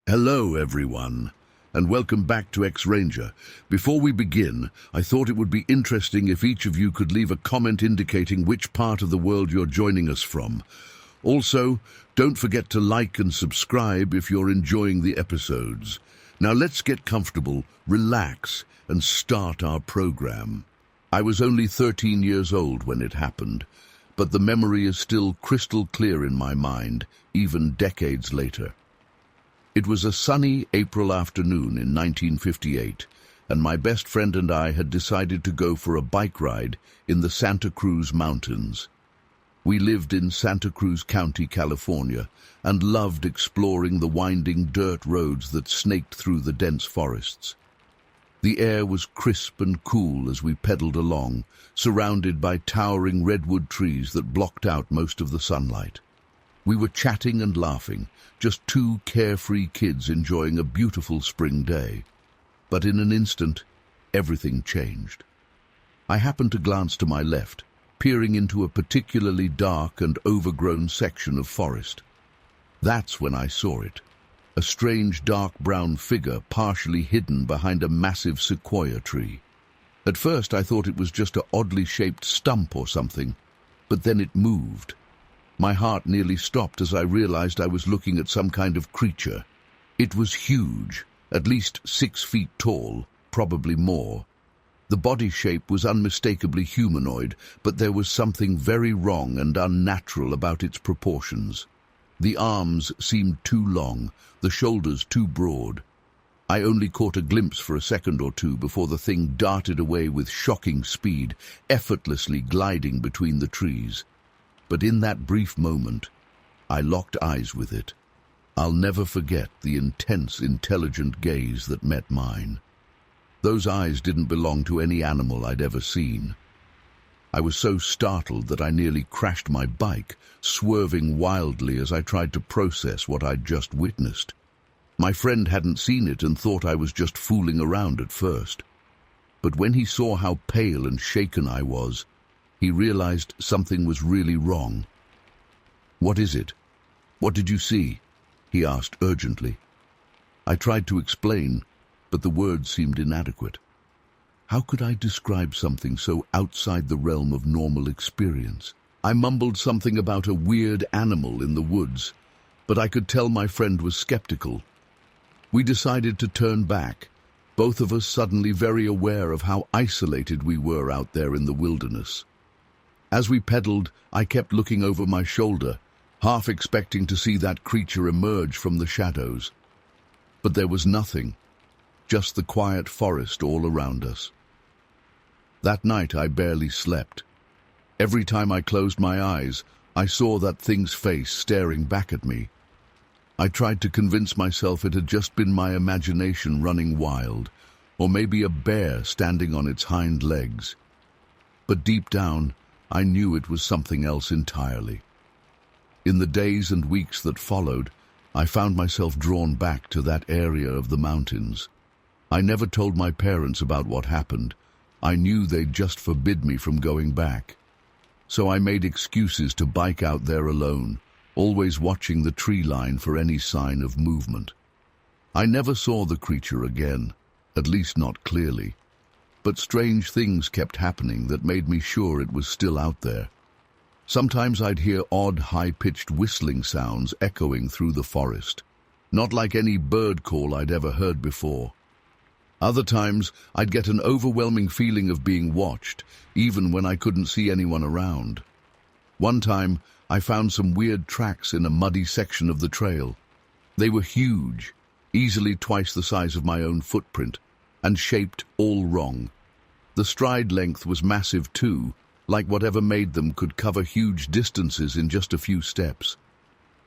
Hello, everyone, and welcome back to X-Ranger. Before we begin, I thought it would be interesting if each of you could leave a comment indicating which part of the world you're joining us from. Also, don't forget to like and subscribe if you're enjoying the episodes. Now let's get comfortable, relax, and start our program. I was only 13 years old when it happened, but the memory is still crystal clear in my mind, even decades later. It was a sunny April afternoon in 1958, and my best friend and I had decided to go for a bike ride in the Santa Cruz Mountains. We lived in Santa Cruz County, California, and loved exploring the winding dirt roads that snaked through the dense forests. The air was crisp and cool as we pedaled along, surrounded by towering redwood trees that blocked out most of the sunlight. We were chatting and laughing, just two carefree kids enjoying a beautiful spring day. But in an instant, everything changed. I happened to glance to my left, peering into a particularly dark and overgrown section of forest. That's when I saw it. A strange dark brown figure partially hidden behind a massive sequoia tree. At first I thought it was just an oddly shaped stump or something, but then it moved. My heart nearly stopped as I realized I was looking at some kind of creature. It was huge, at least 6 feet tall, probably more. The body shape was unmistakably humanoid, but there was something very wrong and unnatural about its proportions. The arms seemed too long, the shoulders too broad. I only caught a glimpse for a second or two before the thing darted away with shocking speed, effortlessly gliding between the trees. But in that brief moment, I locked eyes with it. I'll never forget the intense, intelligent gaze that met mine. Those eyes didn't belong to any animal I'd ever seen. I was so startled that I nearly crashed my bike, swerving wildly as I tried to process what I'd just witnessed. My friend hadn't seen it and thought I was just fooling around at first. But when he saw how pale and shaken I was, he realized something was really wrong. "What is it? What did you see?" he asked urgently. I tried to explain, but the words seemed inadequate. How could I describe something so outside the realm of normal experience? I mumbled something about a weird animal in the woods, but I could tell my friend was skeptical. We decided to turn back, both of us suddenly very aware of how isolated we were out there in the wilderness. As we pedaled, I kept looking over my shoulder, half expecting to see that creature emerge from the shadows. But there was nothing, just the quiet forest all around us. That night I barely slept. Every time I closed my eyes, I saw that thing's face staring back at me. I tried to convince myself it had just been my imagination running wild, or maybe a bear standing on its hind legs. But deep down, I knew it was something else entirely. In the days and weeks that followed, I found myself drawn back to that area of the mountains. I never told my parents about what happened. I knew they'd just forbid me from going back. So I made excuses to bike out there alone, always watching the tree line for any sign of movement. I never saw the creature again, at least not clearly. But strange things kept happening that made me sure it was still out there. Sometimes I'd hear odd, high-pitched whistling sounds echoing through the forest, not like any bird call I'd ever heard before. Other times, I'd get an overwhelming feeling of being watched, even when I couldn't see anyone around. One time, I found some weird tracks in a muddy section of the trail. They were huge, easily twice the size of my own footprint, and shaped all wrong. The stride length was massive too, like whatever made them could cover huge distances in just a few steps.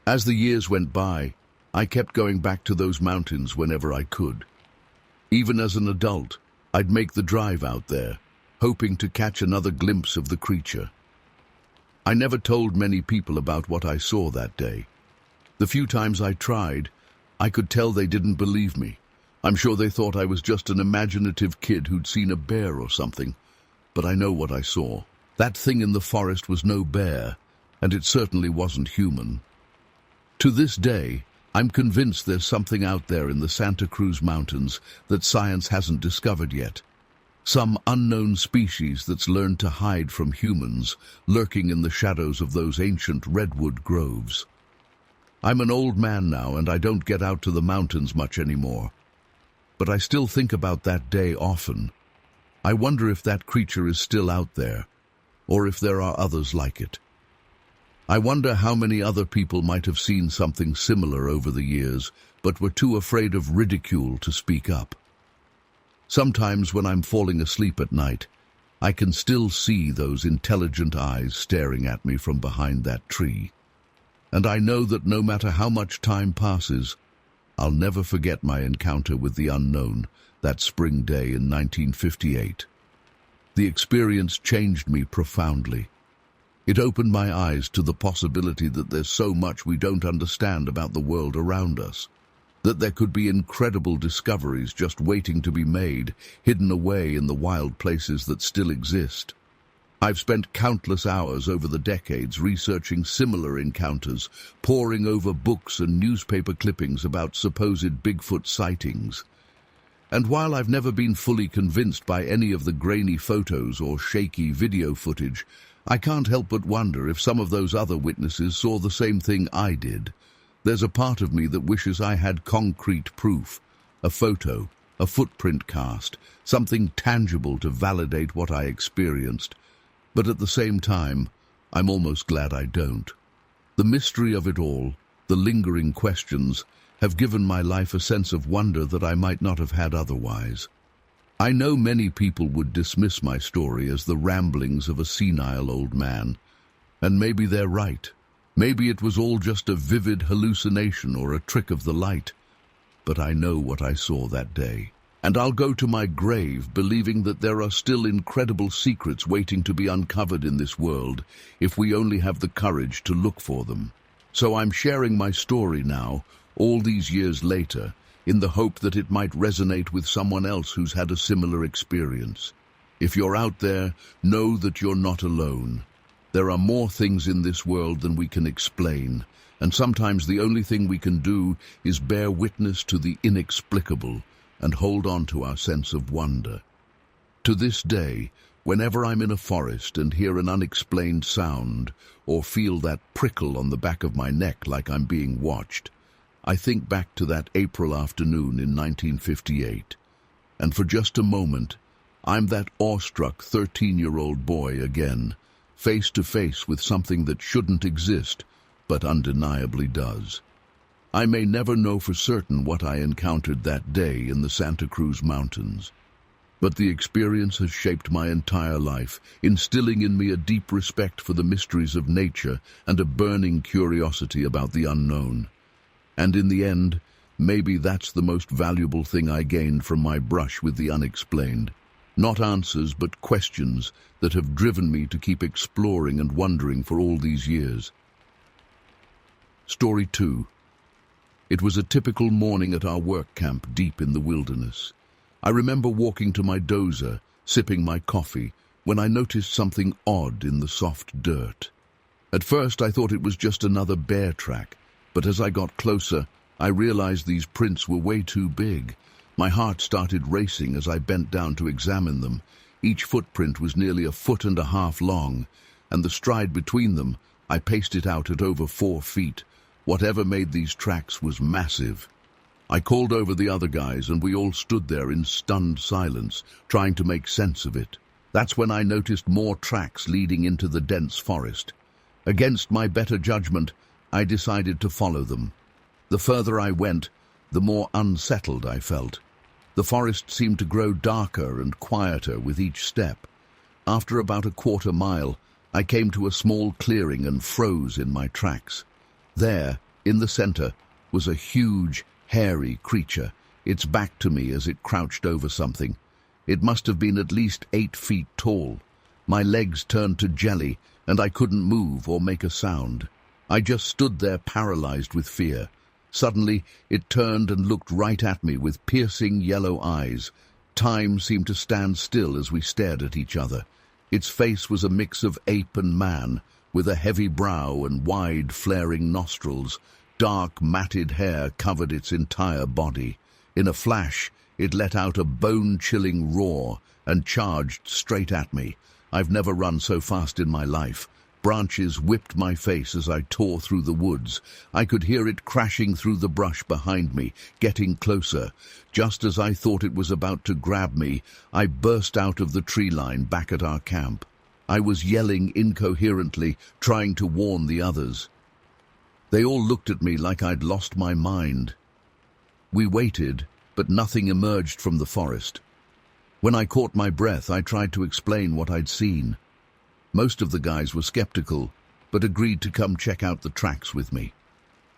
As the years went by, I kept going back to those mountains whenever I could. Even as an adult, I'd make the drive out there, hoping to catch another glimpse of the creature. I never told many people about what I saw that day. The few times I tried, I could tell they didn't believe me. I'm sure they thought I was just an imaginative kid who'd seen a bear or something. But I know what I saw. That thing in the forest was no bear, and it certainly wasn't human. To this day, I'm convinced there's something out there in the Santa Cruz Mountains that science hasn't discovered yet. Some unknown species that's learned to hide from humans, lurking in the shadows of those ancient redwood groves. I'm an old man now, and I don't get out to the mountains much anymore. But I still think about that day often. I wonder if that creature is still out there, or if there are others like it. I wonder how many other people might have seen something similar over the years, but were too afraid of ridicule to speak up. Sometimes when I'm falling asleep at night, I can still see those intelligent eyes staring at me from behind that tree. And I know that no matter how much time passes, I'll never forget my encounter with the unknown that spring day in 1958. The experience changed me profoundly. It opened my eyes to the possibility that there's so much we don't understand about the world around us, that there could be incredible discoveries just waiting to be made, hidden away in the wild places that still exist. I've spent countless hours over the decades researching similar encounters, poring over books and newspaper clippings about supposed Bigfoot sightings. And while I've never been fully convinced by any of the grainy photos or shaky video footage, I can't help but wonder if some of those other witnesses saw the same thing I did. There's a part of me that wishes I had concrete proof, a photo, a footprint cast, something tangible to validate what I experienced. But at the same time, I'm almost glad I don't. The mystery of it all, the lingering questions, have given my life a sense of wonder that I might not have had otherwise. I know many people would dismiss my story as the ramblings of a senile old man, and maybe they're right. Maybe it was all just a vivid hallucination or a trick of the light. But I know what I saw that day. And I'll go to my grave believing that there are still incredible secrets waiting to be uncovered in this world if we only have the courage to look for them. So I'm sharing my story now, all these years later, in the hope that it might resonate with someone else who's had a similar experience. If you're out there, know that you're not alone. There are more things in this world than we can explain, and sometimes the only thing we can do is bear witness to the inexplicable and hold on to our sense of wonder. To this day, whenever I'm in a forest and hear an unexplained sound or feel that prickle on the back of my neck like I'm being watched, I think back to that April afternoon in 1958, and for just a moment, I'm that awestruck 13-year-old boy again, face to face with something that shouldn't exist, but undeniably does. I may never know for certain what I encountered that day in the Santa Cruz Mountains, but the experience has shaped my entire life, instilling in me a deep respect for the mysteries of nature and a burning curiosity about the unknown. And in the end, maybe that's the most valuable thing I gained from my brush with the unexplained. Not answers, but questions that have driven me to keep exploring and wondering for all these years. Story 2. It was a typical morning at our work camp deep in the wilderness. I remember walking to my dozer, sipping my coffee, when I noticed something odd in the soft dirt. At first I thought it was just another bear track, but as I got closer, I realized these prints were way too big. My heart started racing as I bent down to examine them. Each footprint was nearly 1.5 feet long, and the stride between them, I paced it out at over 4 feet. Whatever made these tracks was massive. I called over the other guys, and we all stood there in stunned silence, trying to make sense of it. That's when I noticed more tracks leading into the dense forest. Against my better judgment, I decided to follow them. The further I went, the more unsettled I felt. The forest seemed to grow darker and quieter with each step. After about a 1/4 mile, I came to a small clearing and froze in my tracks. There, in the center, was a huge, hairy creature, its back to me as it crouched over something. It must have been at least 8 feet tall. My legs turned to jelly, and I couldn't move or make a sound. I just stood there paralyzed with fear. Suddenly, it turned and looked right at me with piercing yellow eyes. Time seemed to stand still as we stared at each other. Its face was a mix of ape and man, with a heavy brow and wide, flaring nostrils, Dark, matted hair covered its entire body. In a flash, it let out a bone-chilling roar and charged straight at me. I've never run so fast in my life. Branches whipped my face as I tore through the woods. I could hear it crashing through the brush behind me, getting closer. Just as I thought it was about to grab me, I burst out of the tree line back at our camp. I was yelling incoherently, trying to warn the others. They all looked at me like I'd lost my mind. We waited, but nothing emerged from the forest. When I caught my breath, I tried to explain what I'd seen. Most of the guys were skeptical, but agreed to come check out the tracks with me.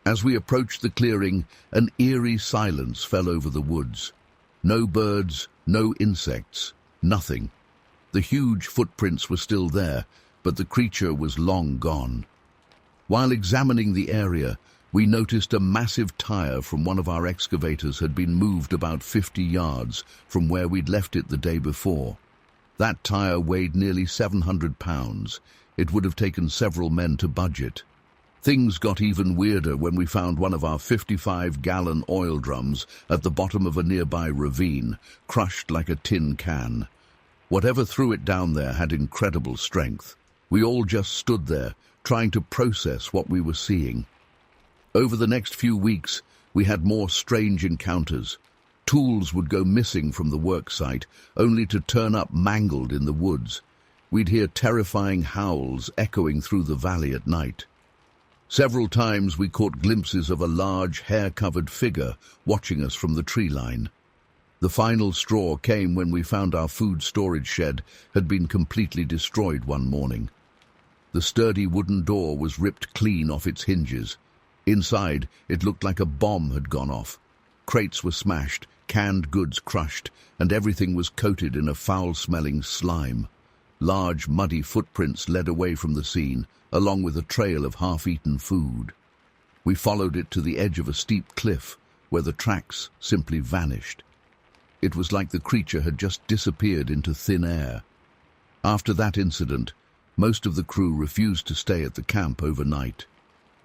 As we approached the clearing, an eerie silence fell over the woods. No birds, no insects, nothing. The huge footprints were still there, but the creature was long gone. While examining the area, we noticed a massive tire from one of our excavators had been moved about 50 yards from where we'd left it the day before. That tire weighed nearly 700 pounds. It would have taken several men to budget. Things got even weirder when we found one of our 55-gallon oil drums at the bottom of a nearby ravine, crushed like a tin can. Whatever threw it down there had incredible strength. We all just stood there, trying to process what we were seeing. Over the next few weeks, we had more strange encounters. Tools would go missing from the work site, only to turn up mangled in the woods. We'd hear terrifying howls echoing through the valley at night. Several times we caught glimpses of a large, hair-covered figure watching us from the tree line. The final straw came when we found our food storage shed had been completely destroyed one morning. The sturdy wooden door was ripped clean off its hinges. Inside, it looked like a bomb had gone off. Crates were smashed, canned goods crushed, and everything was coated in a foul-smelling slime. Large, muddy footprints led away from the scene, along with a trail of half-eaten food. We followed it to the edge of a steep cliff, where the tracks simply vanished. It was like the creature had just disappeared into thin air. After that incident, most of the crew refused to stay at the camp overnight.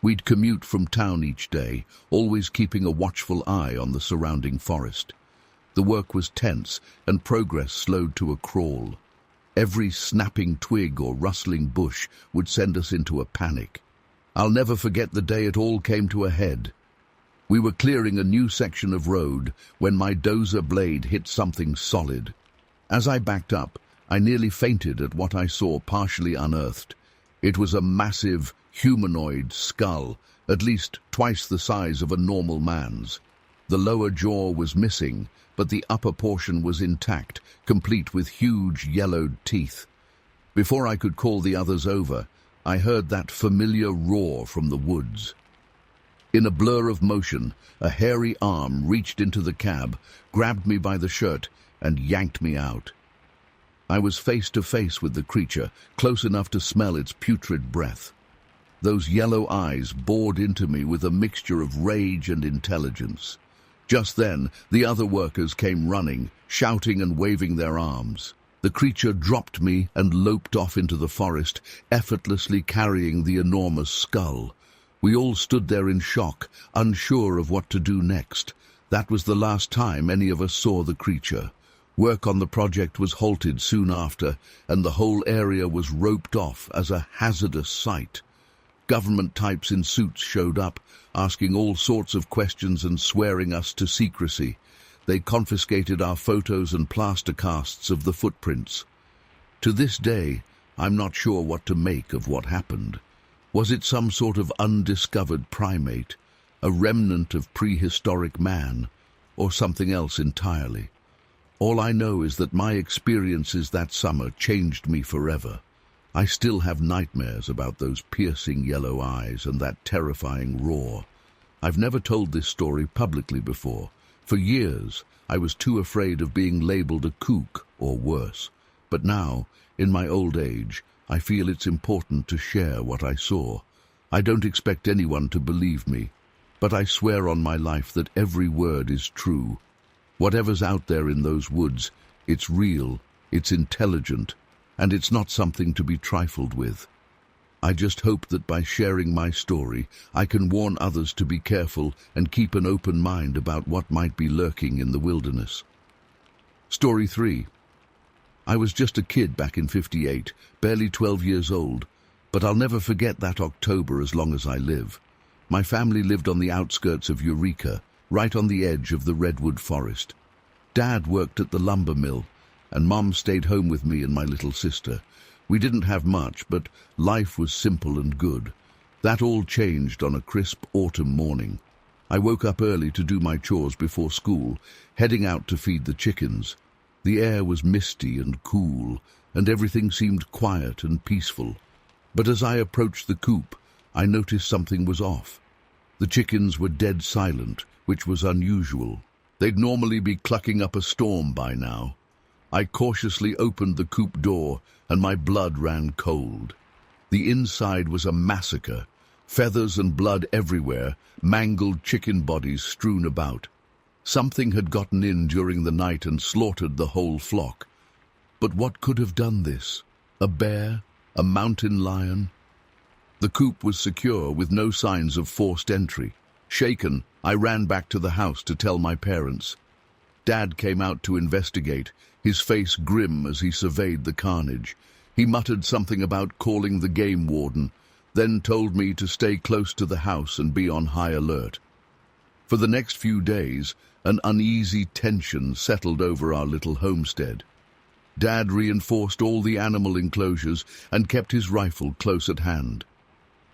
We'd commute from town each day, always keeping a watchful eye on the surrounding forest. The work was tense, and progress slowed to a crawl. Every snapping twig or rustling bush would send us into a panic. I'll never forget the day it all came to a head. We were clearing a new section of road when my dozer blade hit something solid. As I backed up, I nearly fainted at what I saw partially unearthed. It was a massive, humanoid skull, at least twice the size of a normal man's. The lower jaw was missing, but the upper portion was intact, complete with huge yellowed teeth. Before I could call the others over, I heard that familiar roar from the woods. In a blur of motion, a hairy arm reached into the cab, grabbed me by the shirt, and yanked me out. I was face to face with the creature, close enough to smell its putrid breath. Those yellow eyes bored into me with a mixture of rage and intelligence. Just then, the other workers came running, shouting and waving their arms. The creature dropped me and loped off into the forest, effortlessly carrying the enormous skull. We all stood there in shock, unsure of what to do next. That was the last time any of us saw the creature. Work on the project was halted soon after, and the whole area was roped off as a hazardous site. Government types in suits showed up, asking all sorts of questions and swearing us to secrecy. They confiscated our photos and plaster casts of the footprints. To this day, I'm not sure what to make of what happened. Was it some sort of undiscovered primate, a remnant of prehistoric man, or something else entirely? All I know is that my experiences that summer changed me forever. I still have nightmares about those piercing yellow eyes and that terrifying roar. I've never told this story publicly before. For years, I was too afraid of being labeled a kook or worse. But now, in my old age, I feel it's important to share what I saw. I don't expect anyone to believe me, but I swear on my life that every word is true. Whatever's out there in those woods, it's real, it's intelligent, and it's not something to be trifled with. I just hope that by sharing my story, I can warn others to be careful and keep an open mind about what might be lurking in the wilderness. Story 3. I was just a kid back in '58, barely 12 years old, but I'll never forget that October as long as I live. My family lived on the outskirts of Eureka, right on the edge of the redwood forest. Dad worked at the lumber mill, and Mom stayed home with me and my little sister. We didn't have much, but life was simple and good. That all changed on a crisp autumn morning. I woke up early to do my chores before school, heading out to feed the chickens. The air was misty and cool, and everything seemed quiet and peaceful. But as I approached the coop, I noticed something was off. The chickens were dead silent, which was unusual. They'd normally be clucking up a storm by now. I cautiously opened the coop door, and my blood ran cold. The inside was a massacre. Feathers and blood everywhere, mangled chicken bodies strewn about. Something had gotten in during the night and slaughtered the whole flock. But what could have done this? A bear? A mountain lion? The coop was secure, with no signs of forced entry. Shaken, I ran back to the house to tell my parents. Dad came out to investigate, his face grim as he surveyed the carnage. He muttered something about calling the game warden, then told me to stay close to the house and be on high alert. For the next few days, an uneasy tension settled over our little homestead. Dad reinforced all the animal enclosures and kept his rifle close at hand.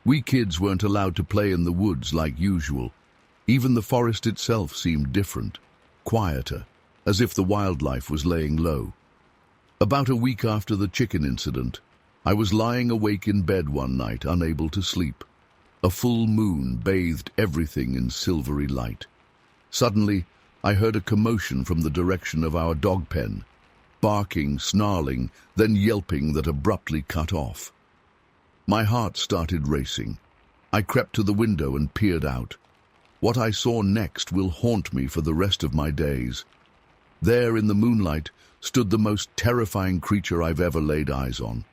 We kids weren't allowed to play in the woods like usual. Even the forest itself seemed different, quieter, as if the wildlife was laying low. About a week after the chicken incident, I was lying awake in bed one night, unable to sleep. A full moon bathed everything in silvery light. Suddenly, I heard a commotion from the direction of our dog pen, barking, snarling, then yelping that abruptly cut off. My heart started racing. I crept to the window and peered out. What I saw next will haunt me for the rest of my days. There in the moonlight stood the most terrifying creature I've ever laid eyes on.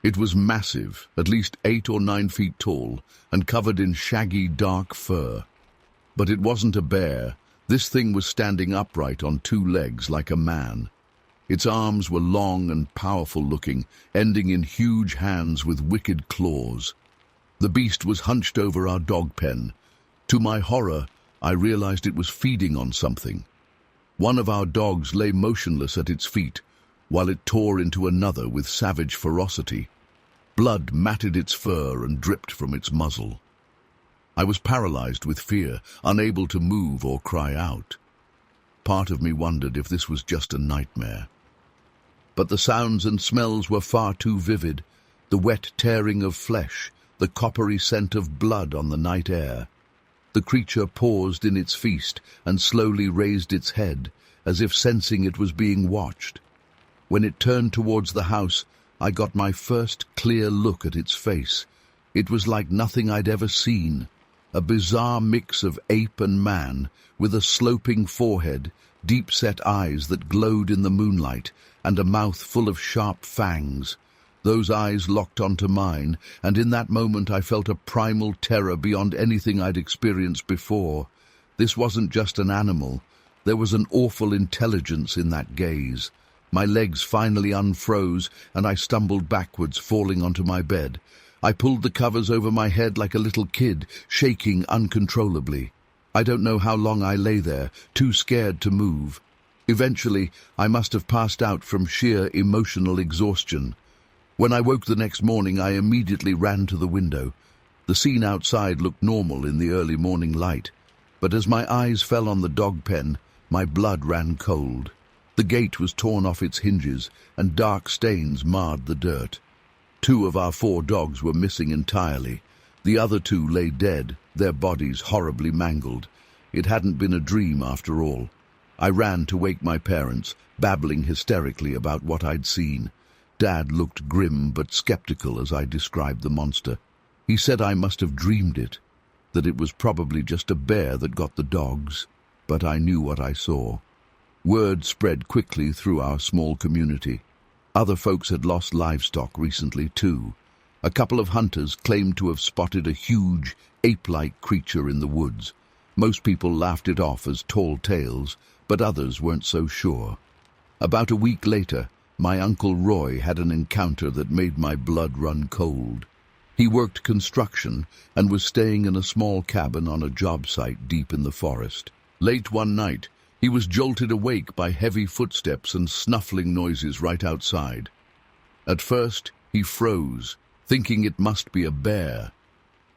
It was massive, at least 8 or 9 feet tall, and covered in shaggy, dark fur. But it wasn't a bear. This thing was standing upright on 2 legs like a man. Its arms were long and powerful-looking, ending in huge hands with wicked claws. The beast was hunched over our dog pen. To my horror, I realized it was feeding on something. One of our dogs lay motionless at its feet, while it tore into another with savage ferocity. Blood matted its fur and dripped from its muzzle. I was paralyzed with fear, unable to move or cry out. Part of me wondered if this was just a nightmare. But the sounds and smells were far too vivid. The wet tearing of flesh, the coppery scent of blood on the night air. The creature paused in its feast and slowly raised its head, as if sensing it was being watched. When it turned towards the house, I got my first clear look at its face. It was like nothing I'd ever seen. A bizarre mix of ape and man, with a sloping forehead, deep-set eyes that glowed in the moonlight, and a mouth full of sharp fangs. Those eyes locked onto mine, and in that moment I felt a primal terror beyond anything I'd experienced before. This wasn't just an animal. There was an awful intelligence in that gaze. My legs finally unfroze, and I stumbled backwards, falling onto my bed. I pulled the covers over my head like a little kid, shaking uncontrollably. I don't know how long I lay there, too scared to move. Eventually, I must have passed out from sheer emotional exhaustion. When I woke the next morning, I immediately ran to the window. The scene outside looked normal in the early morning light, but as my eyes fell on the dog pen, my blood ran cold. The gate was torn off its hinges, and dark stains marred the dirt. 2 of our 4 dogs were missing entirely. The other 2 lay dead, their bodies horribly mangled. It hadn't been a dream after all. I ran to wake my parents, babbling hysterically about what I'd seen. Dad looked grim but skeptical as I described the monster. He said I must have dreamed it, that it was probably just a bear that got the dogs, but I knew what I saw. Word spread quickly through our small community. Other folks had lost livestock recently too. A couple of hunters claimed to have spotted a huge, ape-like creature in the woods. Most people laughed it off as tall tales, but others weren't so sure. About a week later, my Uncle Roy had an encounter that made my blood run cold. He worked construction and was staying in a small cabin on a job site deep in the forest. Late one night, he was jolted awake by heavy footsteps and snuffling noises right outside. At first, he froze, thinking it must be a bear.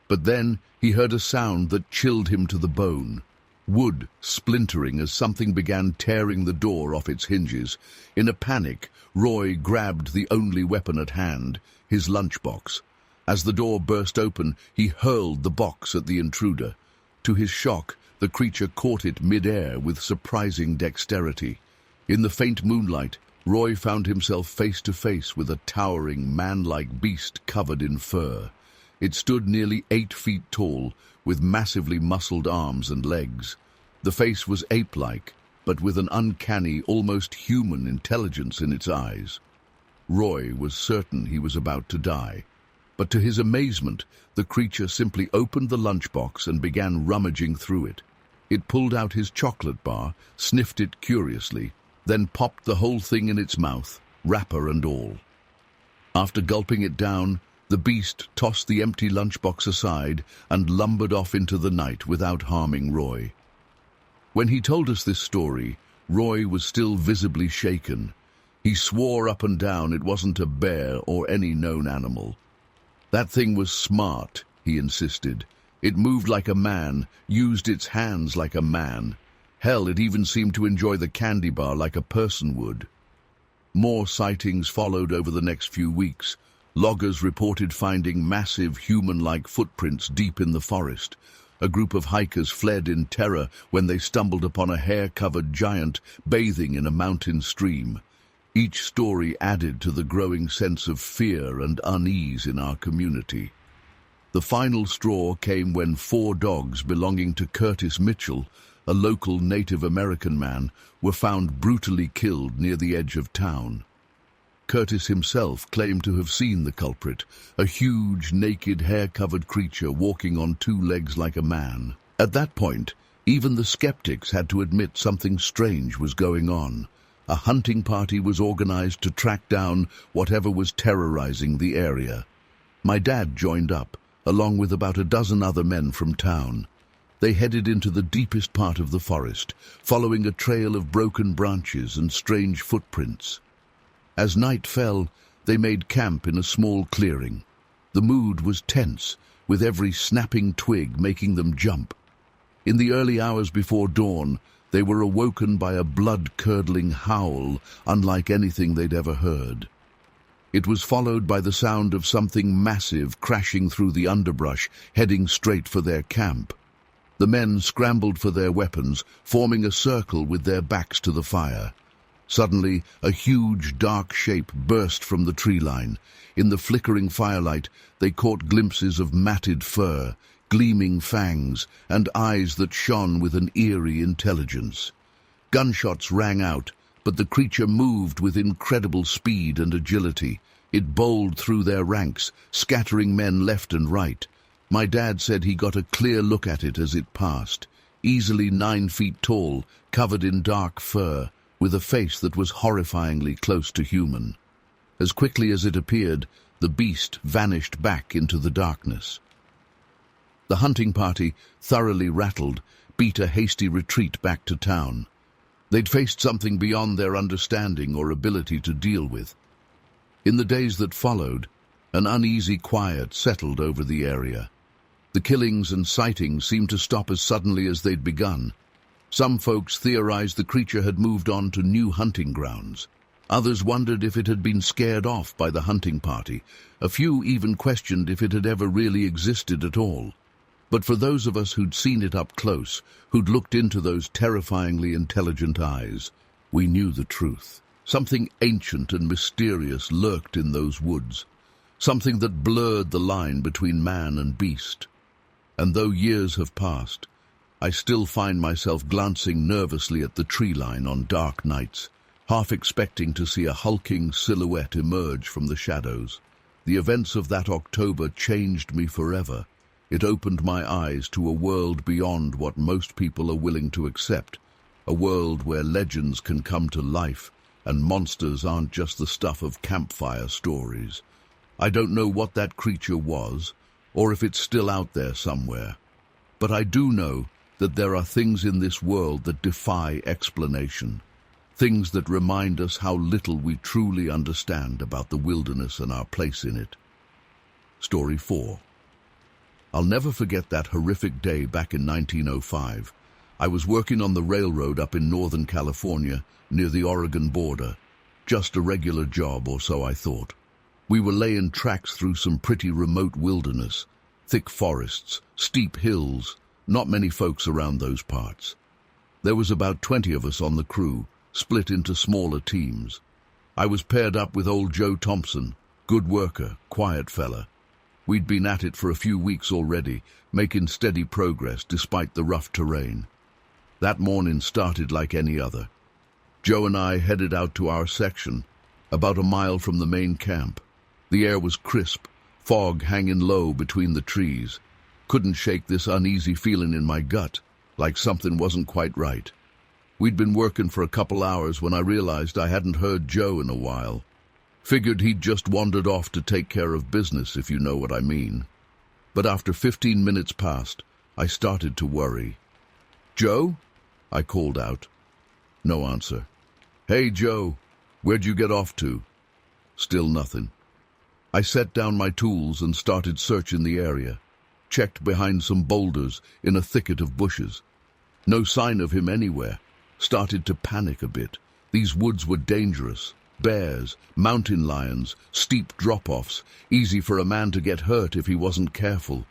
But then he heard a sound that chilled him to the bone. Wood splintering as something began tearing the door off its hinges. In a panic, Roy grabbed the only weapon at hand, his lunchbox. As the door burst open, he hurled the box at the intruder. To his shock, the creature caught it mid-air with surprising dexterity. In the faint moonlight, Roy found himself face to face with a towering, man-like beast covered in fur. It stood nearly 8 feet tall, with massively muscled arms and legs. The face was ape-like, but with an uncanny, almost human intelligence in its eyes. Roy was certain he was about to die. But to his amazement, the creature simply opened the lunchbox and began rummaging through it. It pulled out his chocolate bar, sniffed it curiously, then popped the whole thing in its mouth, wrapper and all. After gulping it down, the beast tossed the empty lunchbox aside and lumbered off into the night without harming Roy. When he told us this story, Roy was still visibly shaken. He swore up and down it wasn't a bear or any known animal. That thing was smart, he insisted. It moved like a man, used its hands like a man. Hell, it even seemed to enjoy the candy bar like a person would. More sightings followed over the next few weeks. Loggers reported finding massive human-like footprints deep in the forest. A group of hikers fled in terror when they stumbled upon a hair-covered giant bathing in a mountain stream. Each story added to the growing sense of fear and unease in our community. The final straw came when 4 dogs belonging to Curtis Mitchell, a local Native American man, were found brutally killed near the edge of town. Curtis himself claimed to have seen the culprit, a huge, naked, hair-covered creature walking on 2 legs like a man. At that point, even the skeptics had to admit something strange was going on. A hunting party was organized to track down whatever was terrorizing the area. My dad joined up, along with about a dozen other men from town. They headed into the deepest part of the forest, following a trail of broken branches and strange footprints. As night fell, they made camp in a small clearing. The mood was tense, with every snapping twig making them jump. In the early hours before dawn, they were awoken by a blood-curdling howl unlike anything they'd ever heard. It was followed by the sound of something massive crashing through the underbrush, heading straight for their camp. The men scrambled for their weapons, forming a circle with their backs to the fire. Suddenly, a huge, dark shape burst from the tree line. In the flickering firelight, they caught glimpses of matted fur, gleaming fangs, and eyes that shone with an eerie intelligence. Gunshots rang out, but the creature moved with incredible speed and agility. It bowled through their ranks, scattering men left and right. My dad said he got a clear look at it as it passed, easily 9 feet tall, covered in dark fur, with a face that was horrifyingly close to human. As quickly as it appeared, the beast vanished back into the darkness. The hunting party, thoroughly rattled, beat a hasty retreat back to town. They'd faced something beyond their understanding or ability to deal with. In the days that followed, an uneasy quiet settled over the area. The killings and sightings seemed to stop as suddenly as they'd begun. Some folks theorized the creature had moved on to new hunting grounds. Others wondered if it had been scared off by the hunting party. A few even questioned if it had ever really existed at all. But for those of us who'd seen it up close, who'd looked into those terrifyingly intelligent eyes, we knew the truth. Something ancient and mysterious lurked in those woods, something that blurred the line between man and beast. And though years have passed, I still find myself glancing nervously at the tree line on dark nights, half expecting to see a hulking silhouette emerge from the shadows. The events of that October changed me forever. It opened my eyes to a world beyond what most people are willing to accept, a world where legends can come to life and monsters aren't just the stuff of campfire stories. I don't know what that creature was, or if it's still out there somewhere, but I do know that there are things in this world that defy explanation, things that remind us how little we truly understand about the wilderness and our place in it. Story 4. I'll never forget that horrific day back in 1905. I was working on the railroad up in Northern California, near the Oregon border. Just a regular job, or so I thought. We were laying tracks through some pretty remote wilderness, thick forests, steep hills, not many folks around those parts. There was about 20 of us on the crew, split into smaller teams. I was paired up with old Joe Thompson, good worker, quiet fella. We'd been at it for a few weeks already, making steady progress despite the rough terrain. That morning started like any other. Joe and I headed out to our section, about a mile from the main camp. The air was crisp, fog hanging low between the trees. Couldn't shake this uneasy feeling in my gut, like something wasn't quite right. We'd been working for a couple hours when I realized I hadn't heard Joe in a while. Figured he'd just wandered off to take care of business, if you know what I mean. But after 15 minutes passed, I started to worry. "Joe?" I called out. No answer. "Hey, Joe, where'd you get off to?" Still nothing. I set down my tools and started searching the area. Checked behind some boulders in a thicket of bushes. No sign of him anywhere. Started to panic a bit. These woods were dangerous. Bears, mountain lions, steep drop-offs, easy for a man to get hurt if he wasn't careful.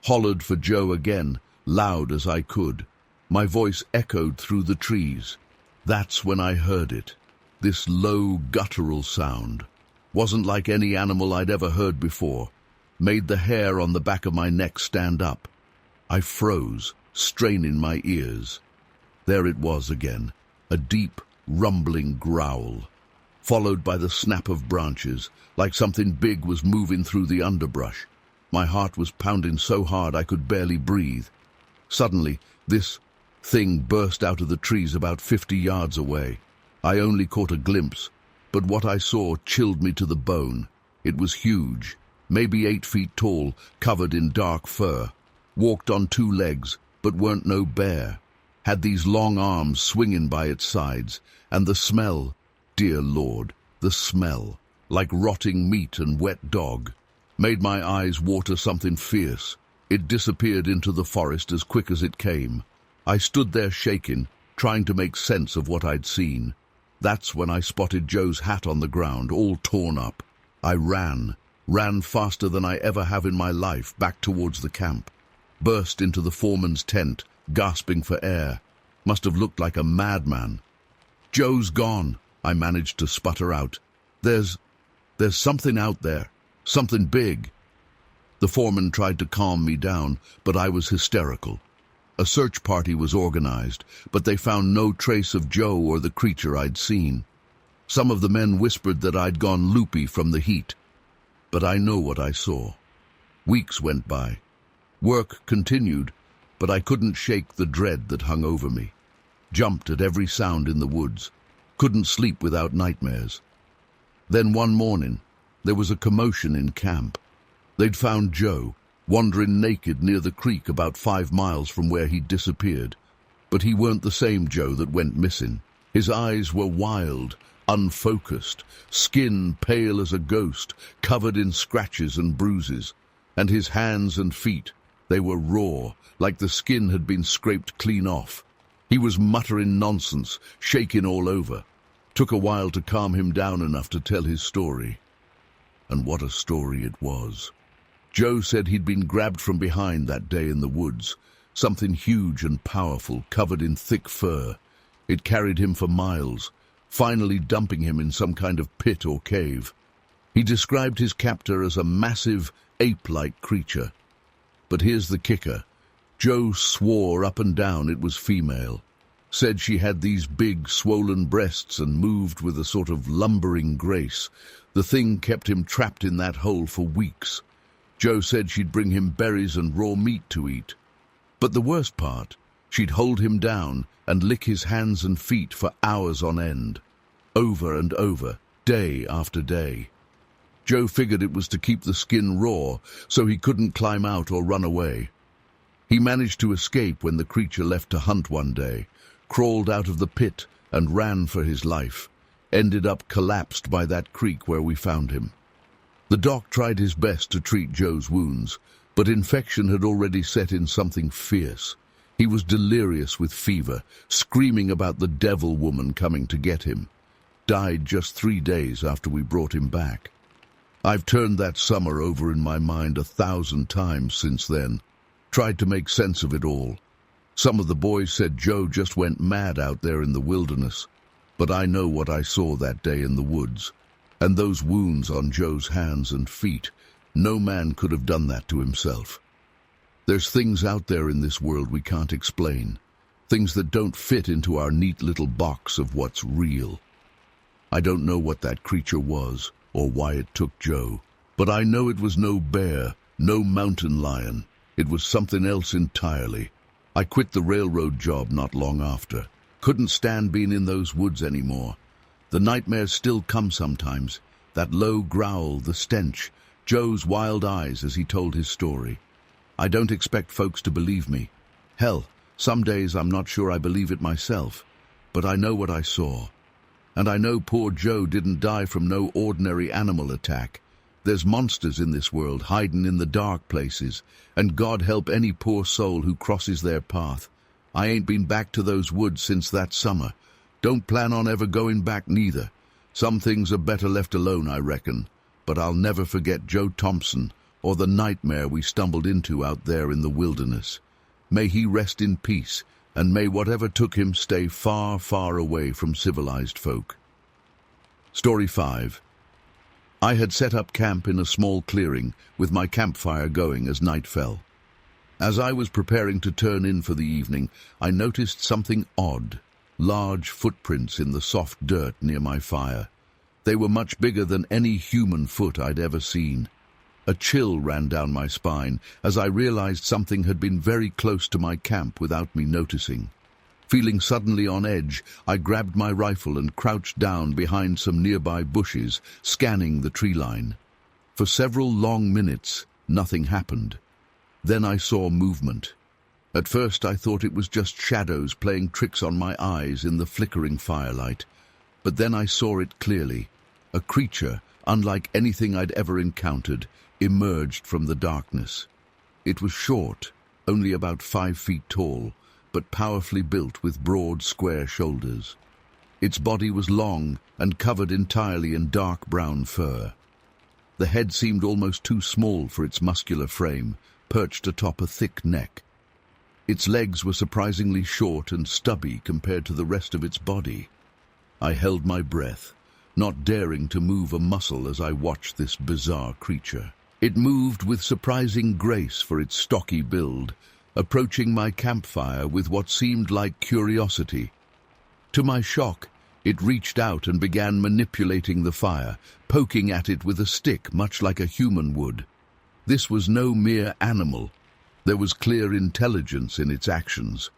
Hollered for Joe again, loud as I could. My voice echoed through the trees. That's when I heard it. This low, guttural sound. Wasn't like any animal I'd ever heard before. Made the hair on the back of my neck stand up. I froze, straining my ears. There it was again, a deep, rumbling growl, followed by the snap of branches, like something big was moving through the underbrush. My heart was pounding so hard I could barely breathe. Suddenly, this thing burst out of the trees about 50 yards away. I only caught a glimpse, but what I saw chilled me to the bone. It was huge, maybe 8 feet tall, covered in dark fur. Walked on 2 legs, but weren't no bear. Had these long arms swinging by its sides, and the smell, dear Lord, the smell, like rotting meat and wet dog, made my eyes water something fierce. It disappeared into the forest as quick as it came. I stood there shaking, trying to make sense of what I'd seen. That's when I spotted Joe's hat on the ground, all torn up. I ran faster than I ever have in my life, back towards the camp. Burst into the foreman's tent, gasping for air. Must have looked like a madman. "Joe's gone," I managed to sputter out. There's something out there, something big." The foreman tried to calm me down, but I was hysterical. A search party was organized, but they found no trace of Joe or the creature I'd seen. Some of the men whispered that I'd gone loopy from the heat, but I know what I saw. Weeks went by. Work continued, but I couldn't shake the dread that hung over me. Jumped at every sound in the woods. Couldn't sleep without nightmares. Then one morning, there was a commotion in camp. They'd found Joe, wandering naked near the creek about 5 miles from where he'd disappeared. But he weren't the same Joe that went missing. His eyes were wild, unfocused, skin pale as a ghost, covered in scratches and bruises. And his hands and feet, they were raw, like the skin had been scraped clean off. He was muttering nonsense, shaking all over. Took a while to calm him down enough to tell his story. And what a story it was. Joe said he'd been grabbed from behind that day in the woods, something huge and powerful, covered in thick fur. It carried him for miles, finally dumping him in some kind of pit or cave. He described his captor as a massive, ape-like creature. But here's the kicker. Joe swore up and down it was female. Said she had these big, swollen breasts and moved with a sort of lumbering grace. The thing kept him trapped in that hole for weeks. Joe said she'd bring him berries and raw meat to eat. But the worst part, she'd hold him down and lick his hands and feet for hours on end. Over and over, day after day. Joe figured it was to keep the skin raw so he couldn't climb out or run away. He managed to escape when the creature left to hunt one day, crawled out of the pit and ran for his life, ended up collapsed by that creek where we found him. The doc tried his best to treat Joe's wounds, but infection had already set in something fierce. He was delirious with fever, screaming about the devil woman coming to get him. Died just 3 days after we brought him back. I've turned that summer over in my mind 1,000 times since then, tried to make sense of it all. Some of the boys said Joe just went mad out there in the wilderness, but I know what I saw that day in the woods. And those wounds on Joe's hands and feet, no man could have done that to himself. There's things out there in this world we can't explain, things that don't fit into our neat little box of what's real. I don't know what that creature was, or why it took Joe, but I know it was no bear, no mountain lion. It was something else entirely. I quit the railroad job not long after. Couldn't stand being in those woods anymore. The nightmares still come sometimes. That low growl, the stench, Joe's wild eyes as he told his story. I don't expect folks to believe me. Hell, some days I'm not sure I believe it myself. But I know what I saw. And I know poor Joe didn't die from no ordinary animal attack. There's monsters in this world hiding in the dark places, and God help any poor soul who crosses their path. I ain't been back to those woods since that summer. Don't plan on ever going back neither. Some things are better left alone, I reckon. But I'll never forget Joe Thompson or the nightmare we stumbled into out there in the wilderness. May he rest in peace, and may whatever took him stay far, far away from civilized folk. Story 5. I had set up camp in a small clearing, with my campfire going as night fell. As I was preparing to turn in for the evening, I noticed something odd, large footprints in the soft dirt near my fire. They were much bigger than any human foot I'd ever seen. A chill ran down my spine as I realized something had been very close to my camp without me noticing. Feeling suddenly on edge, I grabbed my rifle and crouched down behind some nearby bushes, scanning the tree line. For several long minutes, nothing happened. Then I saw movement. At first I thought it was just shadows playing tricks on my eyes in the flickering firelight. But then I saw it clearly. A creature, unlike anything I'd ever encountered, emerged from the darkness. It was short, only about 5 feet tall, but powerfully built with broad, square shoulders. Its body was long and covered entirely in dark brown fur. The head seemed almost too small for its muscular frame, perched atop a thick neck. Its legs were surprisingly short and stubby compared to the rest of its body. I held my breath, not daring to move a muscle as I watched this bizarre creature. It moved with surprising grace for its stocky build, approaching my campfire with what seemed like curiosity. To my shock, it reached out and began manipulating the fire, poking at it with a stick much like a human would. This was no mere animal. There was clear intelligence in its actions.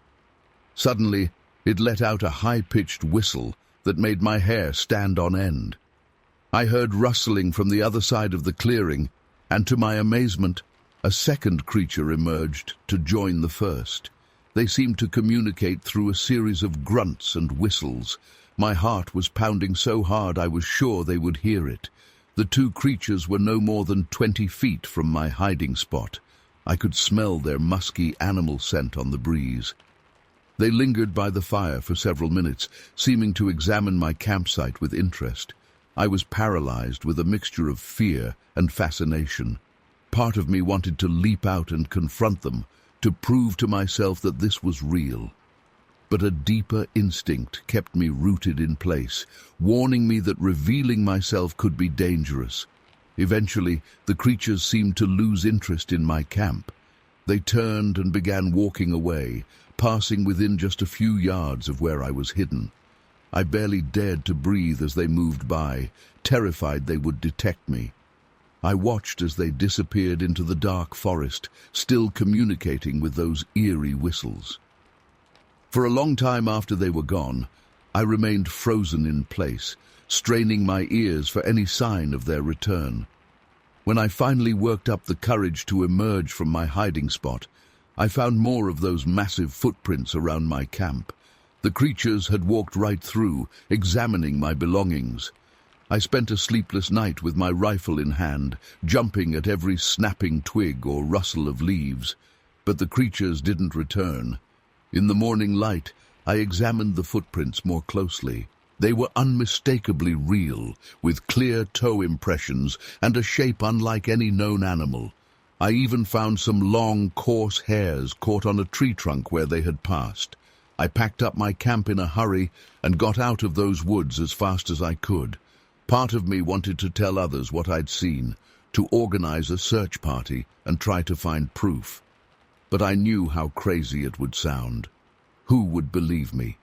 Suddenly, it let out a high-pitched whistle that made my hair stand on end. I heard rustling from the other side of the clearing, and to my amazement, a second creature emerged to join the first. They seemed to communicate through a series of grunts and whistles. My heart was pounding so hard I was sure they would hear it. The two creatures were no more than 20 feet from my hiding spot. I could smell their musky animal scent on the breeze. They lingered by the fire for several minutes, seeming to examine my campsite with interest. I was paralyzed with a mixture of fear and fascination. Part of me wanted to leap out and confront them, to prove to myself that this was real. But a deeper instinct kept me rooted in place, warning me that revealing myself could be dangerous. Eventually, the creatures seemed to lose interest in my camp. They turned and began walking away, passing within just a few yards of where I was hidden. I barely dared to breathe as they moved by, terrified they would detect me. I watched as they disappeared into the dark forest, still communicating with those eerie whistles. For a long time after they were gone, I remained frozen in place, straining my ears for any sign of their return. When I finally worked up the courage to emerge from my hiding spot, I found more of those massive footprints around my camp. The creatures had walked right through, examining my belongings. I spent a sleepless night with my rifle in hand, jumping at every snapping twig or rustle of leaves, but the creatures didn't return. In the morning light, I examined the footprints more closely. They were unmistakably real, with clear toe impressions and a shape unlike any known animal. I even found some long, coarse hairs caught on a tree trunk where they had passed. I packed up my camp in a hurry and got out of those woods as fast as I could. Part of me wanted to tell others what I'd seen, to organize a search party and try to find proof. But I knew how crazy it would sound. Who would believe me?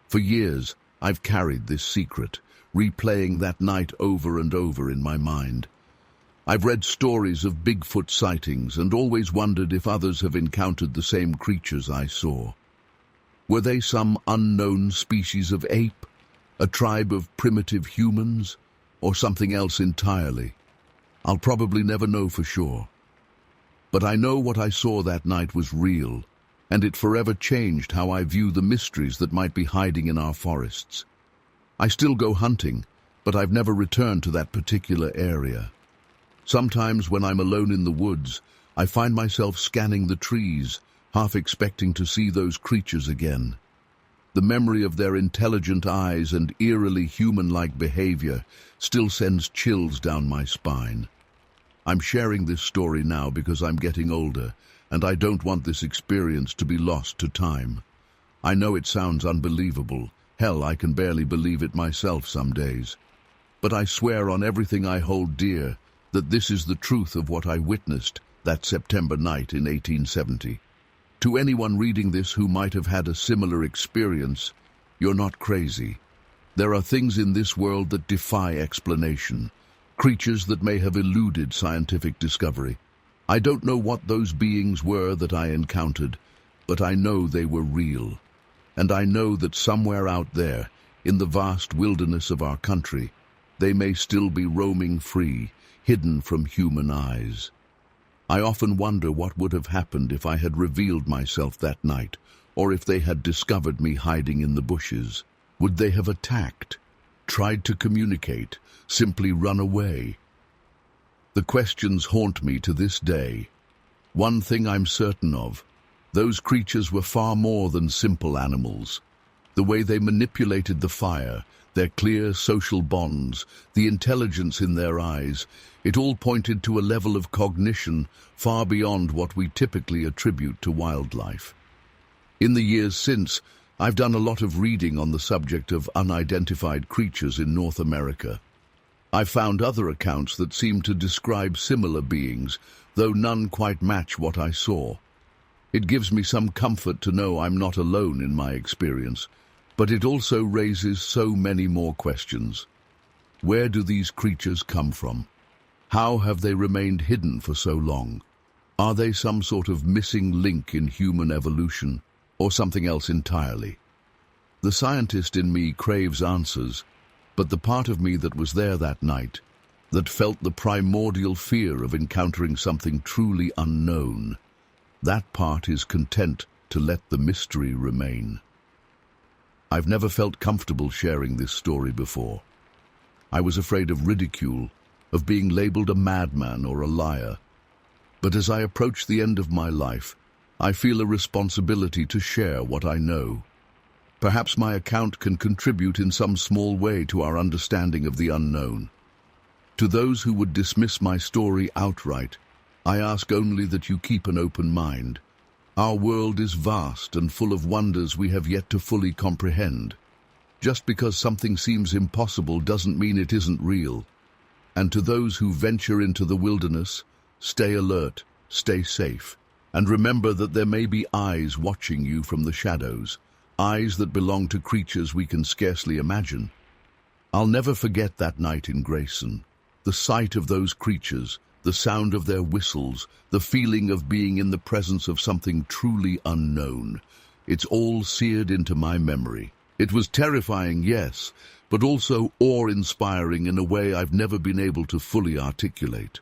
For years, I've carried this secret, replaying that night over and over in my mind. I've read stories of Bigfoot sightings and always wondered if others have encountered the same creatures I saw. Were they some unknown species of ape, a tribe of primitive humans, or something else entirely? I'll probably never know for sure. But I know what I saw that night was real, and it forever changed how I view the mysteries that might be hiding in our forests. I still go hunting, but I've never returned to that particular area. Sometimes when I'm alone in the woods, I find myself scanning the trees, half expecting to see those creatures again. The memory of their intelligent eyes and eerily human-like behavior still sends chills down my spine. I'm sharing this story now because I'm getting older, and I don't want this experience to be lost to time. I know it sounds unbelievable. Hell, I can barely believe it myself some days. But I swear on everything I hold dear that this is the truth of what I witnessed that September night in 1870. To anyone reading this who might have had a similar experience, you're not crazy. There are things in this world that defy explanation, creatures that may have eluded scientific discovery. I don't know what those beings were that I encountered, but I know they were real. And I know that somewhere out there, in the vast wilderness of our country, they may still be roaming free, hidden from human eyes. I often wonder what would have happened if I had revealed myself that night, or if they had discovered me hiding in the bushes. Would they have attacked, tried to communicate, simply run away? The questions haunt me to this day. One thing I'm certain of, those creatures were far more than simple animals. The way they manipulated the fire, their clear social bonds, the intelligence in their eyes, it all pointed to a level of cognition far beyond what we typically attribute to wildlife. In the years since, I've done a lot of reading on the subject of unidentified creatures in North America. I've found other accounts that seem to describe similar beings, though none quite match what I saw. It gives me some comfort to know I'm not alone in my experience, but it also raises so many more questions. Where do these creatures come from? How have they remained hidden for so long? Are they some sort of missing link in human evolution, or something else entirely? The scientist in me craves answers, but the part of me that was there that night, that felt the primordial fear of encountering something truly unknown, that part is content to let the mystery remain. I've never felt comfortable sharing this story before. I was afraid of ridicule, of being labeled a madman or a liar. But as I approach the end of my life, I feel a responsibility to share what I know. Perhaps my account can contribute in some small way to our understanding of the unknown. To those who would dismiss my story outright, I ask only that you keep an open mind. Our world is vast and full of wonders we have yet to fully comprehend. Just because something seems impossible doesn't mean it isn't real. And to those who venture into the wilderness, stay alert, stay safe. And remember that there may be eyes watching you from the shadows, eyes that belong to creatures we can scarcely imagine. I'll never forget that night in Grayson. The sight of those creatures, the sound of their whistles, the feeling of being in the presence of something truly unknown. It's all seared into my memory. It was terrifying, yes, but also awe-inspiring in a way I've never been able to fully articulate.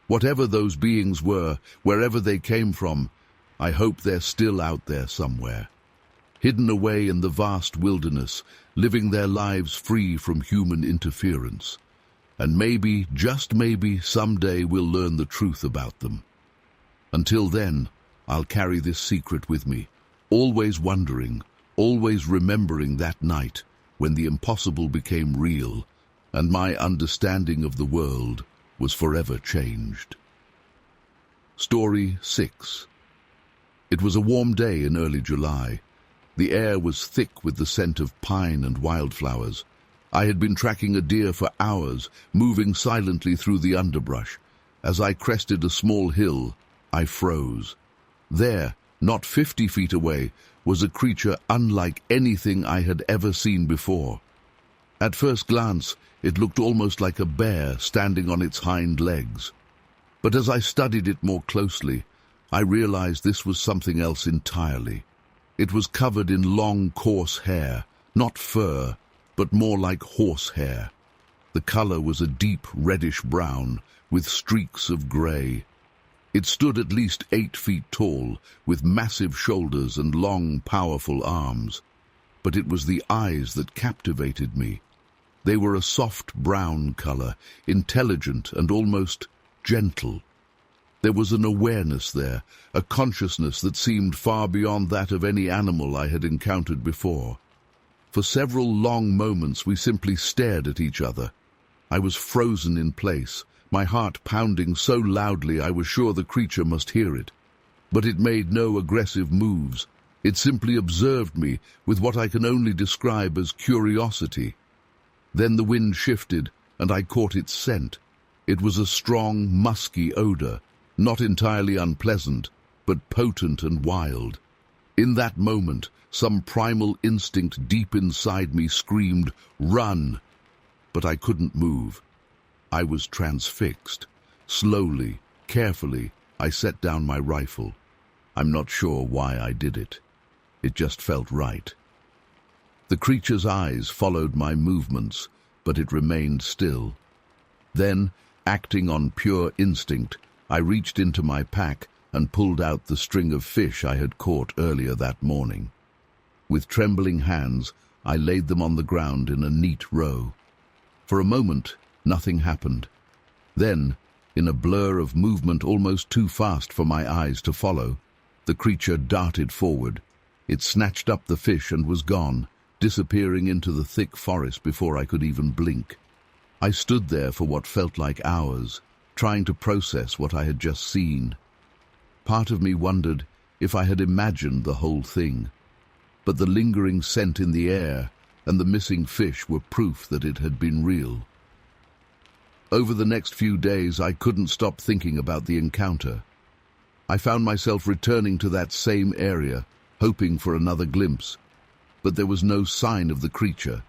Whatever those beings were, wherever they came from, I hope they're still out there somewhere, hidden away in the vast wilderness, living their lives free from human interference. And maybe, just maybe, someday we'll learn the truth about them. Until then, I'll carry this secret with me, always wondering, always remembering that night when the impossible became real and my understanding of the world was forever changed. Story 6. It was a warm day in early July. The air was thick with the scent of pine and wildflowers. I had been tracking a deer for hours, moving silently through the underbrush. As I crested a small hill, I froze. There, not 50 feet away, was a creature unlike anything I had ever seen before. At first glance, it looked almost like a bear standing on its hind legs. But as I studied it more closely, I realized this was something else entirely. It was covered in long, coarse hair, not fur, but more like horse hair. The color was a deep reddish brown, with streaks of gray. It stood at least 8 feet tall, with massive shoulders and long, powerful arms. But it was the eyes that captivated me. They were a soft brown color, intelligent and almost gentle. There was an awareness there, a consciousness that seemed far beyond that of any animal I had encountered before. For several long moments we simply stared at each other. I was frozen in place, my heart pounding so loudly I was sure the creature must hear it. But it made no aggressive moves. It simply observed me with what I can only describe as curiosity. Then the wind shifted, and I caught its scent. It was a strong, musky odor, not entirely unpleasant, but potent and wild. In that moment, some primal instinct deep inside me screamed, "Run!" But I couldn't move. I was transfixed. Slowly, carefully, I set down my rifle. I'm not sure why I did it. It just felt right. The creature's eyes followed my movements, but it remained still. Then, acting on pure instinct, I reached into my pack and pulled out the string of fish I had caught earlier that morning. With trembling hands, I laid them on the ground in a neat row. For a moment, nothing happened. Then, in a blur of movement almost too fast for my eyes to follow, the creature darted forward. It snatched up the fish and was gone, disappearing into the thick forest before I could even blink. I stood there for what felt like hours, trying to process what I had just seen. Part of me wondered if I had imagined the whole thing, but the lingering scent in the air and the missing fish were proof that it had been real. Over the next few days, I couldn't stop thinking about the encounter. I found myself returning to that same area, hoping for another glimpse, but there was no sign of the creature.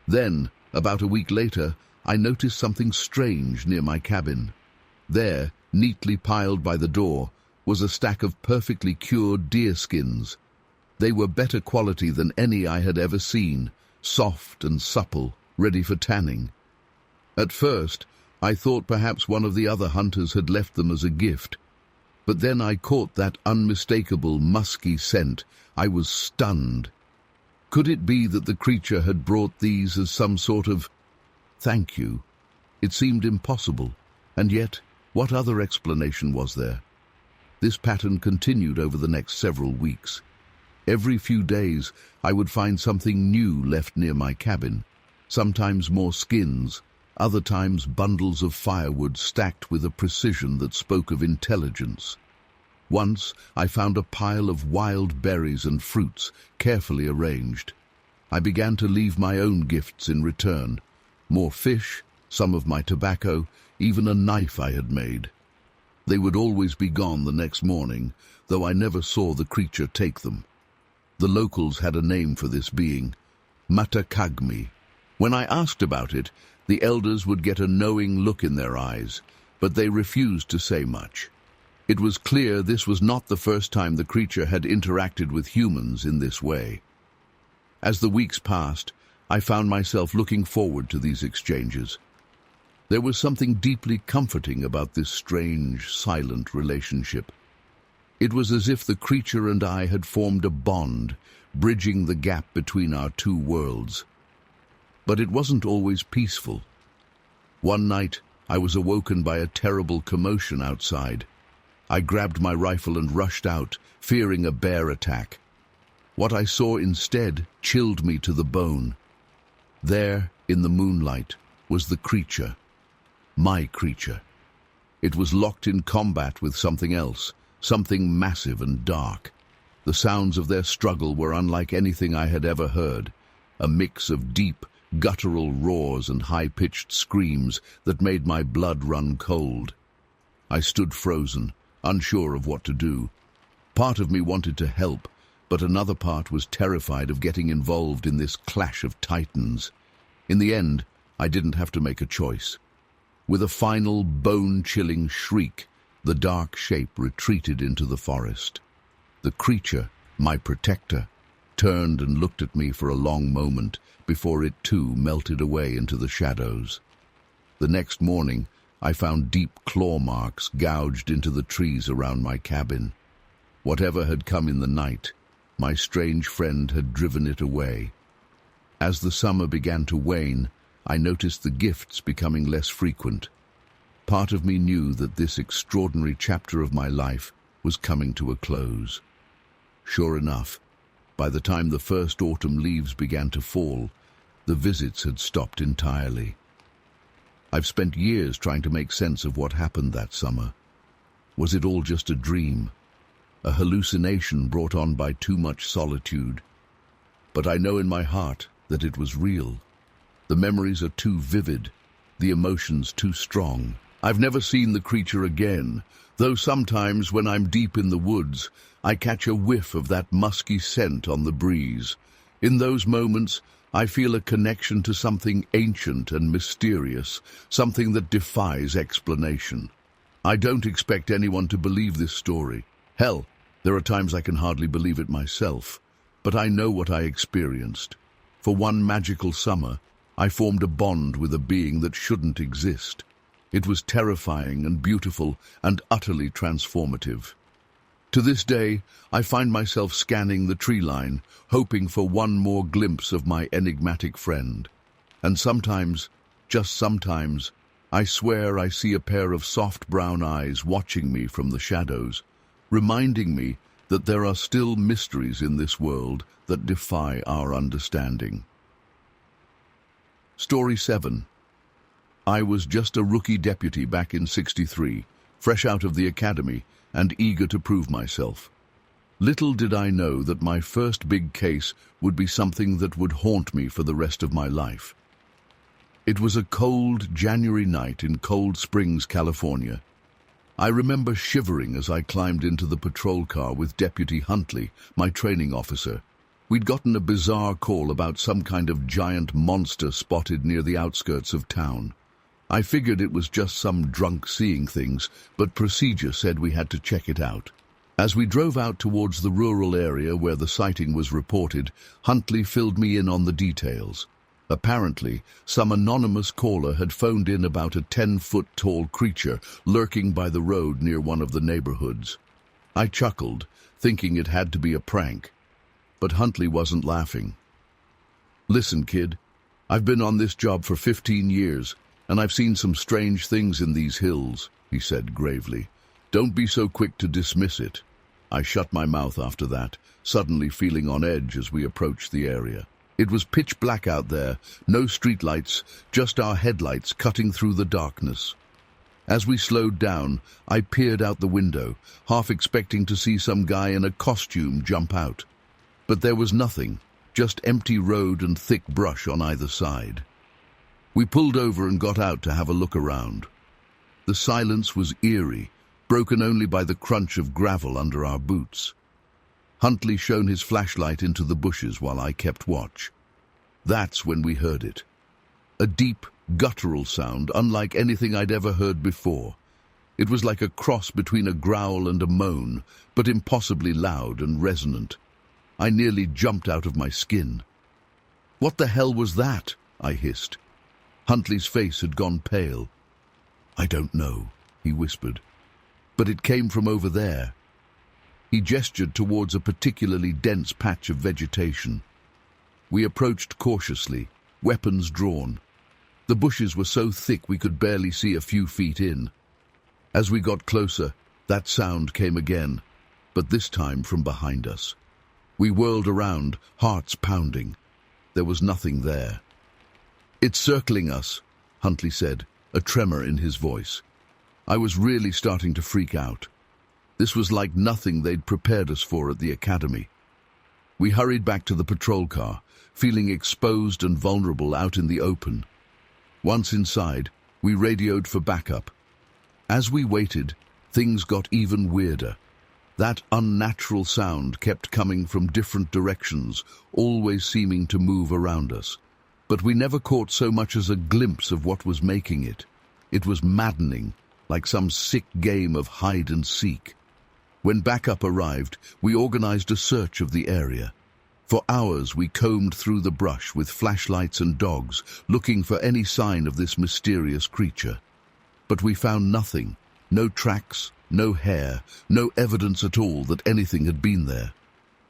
Then, about a week later, I noticed something strange near my cabin. There, neatly piled by the door, was a stack of perfectly cured deer skins. They were better quality than any I had ever seen, soft and supple, ready for tanning. At first, I thought perhaps one of the other hunters had left them as a gift, but then I caught that unmistakable, musky scent. I was stunned. Could it be that the creature had brought these as some sort of thank you? It seemed impossible, and yet, what other explanation was there? This pattern continued over the next several weeks. Every few days, I would find something new left near my cabin, sometimes more skins, other times bundles of firewood stacked with a precision that spoke of intelligence. Once, I found a pile of wild berries and fruits, carefully arranged. I began to leave my own gifts in return. More fish, some of my tobacco, even a knife I had made. They would always be gone the next morning, though I never saw the creature take them. The locals had a name for this being, Matakagmi. When I asked about it, the elders would get a knowing look in their eyes, but they refused to say much. It was clear this was not the first time the creature had interacted with humans in this way. As the weeks passed, I found myself looking forward to these exchanges. There was something deeply comforting about this strange, silent relationship. It was as if the creature and I had formed a bond, bridging the gap between our two worlds. But it wasn't always peaceful. One night, I was awoken by a terrible commotion outside. I grabbed my rifle and rushed out, fearing a bear attack. What I saw instead chilled me to the bone. There, in the moonlight, was the creature. My creature. It was locked in combat with something else, something massive and dark. The sounds of their struggle were unlike anything I had ever heard, a mix of deep, guttural roars and high-pitched screams that made my blood run cold. I stood frozen, unsure of what to do. Part of me wanted to help, but another part was terrified of getting involved in this clash of titans. In the end, I didn't have to make a choice. With a final, bone-chilling shriek, the dark shape retreated into the forest. The creature, my protector, turned and looked at me for a long moment before it too melted away into the shadows. The next morning, I found deep claw marks gouged into the trees around my cabin. Whatever had come in the night, my strange friend had driven it away. As the summer began to wane, I noticed the gifts becoming less frequent. Part of me knew that this extraordinary chapter of my life was coming to a close. Sure enough, by the time the first autumn leaves began to fall, the visits had stopped entirely. I've spent years trying to make sense of what happened that summer. Was it all just a dream? A hallucination brought on by too much solitude? But I know in my heart that it was real. The memories are too vivid, the emotions too strong. I've never seen the creature again, though sometimes when I'm deep in the woods, I catch a whiff of that musky scent on the breeze. In those moments, I feel a connection to something ancient and mysterious, something that defies explanation. I don't expect anyone to believe this story. Hell, there are times I can hardly believe it myself, but I know what I experienced. For one magical summer, I formed a bond with a being that shouldn't exist. It was terrifying and beautiful and utterly transformative. To this day, I find myself scanning the tree line, hoping for one more glimpse of my enigmatic friend. And sometimes, just sometimes, I swear I see a pair of soft brown eyes watching me from the shadows, reminding me that there are still mysteries in this world that defy our understanding. Story 7. I was just a rookie deputy back in '63, fresh out of the academy and eager to prove myself. Little did I know that my first big case would be something that would haunt me for the rest of my life. It was a cold January night in Cold Springs, California. I remember shivering as I climbed into the patrol car with Deputy Huntley, my training officer. We'd gotten a bizarre call about some kind of giant monster spotted near the outskirts of town. I figured it was just some drunk seeing things, but procedure said we had to check it out. As we drove out towards the rural area where the sighting was reported, Huntley filled me in on the details. Apparently, some anonymous caller had phoned in about a 10-foot-tall creature lurking by the road near one of the neighborhoods. I chuckled, thinking it had to be a prank. But Huntley wasn't laughing. "Listen, kid, I've been on this job for 15 years, and I've seen some strange things in these hills," he said gravely. "Don't be so quick to dismiss it." I shut my mouth after that, suddenly feeling on edge as we approached the area. It was pitch black out there, no streetlights, just our headlights cutting through the darkness. As we slowed down, I peered out the window, half expecting to see some guy in a costume jump out. But there was nothing, just empty road and thick brush on either side. We pulled over and got out to have a look around. The silence was eerie, broken only by the crunch of gravel under our boots. Huntley shone his flashlight into the bushes while I kept watch. That's when we heard it. A deep, guttural sound, unlike anything I'd ever heard before. It was like a cross between a growl and a moan, but impossibly loud and resonant. I nearly jumped out of my skin. "What the hell was that?" I hissed. Huntley's face had gone pale. "I don't know," he whispered. "But it came from over there." He gestured towards a particularly dense patch of vegetation. We approached cautiously, weapons drawn. The bushes were so thick we could barely see a few feet in. As we got closer, that sound came again, but this time from behind us. We whirled around, hearts pounding. There was nothing there. "It's circling us," Huntley said, a tremor in his voice. I was really starting to freak out. This was like nothing they'd prepared us for at the academy. We hurried back to the patrol car, feeling exposed and vulnerable out in the open. Once inside, we radioed for backup. As we waited, things got even weirder. That unnatural sound kept coming from different directions, always seeming to move around us. But we never caught so much as a glimpse of what was making it. It was maddening, like some sick game of hide and seek. When backup arrived, we organized a search of the area. For hours we combed through the brush with flashlights and dogs, looking for any sign of this mysterious creature. But we found nothing. No tracks, no hair, no evidence at all that anything had been there.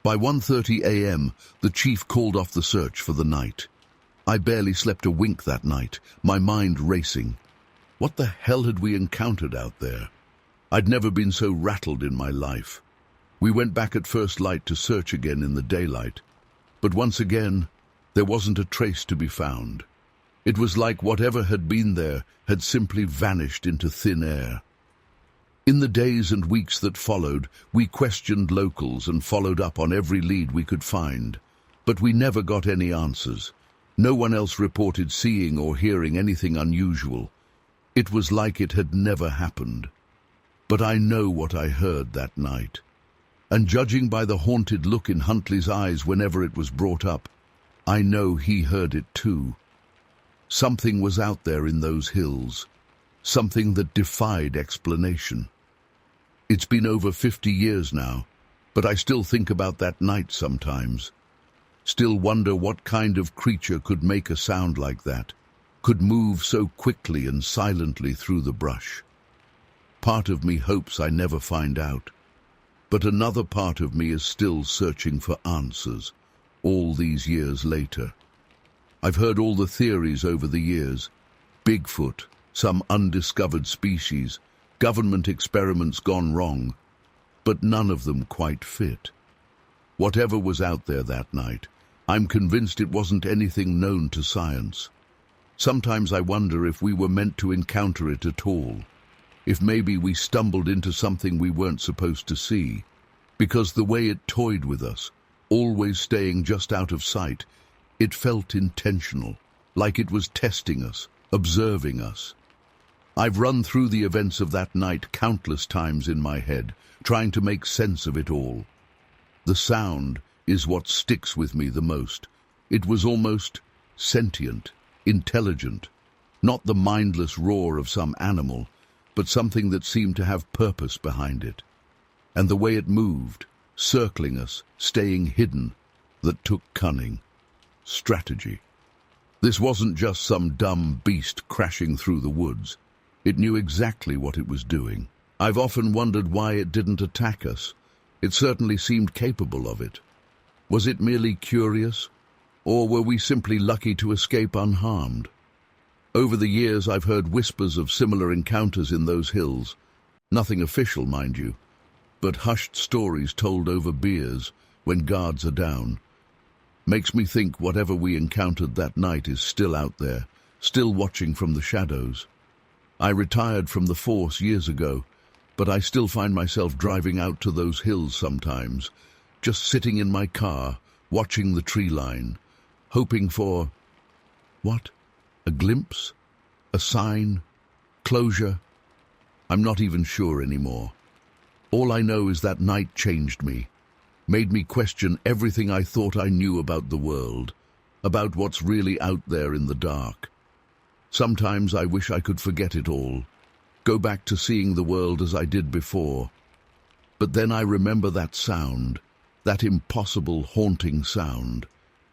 By 1:30 a.m., the chief called off the search for the night. I barely slept a wink that night, my mind racing. What the hell had we encountered out there? I'd never been so rattled in my life. We went back at first light to search again in the daylight. But once again, there wasn't a trace to be found. It was like whatever had been there had simply vanished into thin air. In the days and weeks that followed, we questioned locals and followed up on every lead we could find. But we never got any answers. No one else reported seeing or hearing anything unusual. It was like it had never happened. But I know what I heard that night. And judging by the haunted look in Huntley's eyes whenever it was brought up, I know he heard it too. Something was out there in those hills. Something that defied explanation. It's been over 50 years now, but I still think about that night sometimes. Still wonder what kind of creature could make a sound like that, could move so quickly and silently through the brush. Part of me hopes I never find out, but another part of me is still searching for answers, all these years later. I've heard all the theories over the years. Bigfoot, some undiscovered species, government experiments gone wrong, but none of them quite fit. Whatever was out there that night, I'm convinced it wasn't anything known to science. Sometimes I wonder if we were meant to encounter it at all, if maybe we stumbled into something we weren't supposed to see, because the way it toyed with us, always staying just out of sight, it felt intentional, like it was testing us, observing us. I've run through the events of that night countless times in my head, trying to make sense of it all. The sound is what sticks with me the most. It was almost sentient, intelligent, not the mindless roar of some animal, but something that seemed to have purpose behind it. And the way it moved, circling us, staying hidden, that took cunning, strategy. This wasn't just some dumb beast crashing through the woods. It knew exactly what it was doing. I've often wondered why it didn't attack us. It certainly seemed capable of it. Was it merely curious, or were we simply lucky to escape unharmed? Over the years, I've heard whispers of similar encounters in those hills. Nothing official, mind you, but hushed stories told over beers when guards are down. Makes me think whatever we encountered that night is still out there, still watching from the shadows. I retired from the force years ago, but I still find myself driving out to those hills sometimes, just sitting in my car, watching the tree line, hoping for... what? A glimpse? A sign? Closure? I'm not even sure anymore. All I know is that night changed me, made me question everything I thought I knew about the world, about what's really out there in the dark. Sometimes I wish I could forget it all, go back to seeing the world as I did before. But then I remember that sound, that impossible, haunting sound,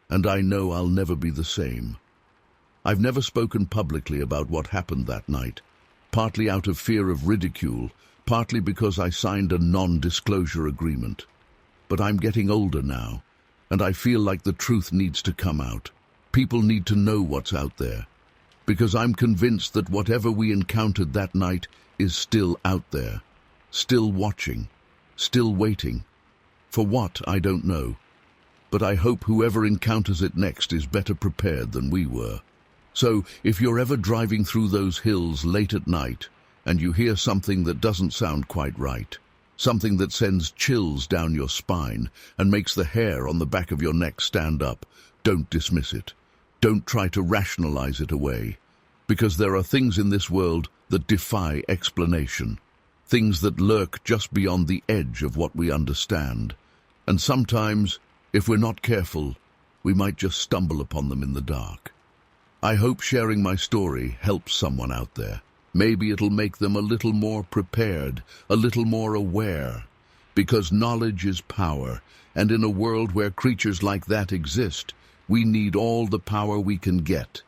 and I know I'll never be the same. I've never spoken publicly about what happened that night, partly out of fear of ridicule, partly because I signed a non-disclosure agreement. But I'm getting older now, and I feel like the truth needs to come out. People need to know what's out there, because I'm convinced that whatever we encountered that night is still out there, still watching, still waiting. For what, I don't know, but I hope whoever encounters it next is better prepared than we were. So, if you're ever driving through those hills late at night, and you hear something that doesn't sound quite right, something that sends chills down your spine and makes the hair on the back of your neck stand up, don't dismiss it. Don't try to rationalize it away, because there are things in this world that defy explanation, things that lurk just beyond the edge of what we understand. And sometimes, if we're not careful, we might just stumble upon them in the dark. I hope sharing my story helps someone out there. Maybe it'll make them a little more prepared, a little more aware, because knowledge is power, and in a world where creatures like that exist, we need all the power we can get.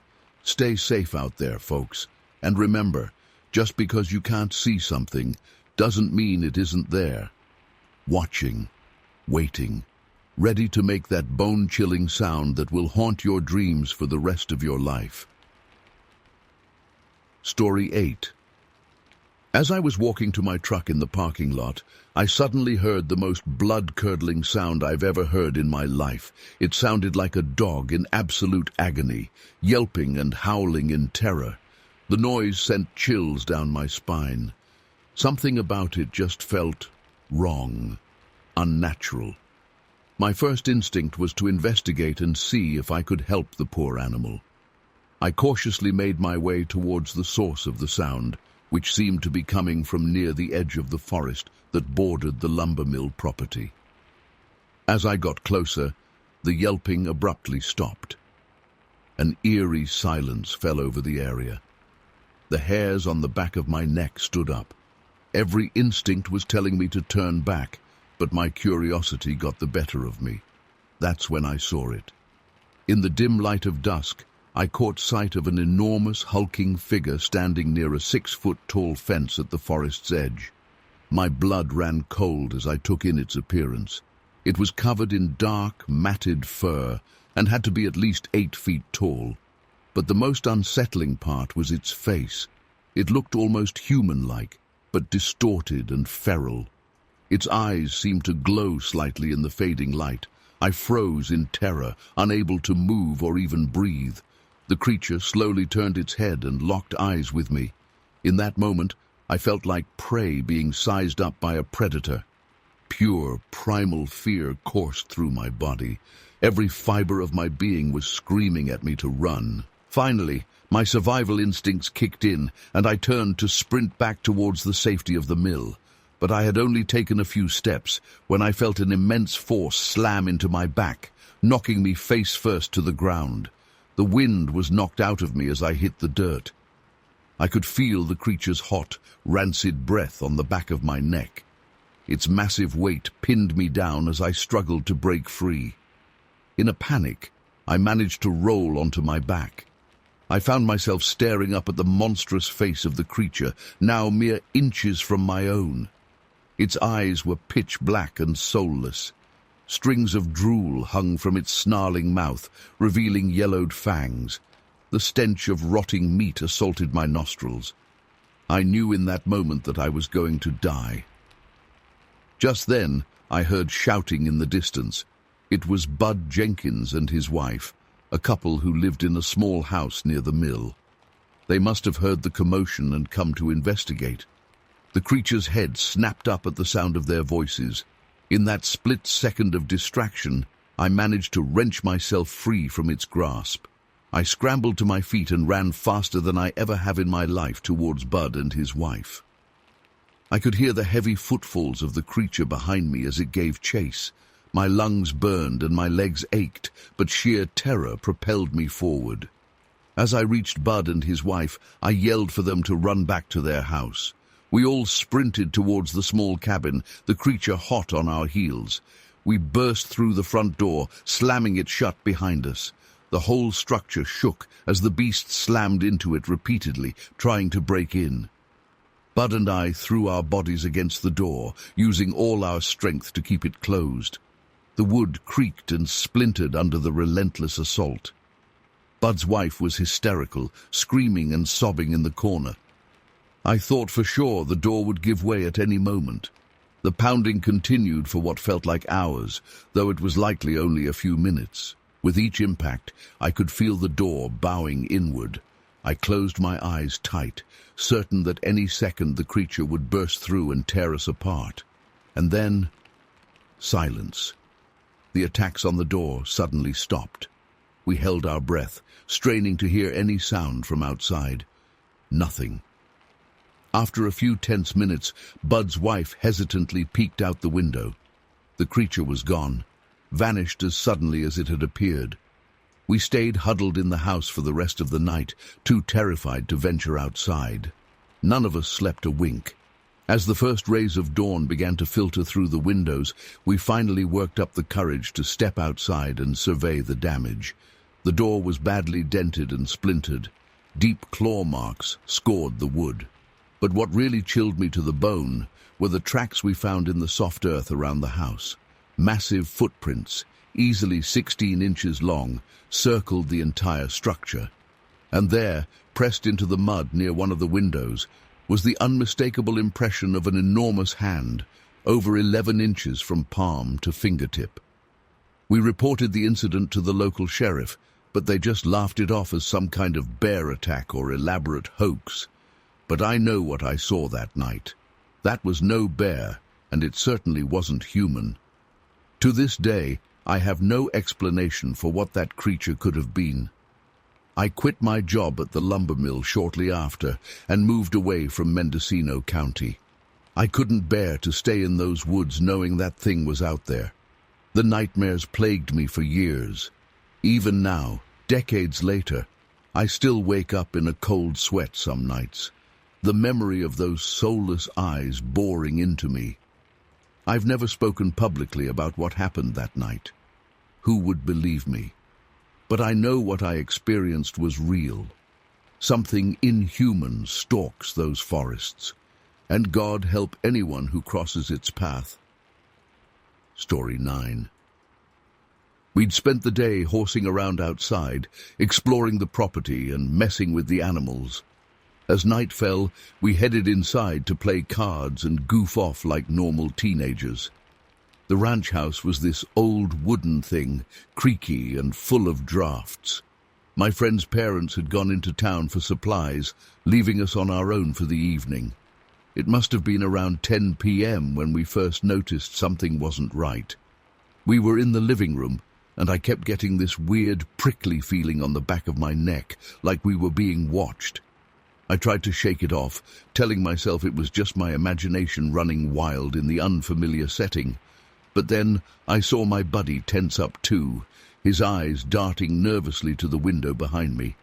Stay safe out there, folks, and remember, just because you can't see something doesn't mean it isn't there. Watching, waiting, ready to make that bone-chilling sound that will haunt your dreams for the rest of your life. Story 8. As I was walking to my truck in the parking lot, I suddenly heard the most blood-curdling sound I've ever heard in my life. It sounded like a dog in absolute agony, yelping and howling in terror. The noise sent chills down my spine. Something about it just felt wrong, unnatural. My first instinct was to investigate and see if I could help the poor animal. I cautiously made my way towards the source of the sound, which seemed to be coming from near the edge of the forest that bordered the lumber mill property. As I got closer, the yelping abruptly stopped. An eerie silence fell over the area. The hairs on the back of my neck stood up. Every instinct was telling me to turn back, but my curiosity got the better of me. That's when I saw it. In the dim light of dusk, I caught sight of an enormous, hulking figure standing near a 6-foot-tall fence at the forest's edge. My blood ran cold as I took in its appearance. It was covered in dark, matted fur and had to be at least 8 feet tall. But the most unsettling part was its face. It looked almost human-like, but distorted and feral. Its eyes seemed to glow slightly in the fading light. I froze in terror, unable to move or even breathe. The creature slowly turned its head and locked eyes with me. In that moment, I felt like prey being sized up by a predator. Pure, primal fear coursed through my body. Every fiber of my being was screaming at me to run. Finally, my survival instincts kicked in, and I turned to sprint back towards the safety of the mill. But I had only taken a few steps when I felt an immense force slam into my back, knocking me face first to the ground. The wind was knocked out of me as I hit the dirt. I could feel the creature's hot, rancid breath on the back of my neck. Its massive weight pinned me down as I struggled to break free. In a panic, I managed to roll onto my back. I found myself staring up at the monstrous face of the creature, now mere inches from my own. Its eyes were pitch black and soulless. Strings of drool hung from its snarling mouth, revealing yellowed fangs. The stench of rotting meat assaulted my nostrils. I knew in that moment that I was going to die. Just then, I heard shouting in the distance. It was Bud Jenkins and his wife, a couple who lived in a small house near the mill. They must have heard the commotion and come to investigate. The creature's head snapped up at the sound of their voices. In that split second of distraction, I managed to wrench myself free from its grasp. I scrambled to my feet and ran faster than I ever have in my life towards Bud and his wife. I could hear the heavy footfalls of the creature behind me as it gave chase. My lungs burned and my legs ached, but sheer terror propelled me forward. As I reached Bud and his wife, I yelled for them to run back to their house. We all sprinted towards the small cabin, the creature hot on our heels. We burst through the front door, slamming it shut behind us. The whole structure shook as the beast slammed into it repeatedly, trying to break in. Bud and I threw our bodies against the door, using all our strength to keep it closed. The wood creaked and splintered under the relentless assault. Bud's wife was hysterical, screaming and sobbing in the corner. I thought for sure the door would give way at any moment. The pounding continued for what felt like hours, though it was likely only a few minutes. With each impact, I could feel the door bowing inward. I closed my eyes tight, certain that any second the creature would burst through and tear us apart. And then, silence. The attacks on the door suddenly stopped. We held our breath, straining to hear any sound from outside. Nothing. After a few tense minutes, Bud's wife hesitantly peeked out the window. The creature was gone, vanished as suddenly as it had appeared. We stayed huddled in the house for the rest of the night, too terrified to venture outside. None of us slept a wink. As the first rays of dawn began to filter through the windows, we finally worked up the courage to step outside and survey the damage. The door was badly dented and splintered. Deep claw marks scored the wood. But what really chilled me to the bone were the tracks we found in the soft earth around the house. Massive footprints, easily 16 inches long, circled the entire structure. And there, pressed into the mud near one of the windows, was the unmistakable impression of an enormous hand, over 11 inches from palm to fingertip. We reported the incident to the local sheriff, but they just laughed it off as some kind of bear attack or elaborate hoax. But I know what I saw that night. That was no bear, and it certainly wasn't human. To this day, I have no explanation for what that creature could have been. I quit my job at the lumber mill shortly after and moved away from Mendocino County. I couldn't bear to stay in those woods knowing that thing was out there. The nightmares plagued me for years. Even now, decades later, I still wake up in a cold sweat some nights. The memory of those soulless eyes boring into me. I've never spoken publicly about what happened that night. Who would believe me? But I know what I experienced was real. Something inhuman stalks those forests, and God help anyone who crosses its path. Story 9. We'd spent the day horsing around outside, exploring the property and messing with the animals. As night fell, we headed inside to play cards and goof off like normal teenagers. The ranch house was this old wooden thing, creaky and full of drafts. My friend's parents had gone into town for supplies, leaving us on our own for the evening. It must have been around 10 p.m. when we first noticed something wasn't right. We were in the living room, and I kept getting this weird, prickly feeling on the back of my neck, like we were being watched. I tried to shake it off, telling myself it was just my imagination running wild in the unfamiliar setting. But then I saw my buddy tense up too, his eyes darting nervously to the window behind me.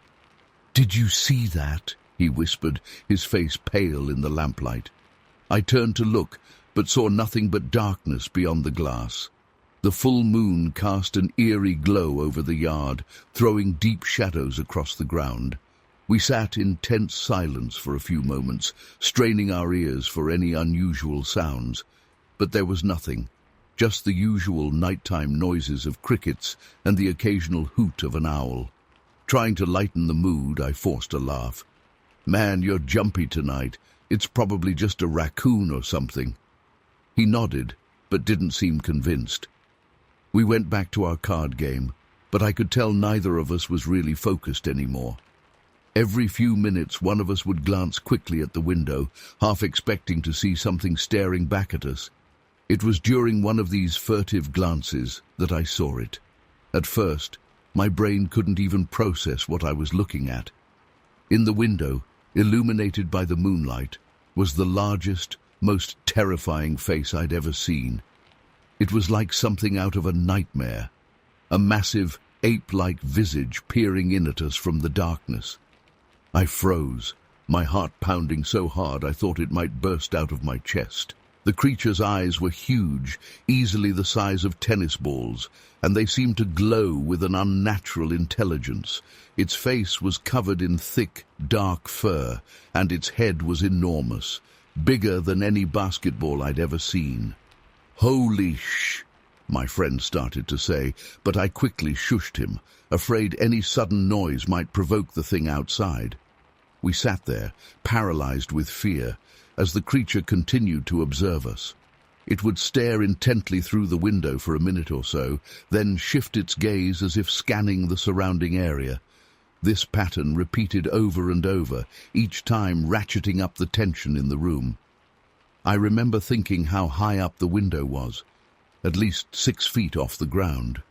"Did you see that?" he whispered, his face pale in the lamplight. I turned to look, but saw nothing but darkness beyond the glass. The full moon cast an eerie glow over the yard, throwing deep shadows across the ground. We sat in tense silence for a few moments, straining our ears for any unusual sounds. But there was nothing, just the usual nighttime noises of crickets and the occasional hoot of an owl. Trying to lighten the mood, I forced a laugh. "Man, you're jumpy tonight. It's probably just a raccoon or something." He nodded, but didn't seem convinced. We went back to our card game, but I could tell neither of us was really focused anymore. Every few minutes, one of us would glance quickly at the window, half expecting to see something staring back at us. It was during one of these furtive glances that I saw it. At first, my brain couldn't even process what I was looking at. In the window, illuminated by the moonlight, was the largest, most terrifying face I'd ever seen. It was like something out of a nightmare, a massive, ape-like visage peering in at us from the darkness. I froze, my heart pounding so hard I thought it might burst out of my chest. The creature's eyes were huge, easily the size of tennis balls, and they seemed to glow with an unnatural intelligence. Its face was covered in thick, dark fur, and its head was enormous, bigger than any basketball I'd ever seen. "Holy sh!" my friend started to say, but I quickly shushed him, afraid any sudden noise might provoke the thing outside. We sat there, paralyzed with fear, as the creature continued to observe us. It would stare intently through the window for a minute or so, then shift its gaze as if scanning the surrounding area. This pattern repeated over and over, each time ratcheting up the tension in the room. I remember thinking how high up the window was, at least 6 feet off the ground,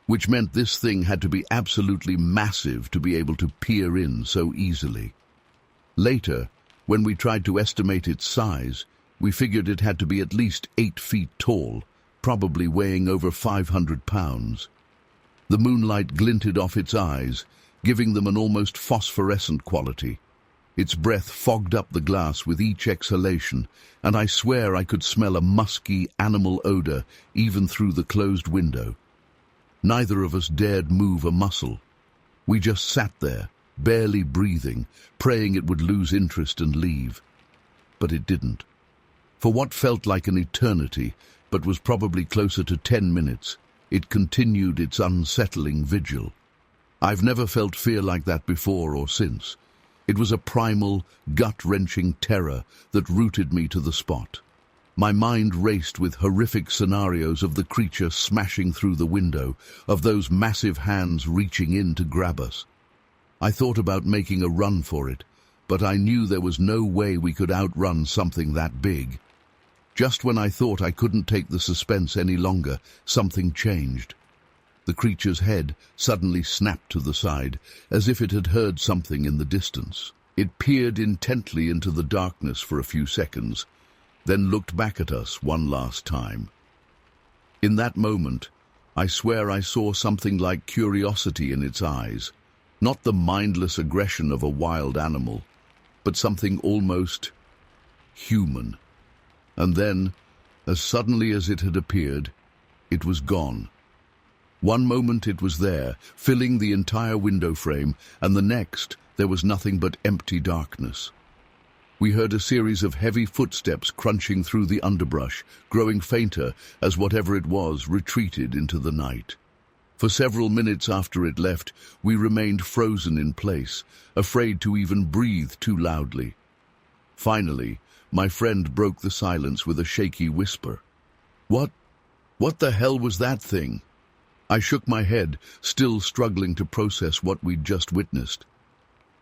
which meant this thing had to be absolutely massive to be able to peer in so easily. Later, when we tried to estimate its size, we figured it had to be at least 8 feet tall, probably weighing over 500 pounds. The moonlight glinted off its eyes, giving them an almost phosphorescent quality. Its breath fogged up the glass with each exhalation, and I swear I could smell a musky animal odor even through the closed window. Neither of us dared move a muscle. We just sat there, barely breathing, praying it would lose interest and leave. But it didn't. For what felt like an eternity, but was probably closer to 10 minutes, it continued its unsettling vigil. I've never felt fear like that before or since. It was a primal, gut-wrenching terror that rooted me to the spot. My mind raced with horrific scenarios of the creature smashing through the window, of those massive hands reaching in to grab us. I thought about making a run for it, but I knew there was no way we could outrun something that big. Just when I thought I couldn't take the suspense any longer, something changed. The creature's head suddenly snapped to the side, as if it had heard something in the distance. It peered intently into the darkness for a few seconds, then looked back at us one last time. In that moment, I swear I saw something like curiosity in its eyes, not the mindless aggression of a wild animal, but something almost human. And then, as suddenly as it had appeared, it was gone. One moment it was there, filling the entire window frame, and the next there was nothing but empty darkness. We heard a series of heavy footsteps crunching through the underbrush, growing fainter as whatever it was retreated into the night. For several minutes after it left, we remained frozen in place, afraid to even breathe too loudly. Finally, my friend broke the silence with a shaky whisper. What the hell was that thing?" I shook my head, still struggling to process what we'd just witnessed.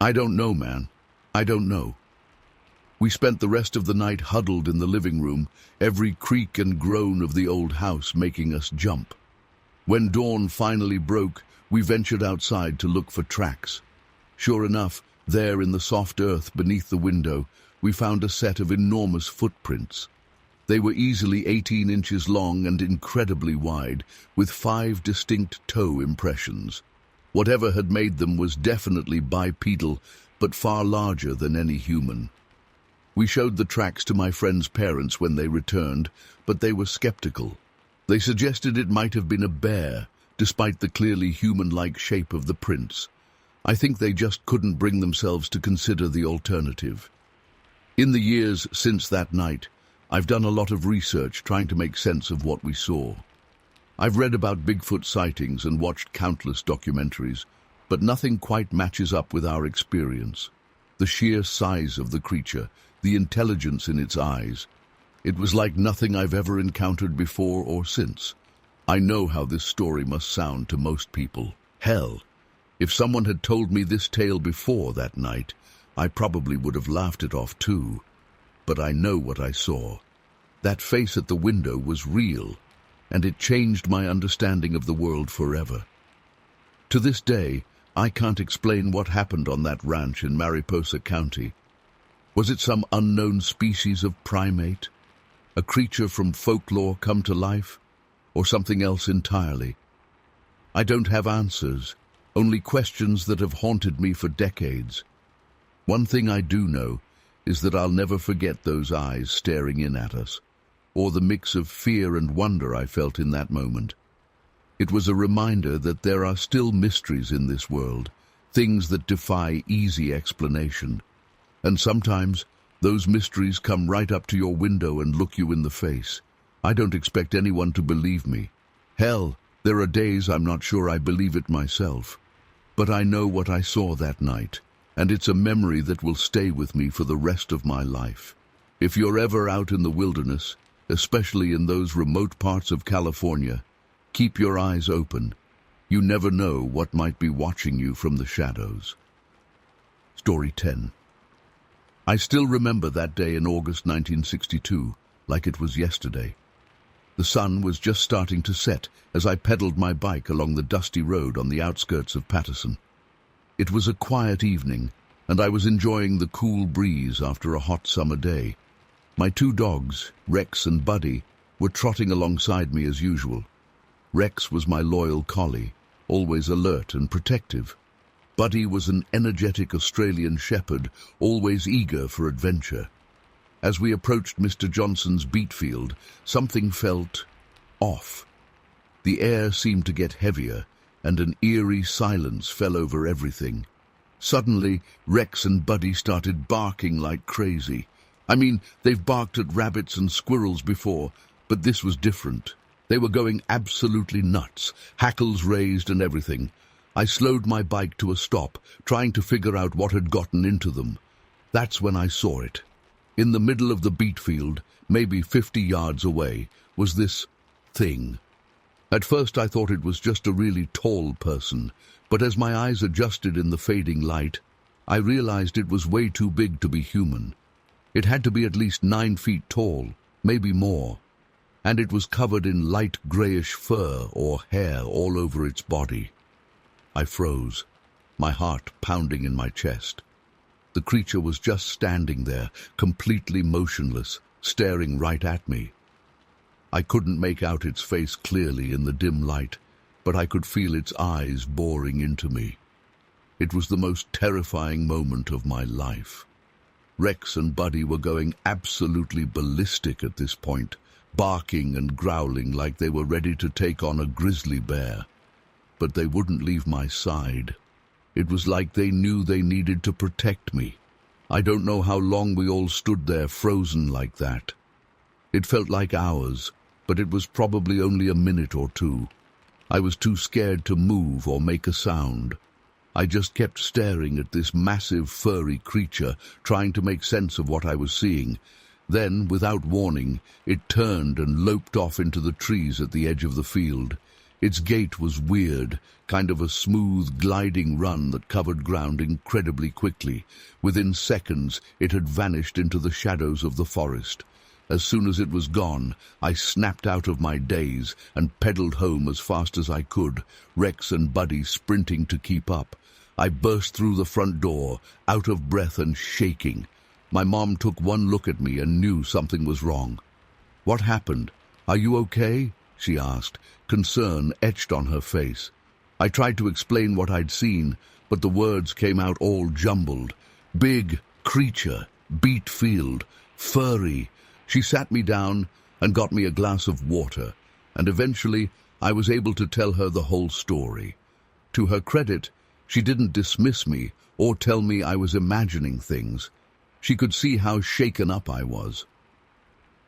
"I don't know, man. I don't know." We spent the rest of the night huddled in the living room, every creak and groan of the old house making us jump. When dawn finally broke, we ventured outside to look for tracks. Sure enough, there in the soft earth beneath the window, we found a set of enormous footprints. They were easily 18 inches long and incredibly wide, with 5 distinct toe impressions. Whatever had made them was definitely bipedal, but far larger than any human. We showed the tracks to my friend's parents when they returned, but they were skeptical. They suggested it might have been a bear, despite the clearly human-like shape of the prints. I think they just couldn't bring themselves to consider the alternative. In the years since that night, I've done a lot of research trying to make sense of what we saw. I've read about Bigfoot sightings and watched countless documentaries, but nothing quite matches up with our experience. The sheer size of the creature, the intelligence in its eyes. It was like nothing I've ever encountered before or since. I know how this story must sound to most people. Hell, if someone had told me this tale before that night, I probably would have laughed it off too. But I know what I saw. That face at the window was real, and it changed my understanding of the world forever. To this day, I can't explain what happened on that ranch in Mariposa County. Was it some unknown species of primate? A creature from folklore come to life? Or something else entirely? I don't have answers, only questions that have haunted me for decades. One thing I do know is that I'll never forget those eyes staring in at us, or the mix of fear and wonder I felt in that moment. It was a reminder that there are still mysteries in this world, things that defy easy explanation. And sometimes those mysteries come right up to your window and look you in the face. I don't expect anyone to believe me. Hell, there are days I'm not sure I believe it myself. But I know what I saw that night, and it's a memory that will stay with me for the rest of my life. If you're ever out in the wilderness, especially in those remote parts of California, keep your eyes open. You never know what might be watching you from the shadows. Story 10. I still remember that day in August 1962, like it was yesterday. The sun was just starting to set as I pedaled my bike along the dusty road on the outskirts of Patterson. It was a quiet evening, and I was enjoying the cool breeze after a hot summer day. My two dogs, Rex and Buddy, were trotting alongside me as usual. Rex was my loyal collie, always alert and protective. Buddy was an energetic Australian shepherd, always eager for adventure. As we approached Mr. Johnson's beet field, something felt off. The air seemed to get heavier, and an eerie silence fell over everything. Suddenly, Rex and Buddy started barking like crazy. I mean, they've barked at rabbits and squirrels before, but this was different. They were going absolutely nuts, hackles raised and everything. I slowed my bike to a stop, trying to figure out what had gotten into them. That's when I saw it. In the middle of the beet field, maybe 50 yards away, was this thing. At first I thought it was just a really tall person, but as my eyes adjusted in the fading light, I realized it was way too big to be human. It had to be at least 9 feet tall, maybe more, and it was covered in light grayish fur or hair all over its body. I froze, my heart pounding in my chest. The creature was just standing there, completely motionless, staring right at me. I couldn't make out its face clearly in the dim light, but I could feel its eyes boring into me. It was the most terrifying moment of my life. Rex and Buddy were going absolutely ballistic at this point, barking and growling like they were ready to take on a grizzly bear. But they wouldn't leave my side. It was like they knew they needed to protect me. I don't know how long we all stood there frozen like that. It felt like hours, but it was probably only a minute or two. I was too scared to move or make a sound. I just kept staring at this massive furry creature, trying to make sense of what I was seeing. Then, without warning, it turned and loped off into the trees at the edge of the field. Its gait was weird, kind of a smooth, gliding run that covered ground incredibly quickly. Within seconds, it had vanished into the shadows of the forest. As soon as it was gone, I snapped out of my daze and pedaled home as fast as I could, Rex and Buddy sprinting to keep up. I burst through the front door, out of breath and shaking. My mom took one look at me and knew something was wrong. "What happened? Are you okay?" she asked, concern etched on her face. I tried to explain what I'd seen, but the words came out all jumbled. Big creature, beet field, furry. She sat me down and got me a glass of water, and eventually I was able to tell her the whole story. To her credit, she didn't dismiss me or tell me I was imagining things. She could see how shaken up I was.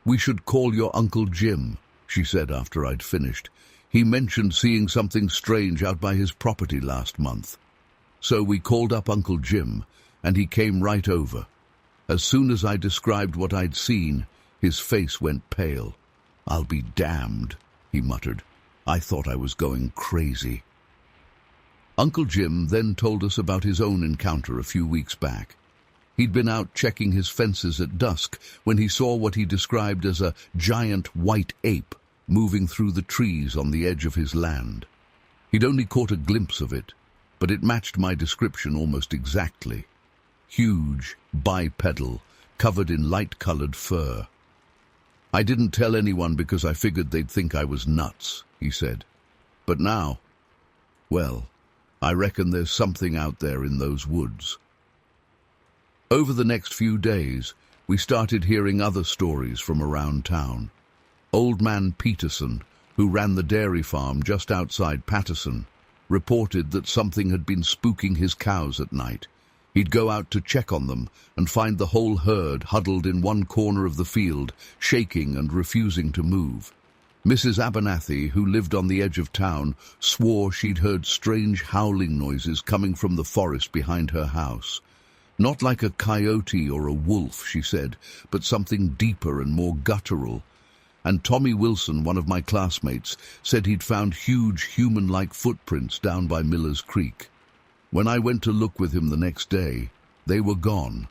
"We should call your Uncle Jim," she said after I'd finished. "He mentioned seeing something strange out by his property last month." So we called up Uncle Jim, and he came right over. As soon as I described what I'd seen, his face went pale. "I'll be damned," he muttered. I thought I was going crazy. Uncle Jim then told us about his own encounter a few weeks back. He'd been out checking his fences at dusk when he saw what he described as a giant white ape moving through the trees on the edge of his land. He'd only caught a glimpse of it, but it matched my description almost exactly. huge, bipedal, covered in light-colored fur. "I didn't tell anyone because I figured they'd think I was nuts," he said. "But now, well, I reckon there's something out there in those woods." Over the next few days, we started hearing other stories from around town. Old man Peterson, who ran the dairy farm just outside Patterson, reported that something had been spooking his cows at night. He'd go out to check on them and find the whole herd huddled in one corner of the field, shaking and refusing to move. Mrs. Abernathy, who lived on the edge of town, swore she'd heard strange howling noises coming from the forest behind her house. Not like a coyote or a wolf, she said, but something deeper and more guttural. And Tommy Wilson, one of my classmates, said he'd found huge human-like footprints down by Miller's Creek. When I went to look with him the next day, they were gone.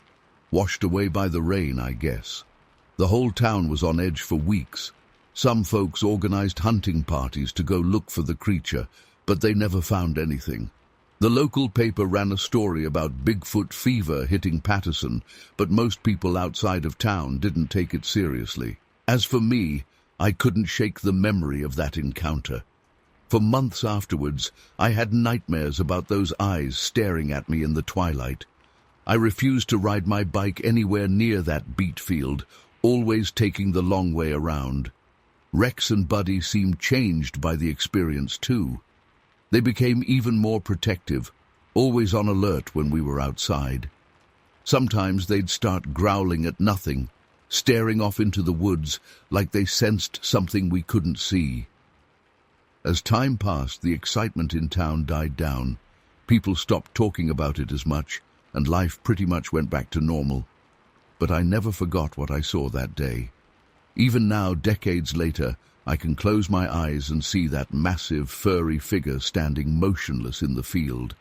Washed away by the rain, I guess. The whole town was on edge for weeks. Some folks organized hunting parties to go look for the creature, but they never found anything. The local paper ran a story about Bigfoot fever hitting Patterson, but most people outside of town didn't take it seriously. As for me, I couldn't shake the memory of that encounter. For months afterwards, I had nightmares about those eyes staring at me in the twilight. I refused to ride my bike anywhere near that beet field, always taking the long way around. Rex and Buddy seemed changed by the experience too. They became even more protective, always on alert when we were outside. Sometimes they'd start growling at nothing, staring off into the woods like they sensed something we couldn't see. As time passed, the excitement in town died down. People stopped talking about it as much, and life pretty much went back to normal. But I never forgot what I saw that day. Even now, decades later, I can close my eyes and see that massive, furry figure standing motionless in the field.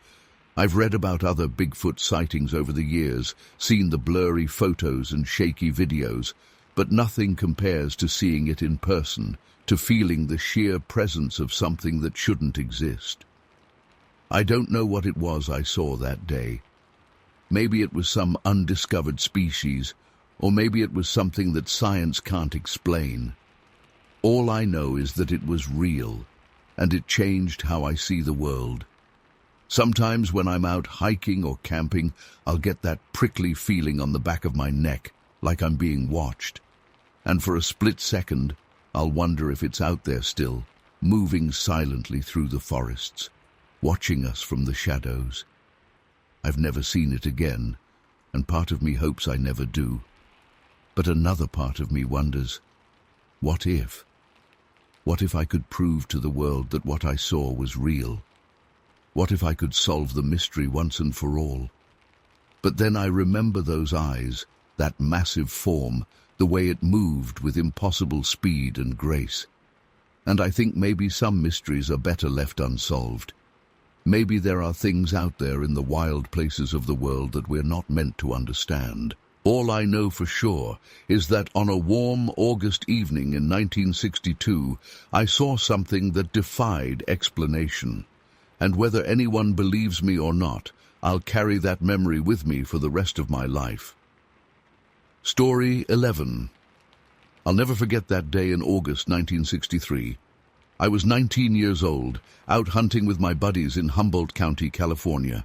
I've read about other Bigfoot sightings over the years, seen the blurry photos and shaky videos, but nothing compares to seeing it in person, to feeling the sheer presence of something that shouldn't exist. I don't know what it was I saw that day. Maybe it was some undiscovered species, or maybe it was something that science can't explain. All I know is that it was real, and it changed how I see the world. Sometimes when I'm out hiking or camping, I'll get that prickly feeling on the back of my neck, like I'm being watched. And for a split second, I'll wonder if it's out there still, moving silently through the forests, watching us from the shadows. I've never seen it again, and part of me hopes I never do. But another part of me wonders, what if? What if I could prove to the world that what I saw was real? What if I could solve the mystery once and for all? But then I remember those eyes, that massive form, the way it moved with impossible speed and grace. And I think maybe some mysteries are better left unsolved. Maybe there are things out there in the wild places of the world that we're not meant to understand. All I know for sure is that on a warm August evening in 1962, I saw something that defied explanation. And whether anyone believes me or not, I'll carry that memory with me for the rest of my life. Story 11. I'll never forget that day in August 1963. I was 19 years old, out hunting with my buddies in Humboldt County, California.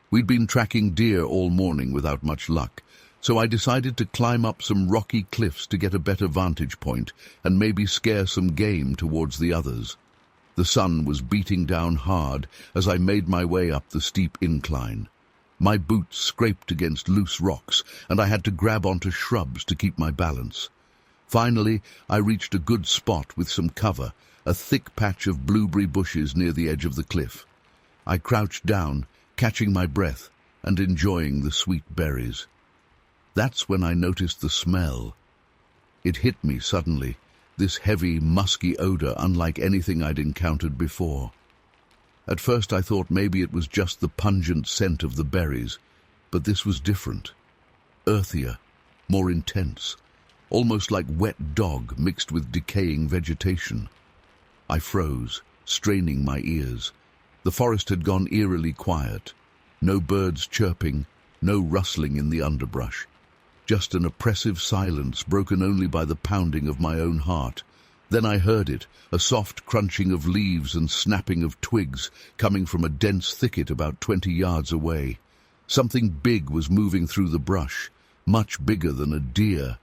We'd been tracking deer all morning without much luck, so I decided to climb up some rocky cliffs to get a better vantage point and maybe scare some game towards the others. The sun was beating down hard as I made my way up the steep incline. My boots scraped against loose rocks, and I had to grab onto shrubs to keep my balance. Finally, I reached a good spot with some cover, a thick patch of blueberry bushes near the edge of the cliff. I crouched down, catching my breath and enjoying the sweet berries. That's when I noticed the smell. It hit me suddenly, this heavy, musky odor unlike anything I'd encountered before. At first I thought maybe it was just the pungent scent of the berries, but this was different. Earthier, more intense, almost like wet dog mixed with decaying vegetation. I froze, straining my ears. The forest had gone eerily quiet. No birds chirping, no rustling in the underbrush. Just an oppressive silence broken only by the pounding of my own heart. Then I heard it, a soft crunching of leaves and snapping of twigs coming from a dense thicket about 20 yards away. Something big was moving through the brush, much bigger than a deer.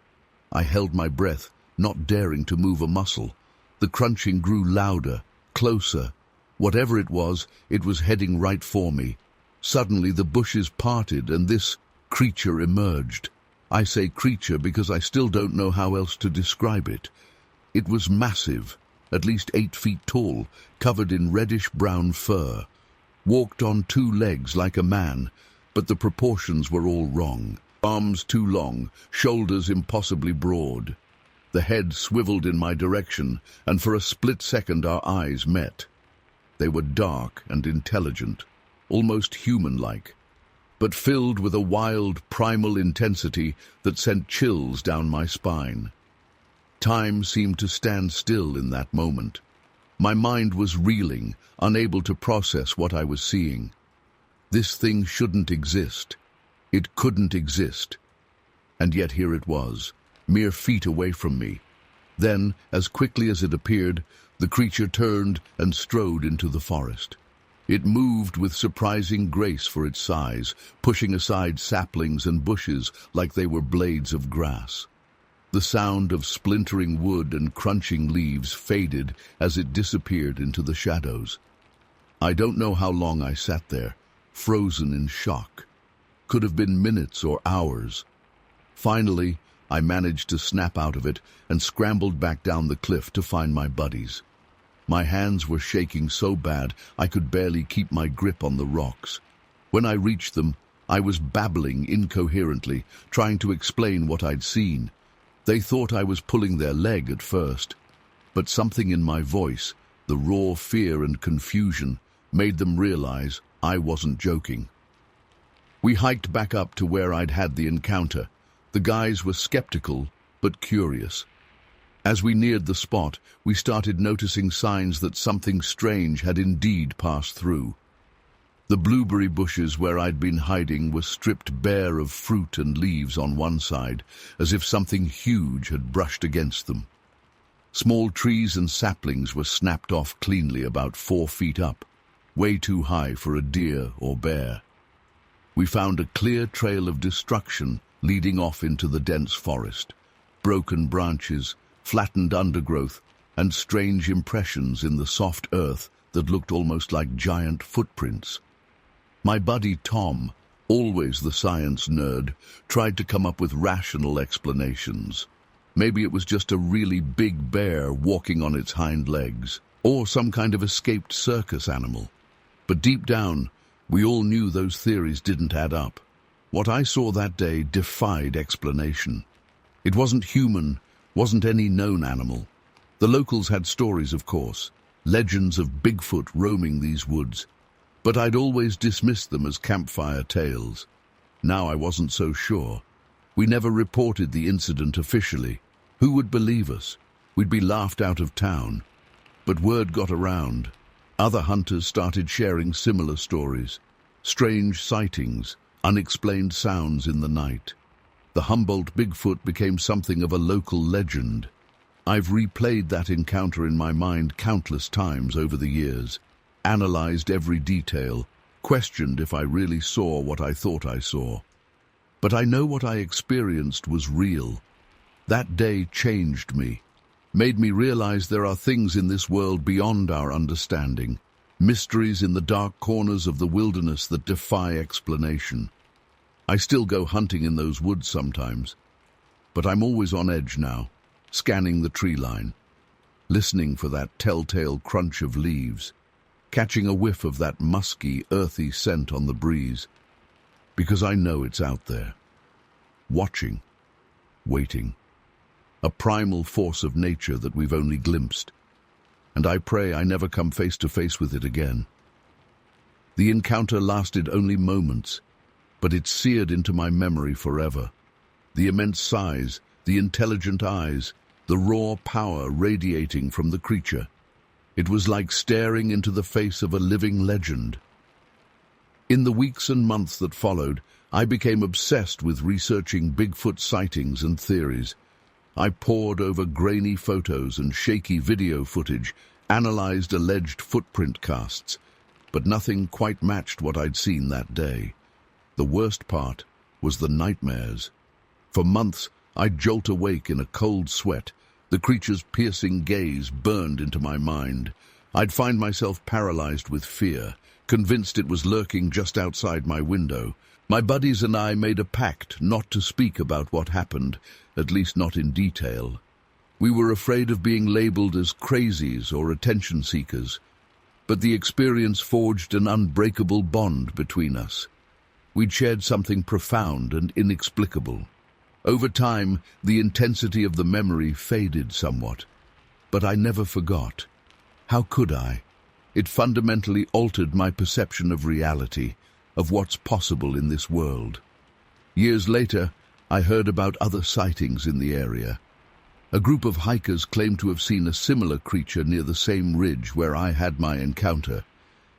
I held my breath, not daring to move a muscle. The crunching grew louder, closer. Whatever it was heading right for me. Suddenly the bushes parted and this creature emerged. I say creature because I still don't know how else to describe it. It was massive, at least 8 feet tall, covered in reddish-brown fur. Walked on 2 legs like a man, but the proportions were all wrong. Arms too long, shoulders impossibly broad. The head swiveled in my direction, and for a split second our eyes met. They were dark and intelligent, almost human-like, but filled with a wild, primal intensity that sent chills down my spine. Time seemed to stand still in that moment. My mind was reeling, unable to process what I was seeing. This thing shouldn't exist. It couldn't exist. And yet here it was, mere feet away from me. Then, as quickly as it appeared, the creature turned and strode into the forest. It moved with surprising grace for its size, pushing aside saplings and bushes like they were blades of grass. The sound of splintering wood and crunching leaves faded as it disappeared into the shadows. I don't know how long I sat there, frozen in shock. Could have been minutes or hours. Finally, I managed to snap out of it and scrambled back down the cliff to find my buddies. My hands were shaking so bad I could barely keep my grip on the rocks. When I reached them, I was babbling incoherently, trying to explain what I'd seen. They thought I was pulling their leg at first, but something in my voice, the raw fear and confusion, made them realize I wasn't joking. We hiked back up to where I'd had the encounter. The guys were skeptical, but curious. As we neared the spot, we started noticing signs that something strange had indeed passed through. The blueberry bushes where I'd been hiding were stripped bare of fruit and leaves on one side, as if something huge had brushed against them. Small trees and saplings were snapped off cleanly about 4 feet up, way too high for a deer or bear. We found a clear trail of destruction leading off into the dense forest. Broken branches, flattened undergrowth, and strange impressions in the soft earth that looked almost like giant footprints. My buddy Tom, always the science nerd, tried to come up with rational explanations. Maybe it was just a really big bear walking on its hind legs, or some kind of escaped circus animal. But deep down, we all knew those theories didn't add up. What I saw that day defied explanation. It wasn't human, wasn't any known animal. The locals had stories, of course, legends of Bigfoot roaming these woods, but I'd always dismissed them as campfire tales. Now I wasn't so sure. We never reported the incident officially. Who would believe us? We'd be laughed out of town. But word got around. Other hunters started sharing similar stories. Strange sightings, unexplained sounds in the night. The Humboldt Bigfoot became something of a local legend. I've replayed that encounter in my mind countless times over the years, analyzed every detail, questioned if I really saw what I thought I saw. But I know what I experienced was real. That day changed me, made me realize there are things in this world beyond our understanding, mysteries in the dark corners of the wilderness that defy explanation. I still go hunting in those woods sometimes, but I'm always on edge now, scanning the tree line, listening for that telltale crunch of leaves, catching a whiff of that musky, earthy scent on the breeze, because I know it's out there, watching, waiting, a primal force of nature that we've only glimpsed, and I pray I never come face to face with it again. The encounter lasted only moments, but it seared into my memory forever. The immense size, the intelligent eyes, the raw power radiating from the creature. It was like staring into the face of a living legend. In the weeks and months that followed, I became obsessed with researching Bigfoot sightings and theories. I pored over grainy photos and shaky video footage, analyzed alleged footprint casts, but nothing quite matched what I'd seen that day. The worst part was the nightmares. For months, I'd jolt awake in a cold sweat. The creature's piercing gaze burned into my mind. I'd find myself paralyzed with fear, convinced it was lurking just outside my window. My buddies and I made a pact not to speak about what happened, at least not in detail. We were afraid of being labeled as crazies or attention seekers, but the experience forged an unbreakable bond between us. We'd shared something profound and inexplicable. Over time, the intensity of the memory faded somewhat, but I never forgot. How could I? It fundamentally altered my perception of reality, of what's possible in this world. Years later, I heard about other sightings in the area. A group of hikers claimed to have seen a similar creature near the same ridge where I had my encounter.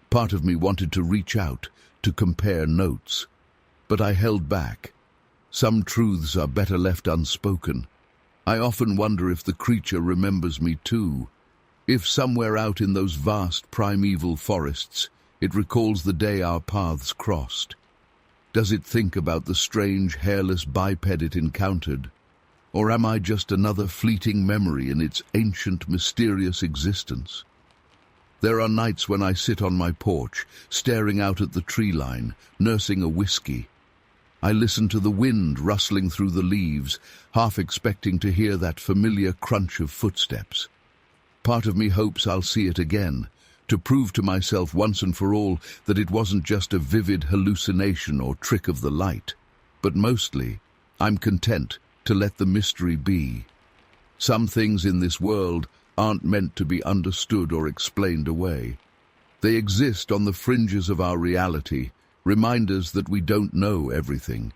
Part of me wanted to reach out, to compare notes, but I held back. Some truths are better left unspoken. I often wonder if the creature remembers me too. If somewhere out in those vast primeval forests, it recalls the day our paths crossed. Does it think about the strange, hairless biped it encountered? Or am I just another fleeting memory in its ancient, mysterious existence? There are nights when I sit on my porch, staring out at the tree line, nursing a whiskey. I listen to the wind rustling through the leaves, half expecting to hear that familiar crunch of footsteps. Part of me hopes I'll see it again, to prove to myself once and for all that it wasn't just a vivid hallucination or trick of the light. But mostly, I'm content to let the mystery be. Some things in this world aren't meant to be understood or explained away. They exist on the fringes of our reality, reminders that we don't know everything,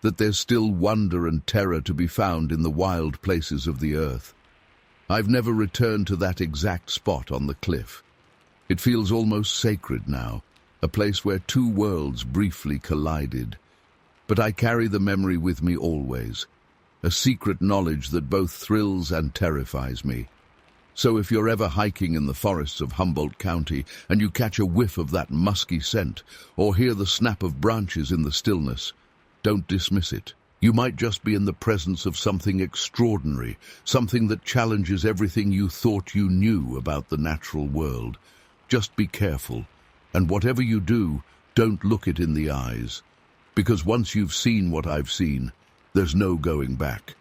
that there's still wonder and terror to be found in the wild places of the earth. I've never returned to that exact spot on the cliff. It feels almost sacred now, a place where two worlds briefly collided. But I carry the memory with me always, a secret knowledge that both thrills and terrifies me. So if you're ever hiking in the forests of Humboldt County and you catch a whiff of that musky scent or hear the snap of branches in the stillness, don't dismiss it. You might just be in the presence of something extraordinary, something that challenges everything you thought you knew about the natural world. Just be careful, and whatever you do, don't look it in the eyes. Because once you've seen what I've seen, there's no going back.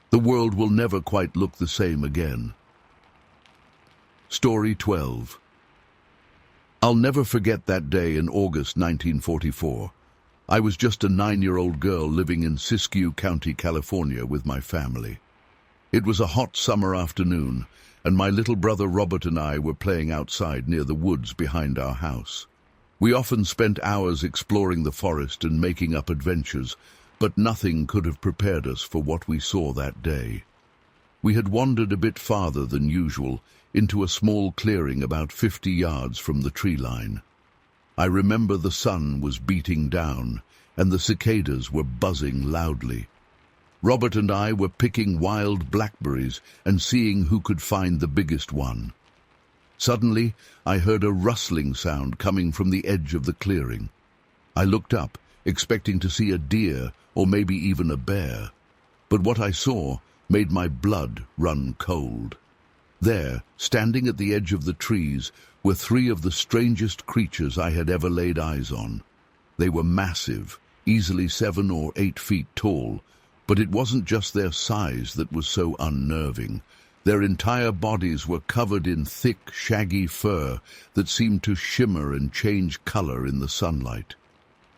The world will never quite look the same again. Story 12. I'll never forget that day in August 1944. I was just a 9-year-old girl living in Siskiyou County, California with my family. It was a hot summer afternoon, and my little brother Robert and I were playing outside near the woods behind our house. We often spent hours exploring the forest and making up adventures, but nothing could have prepared us for what we saw that day. We had wandered a bit farther than usual, into a small clearing about 50 yards from the tree line. I remember the sun was beating down, and the cicadas were buzzing loudly. Robert and I were picking wild blackberries and seeing who could find the biggest one. Suddenly, I heard a rustling sound coming from the edge of the clearing. I looked up, expecting to see a deer or maybe even a bear, but what I saw made my blood run cold. There, standing at the edge of the trees, were 3 of the strangest creatures I had ever laid eyes on. They were massive, easily 7 or 8 feet tall, but it wasn't just their size that was so unnerving. Their entire bodies were covered in thick, shaggy fur that seemed to shimmer and change color in the sunlight.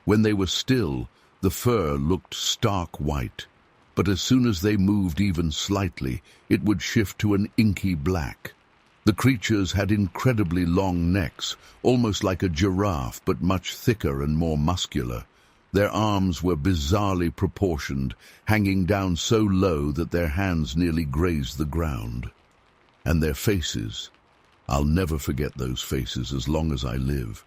When they were still, the fur looked stark white, but as soon as they moved even slightly, it would shift to an inky black. The creatures had incredibly long necks, almost like a giraffe, but much thicker and more muscular. Their arms were bizarrely proportioned, hanging down so low that their hands nearly grazed the ground. And their faces, I'll never forget those faces as long as I live.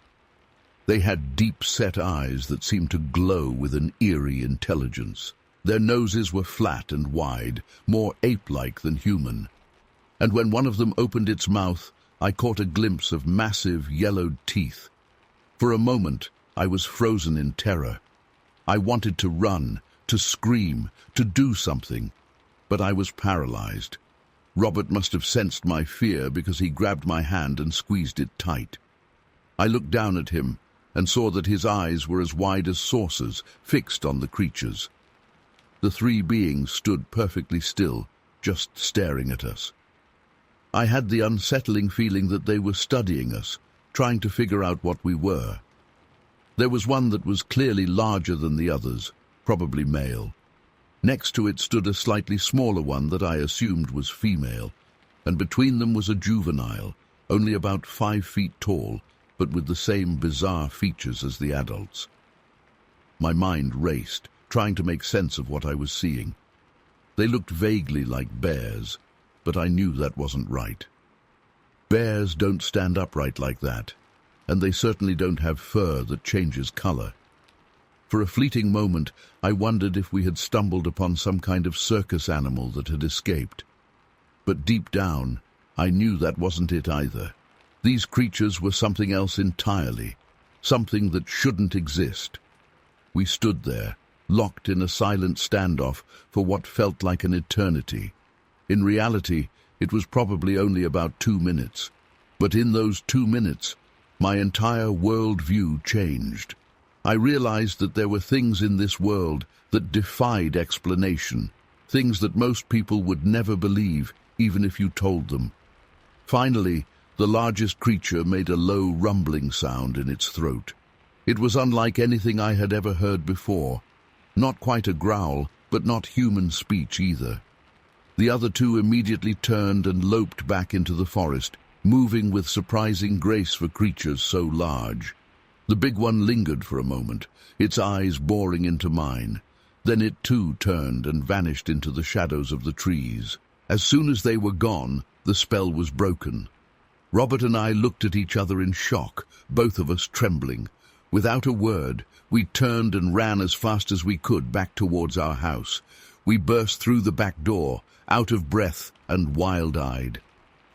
They had deep-set eyes that seemed to glow with an eerie intelligence. Their noses were flat and wide, more ape-like than human. And when one of them opened its mouth, I caught a glimpse of massive, yellowed teeth. For a moment, I was frozen in terror. I wanted to run, to scream, to do something, but I was paralyzed. Robert must have sensed my fear because he grabbed my hand and squeezed it tight. I looked down at him and saw that his eyes were as wide as saucers, fixed on the creatures. The three beings stood perfectly still, just staring at us. I had the unsettling feeling that they were studying us, trying to figure out what we were. There was one that was clearly larger than the others, probably male. Next to it stood a slightly smaller one that I assumed was female, and between them was a juvenile, only about 5 feet tall, but with the same bizarre features as the adults. My mind raced, trying to make sense of what I was seeing. They looked vaguely like bears, but I knew that wasn't right. Bears don't stand upright like that, and they certainly don't have fur that changes color. For a fleeting moment, I wondered if we had stumbled upon some kind of circus animal that had escaped. But deep down, I knew that wasn't it either. These creatures were something else entirely, something that shouldn't exist. We stood there, locked in a silent standoff for what felt like an eternity. In reality, it was probably only about 2 minutes. But in those 2 minutes, my entire worldview changed. I realized that there were things in this world that defied explanation, things that most people would never believe, even if you told them. Finally, the largest creature made a low rumbling sound in its throat. It was unlike anything I had ever heard before. Not quite a growl, but not human speech either. The other two immediately turned and loped back into the forest, moving with surprising grace for creatures so large. The big one lingered for a moment, its eyes boring into mine. Then it too turned and vanished into the shadows of the trees. As soon as they were gone, the spell was broken. Robert and I looked at each other in shock, both of us trembling. Without a word, we turned and ran as fast as we could back towards our house. We burst through the back door, out of breath and wild-eyed.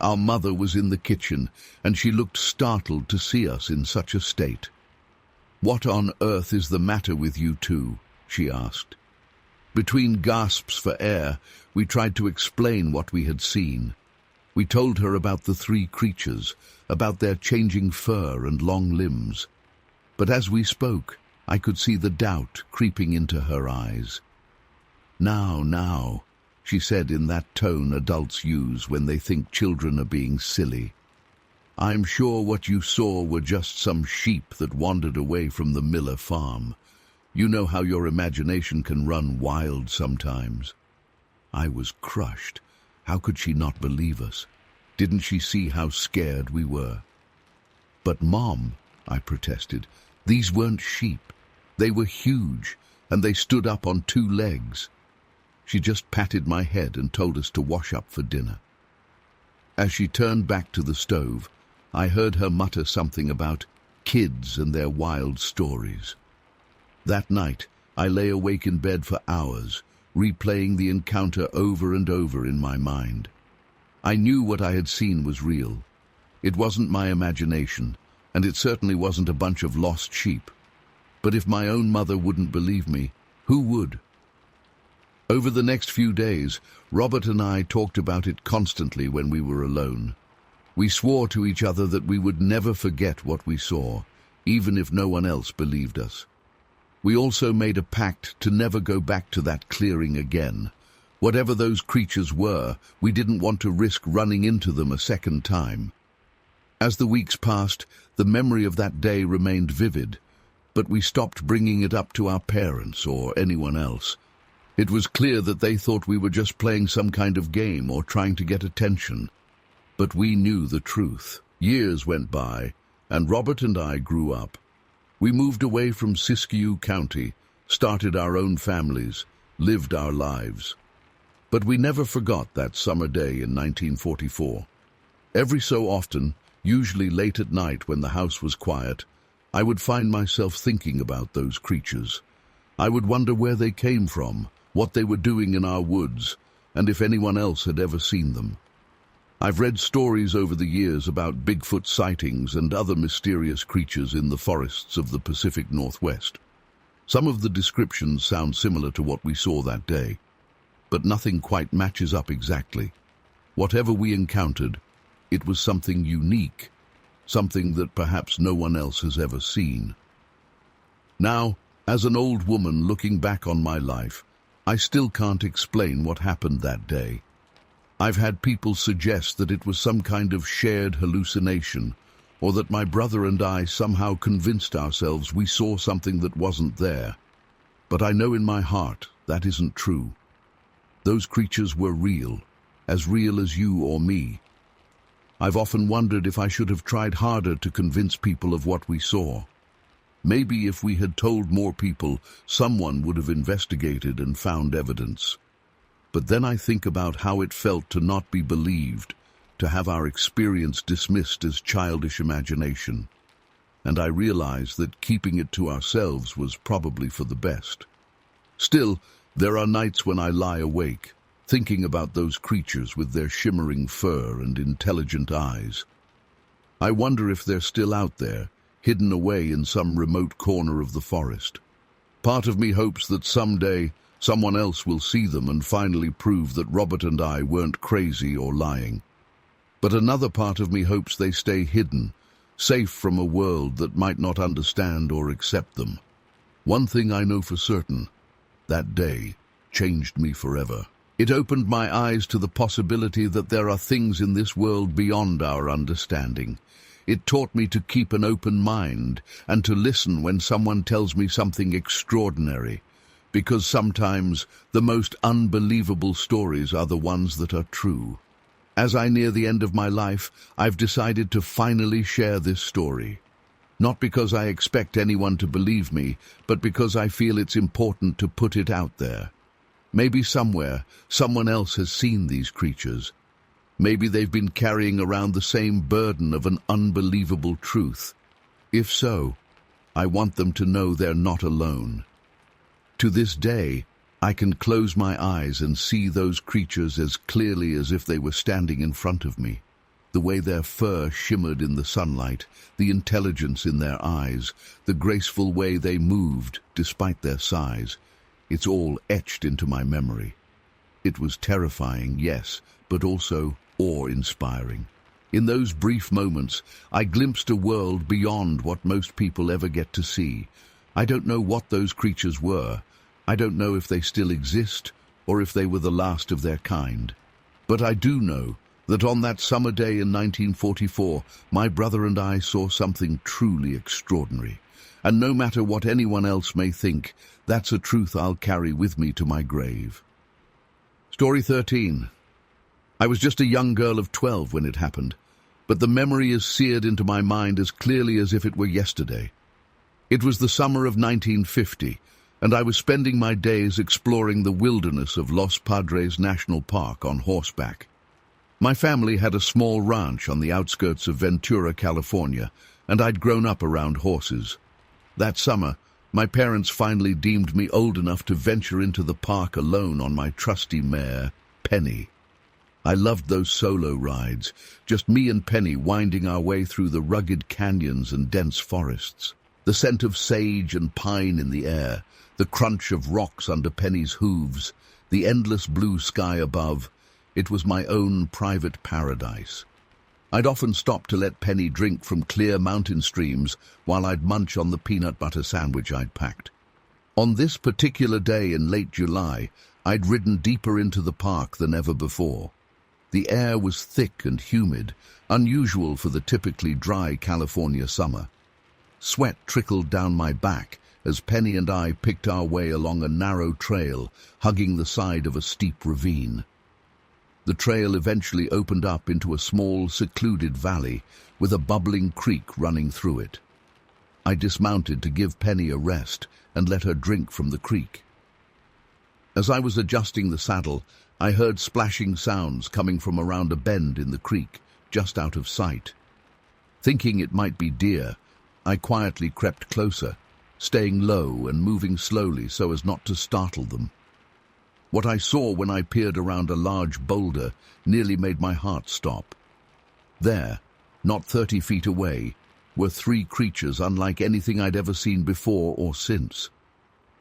Our mother was in the kitchen, and she looked startled to see us in such a state. "What on earth is the matter with you two?" she asked. Between gasps for air, we tried to explain what we had seen. We told her about the three creatures, about their changing fur and long limbs. But as we spoke, I could see the doubt creeping into her eyes. Now, she said in that tone adults use when they think children are being silly. "I'm sure what you saw were just some sheep that wandered away from the Miller farm. You know how your imagination can run wild sometimes." I was crushed. How could she not believe us? Didn't she see how scared we were? "But Mom," I protested, "these weren't sheep. They were huge, and they stood up on 2 legs. She just patted my head and told us to wash up for dinner. As she turned back to the stove, I heard her mutter something about kids and their wild stories. That night, I lay awake in bed for hours, replaying the encounter over and over in my mind. I knew what I had seen was real. It wasn't my imagination, and it certainly wasn't a bunch of lost sheep. But if my own mother wouldn't believe me, who would? Over the next few days, Robert and I talked about it constantly when we were alone. We swore to each other that we would never forget what we saw, even if no one else believed us. We also made a pact to never go back to that clearing again. Whatever those creatures were, we didn't want to risk running into them a second time. As the weeks passed, the memory of that day remained vivid, but we stopped bringing it up to our parents or anyone else. It was clear that they thought we were just playing some kind of game or trying to get attention. But we knew the truth. Years went by, and Robert and I grew up. We moved away from Siskiyou County, started our own families, lived our lives. But we never forgot that summer day in 1944. Every so often, usually late at night when the house was quiet, I would find myself thinking about those creatures. I would wonder where they came from, what they were doing in our woods, and if anyone else had ever seen them. I've read stories over the years about Bigfoot sightings and other mysterious creatures in the forests of the Pacific Northwest. Some of the descriptions sound similar to what we saw that day, but nothing quite matches up exactly. Whatever we encountered, it was something unique, something that perhaps no one else has ever seen. Now, as an old woman looking back on my life, I still can't explain what happened that day. I've had people suggest that it was some kind of shared hallucination, or that my brother and I somehow convinced ourselves we saw something that wasn't there. But I know in my heart that isn't true. Those creatures were real as you or me. I've often wondered if I should have tried harder to convince people of what we saw. Maybe if we had told more people, someone would have investigated and found evidence. But then I think about how it felt to not be believed, to have our experience dismissed as childish imagination. And I realize that keeping it to ourselves was probably for the best. Still, there are nights when I lie awake, thinking about those creatures with their shimmering fur and intelligent eyes. I wonder if they're still out there, hidden away in some remote corner of the forest. Part of me hopes that someday someone else will see them and finally prove that Robert and I weren't crazy or lying. But another part of me hopes they stay hidden, safe from a world that might not understand or accept them. One thing I know for certain, that day changed me forever. It opened my eyes to the possibility that there are things in this world beyond our understanding. It taught me to keep an open mind and to listen when someone tells me something extraordinary, because sometimes the most unbelievable stories are the ones that are true. As I near the end of my life, I've decided to finally share this story. Not because I expect anyone to believe me, but because I feel it's important to put it out there. Maybe somewhere, someone else has seen these creatures. Maybe they've been carrying around the same burden of an unbelievable truth. If so, I want them to know they're not alone. To this day, I can close my eyes and see those creatures as clearly as if they were standing in front of me. The way their fur shimmered in the sunlight, the intelligence in their eyes, the graceful way they moved despite their size, it's all etched into my memory. It was terrifying, yes, but also awe-inspiring. In those brief moments, I glimpsed a world beyond what most people ever get to see. I don't know what those creatures were. I don't know if they still exist or if they were the last of their kind. But I do know that on that summer day in 1944, my brother and I saw something truly extraordinary. And no matter what anyone else may think, that's a truth I'll carry with me to my grave. Story 13. I was just a young girl of 12 when it happened, but the memory is seared into my mind as clearly as if it were yesterday. It was the summer of 1950, and I was spending my days exploring the wilderness of Los Padres National Park on horseback. My family had a small ranch on the outskirts of Ventura, California, and I'd grown up around horses. That summer, my parents finally deemed me old enough to venture into the park alone on my trusty mare, Penny. I loved those solo rides, just me and Penny winding our way through the rugged canyons and dense forests. The scent of sage and pine in the air, the crunch of rocks under Penny's hooves, the endless blue sky above. It was my own private paradise. I'd often stop to let Penny drink from clear mountain streams while I'd munch on the peanut butter sandwich I'd packed. On this particular day in late July, I'd ridden deeper into the park than ever before. The air was thick and humid, unusual for the typically dry California summer. Sweat trickled down my back as Penny and I picked our way along a narrow trail, hugging the side of a steep ravine. The trail eventually opened up into a small, secluded valley with a bubbling creek running through it. I dismounted to give Penny a rest and let her drink from the creek. As I was adjusting the saddle, I heard splashing sounds coming from around a bend in the creek, just out of sight. Thinking it might be deer, I quietly crept closer, staying low and moving slowly so as not to startle them. What I saw when I peered around a large boulder nearly made my heart stop. There, not 30 feet away, were three creatures unlike anything I'd ever seen before or since.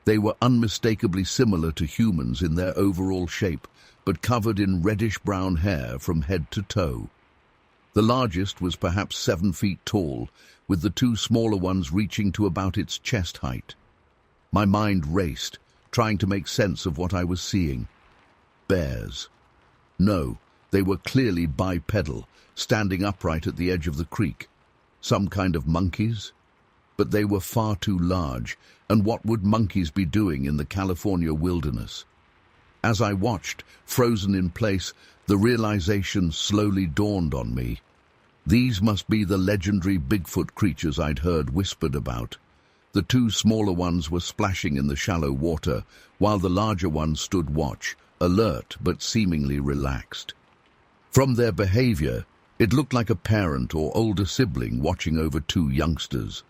They were unmistakably similar to humans in their overall shape, but covered in reddish-brown hair from head to toe. The largest was perhaps 7 feet tall, with the two smaller ones reaching to about its chest height. My mind raced, trying to make sense of what I was seeing. Bears. No, they were clearly bipedal, standing upright at the edge of the creek. Some kind of monkeys? But they were far too large, and what would monkeys be doing in the California wilderness? As I watched, frozen in place, the realization slowly dawned on me. These must be the legendary Bigfoot creatures I'd heard whispered about. The two smaller ones were splashing in the shallow water, while the larger ones stood watch, alert but seemingly relaxed. From their behavior, it looked like a parent or older sibling watching over two youngsters.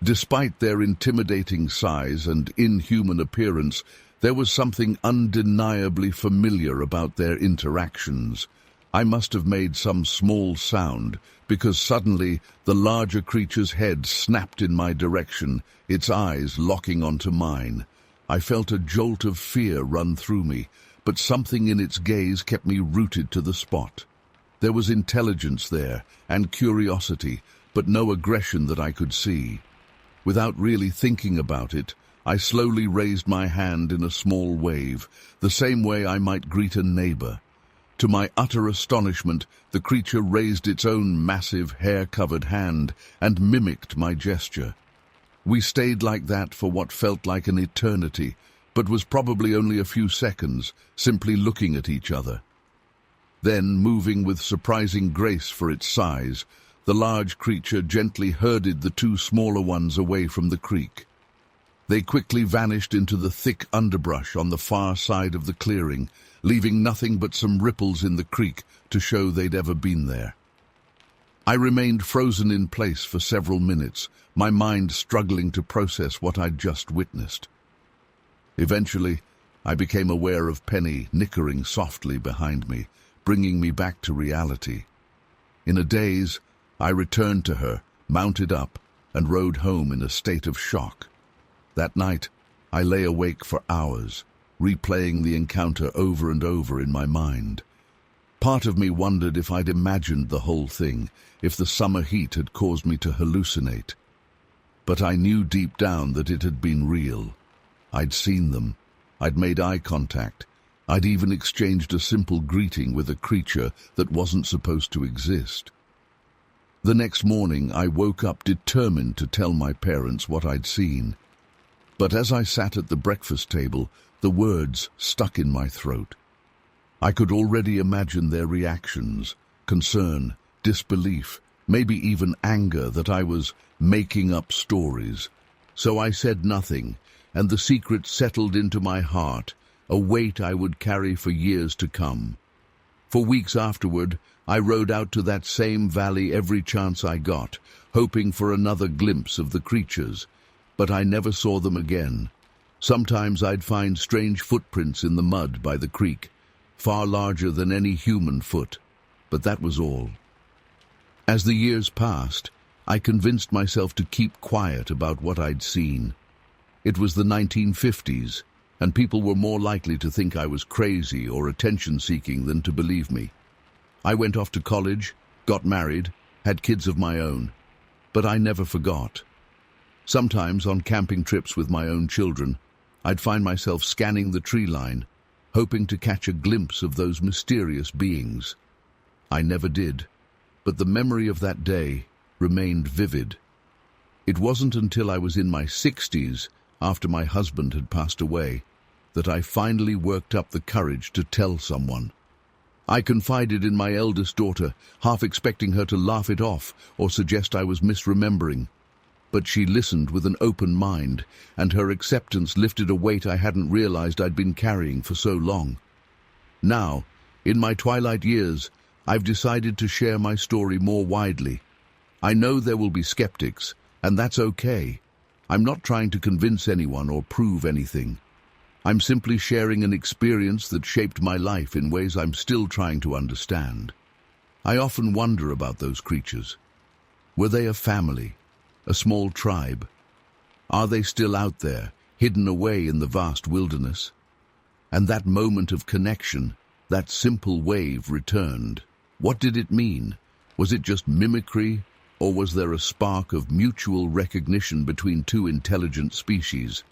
Despite their intimidating size and inhuman appearance, there was something undeniably familiar about their interactions. I must have made some small sound, because suddenly the larger creature's head snapped in my direction, its eyes locking onto mine. I felt a jolt of fear run through me, but something in its gaze kept me rooted to the spot. There was intelligence there, and curiosity, but no aggression that I could see. Without really thinking about it, I slowly raised my hand in a small wave, the same way I might greet a neighbor. To my utter astonishment, the creature raised its own massive, hair-covered hand and mimicked my gesture. We stayed like that for what felt like an eternity, but was probably only a few seconds, simply looking at each other. Then, moving with surprising grace for its size, the large creature gently herded the two smaller ones away from the creek. They quickly vanished into the thick underbrush on the far side of the clearing, leaving nothing but some ripples in the creek to show they'd ever been there. I remained frozen in place for several minutes, my mind struggling to process what I'd just witnessed. Eventually, I became aware of Penny nickering softly behind me, bringing me back to reality. In a daze, I returned to her, mounted up, and rode home in a state of shock. That night, I lay awake for hours, replaying the encounter over and over in my mind. Part of me wondered if I'd imagined the whole thing, if the summer heat had caused me to hallucinate. But I knew deep down that it had been real. I'd seen them. I'd made eye contact. I'd even exchanged a simple greeting with a creature that wasn't supposed to exist. The next morning, I woke up determined to tell my parents what I'd seen. But as I sat at the breakfast table, the words stuck in my throat. I could already imagine their reactions, concern, disbelief, maybe even anger that I was making up stories. So I said nothing, and the secret settled into my heart, a weight I would carry for years to come. For weeks afterward, I rode out to that same valley every chance I got, hoping for another glimpse of the creatures, but I never saw them again. Sometimes I'd find strange footprints in the mud by the creek, far larger than any human foot, but that was all. As the years passed, I convinced myself to keep quiet about what I'd seen. It was the 1950s, and people were more likely to think I was crazy or attention-seeking than to believe me. I went off to college, got married, had kids of my own, but I never forgot. Sometimes on camping trips with my own children, I'd find myself scanning the tree line, hoping to catch a glimpse of those mysterious beings. I never did, but the memory of that day remained vivid. It wasn't until I was in my 60s, after my husband had passed away, that I finally worked up the courage to tell someone. I confided in my eldest daughter, half expecting her to laugh it off or suggest I was misremembering. But she listened with an open mind, and her acceptance lifted a weight I hadn't realized I'd been carrying for so long. Now, in my twilight years, I've decided to share my story more widely. I know there will be skeptics, And that's okay. I'm not trying to convince anyone or prove anything. I'm simply sharing an experience that shaped my life in ways I'm still trying to understand. I often wonder about those creatures. Were they a family, a small tribe? Are they still out there, hidden away in the vast wilderness? And that moment of connection, that simple wave returned. What did it mean? Was it just mimicry, or was there a spark of mutual recognition between two intelligent species?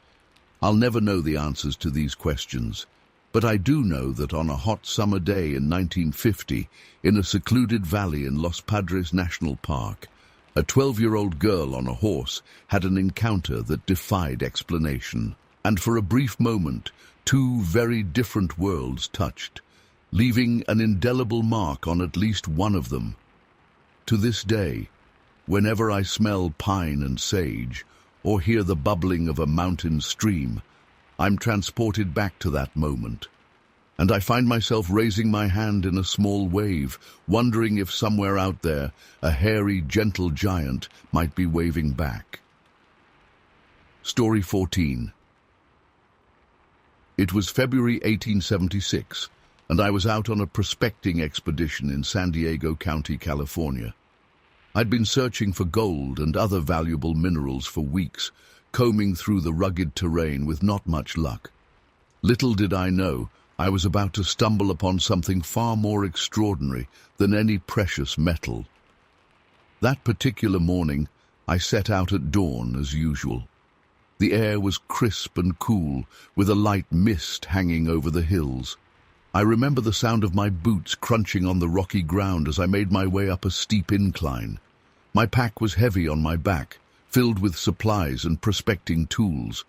I'll never know the answers to these questions, but I do know that on a hot summer day in 1950, in a secluded valley in Los Padres National Park, a 12-year-old girl on a horse had an encounter that defied explanation. And for a brief moment, two very different worlds touched, leaving an indelible mark on at least one of them. To this day, whenever I smell pine and sage, or hear the bubbling of a mountain stream, I'm transported back to that moment. And I find myself raising my hand in a small wave, wondering if somewhere out there, a hairy, gentle giant might be waving back. Story 14. It was February 1876, and I was out on a prospecting expedition in San Diego County, California. I'd been searching for gold and other valuable minerals for weeks, combing through the rugged terrain with not much luck. Little did I know, I was about to stumble upon something far more extraordinary than any precious metal. That particular morning, I set out at dawn as usual. The air was crisp and cool, with a light mist hanging over the hills. I remember the sound of my boots crunching on the rocky ground as I made my way up a steep incline. My pack was heavy on my back, filled with supplies and prospecting tools.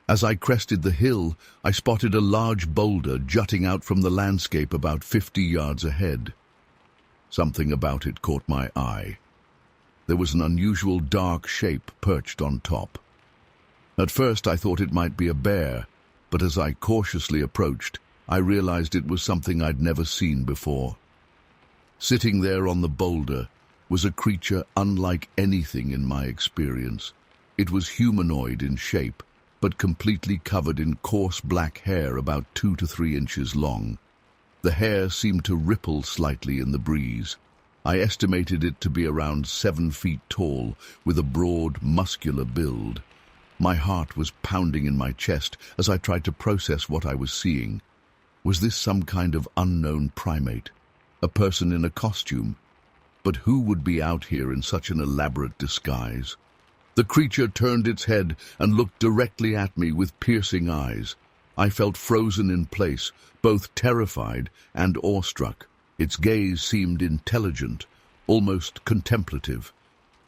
As I crested the hill, I spotted a large boulder jutting out from the landscape about 50 yards ahead. Something about it caught my eye. There was an unusual dark shape perched on top. At first I thought it might be a bear, but as I cautiously approached, I realized it was something I'd never seen before. Sitting there on the boulder was a creature unlike anything in my experience. It was humanoid in shape, but completely covered in coarse black hair about 2 to 3 inches long. The hair seemed to ripple slightly in the breeze. I estimated it to be around 7 feet tall, with a broad, muscular build. My heart was pounding in my chest as I tried to process what I was seeing. Was this some kind of unknown primate? A person in a costume? But who would be out here in such an elaborate disguise? The creature turned its head and looked directly at me with piercing eyes. I felt frozen in place, both terrified and awestruck. Its gaze seemed intelligent, almost contemplative.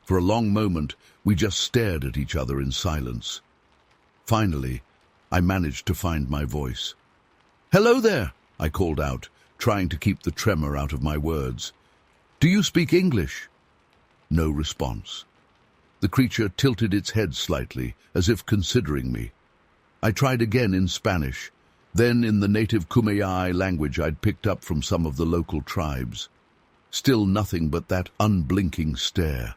For a long moment, we just stared at each other in silence. Finally, I managed to find my voice. "Hello there," I called out, trying to keep the tremor out of my words. "Do you speak English?" No response. The creature tilted its head slightly, as if considering me. I tried again in Spanish, then in the native Kumeyaay language I'd picked up from some of the local tribes. Still nothing but that unblinking stare.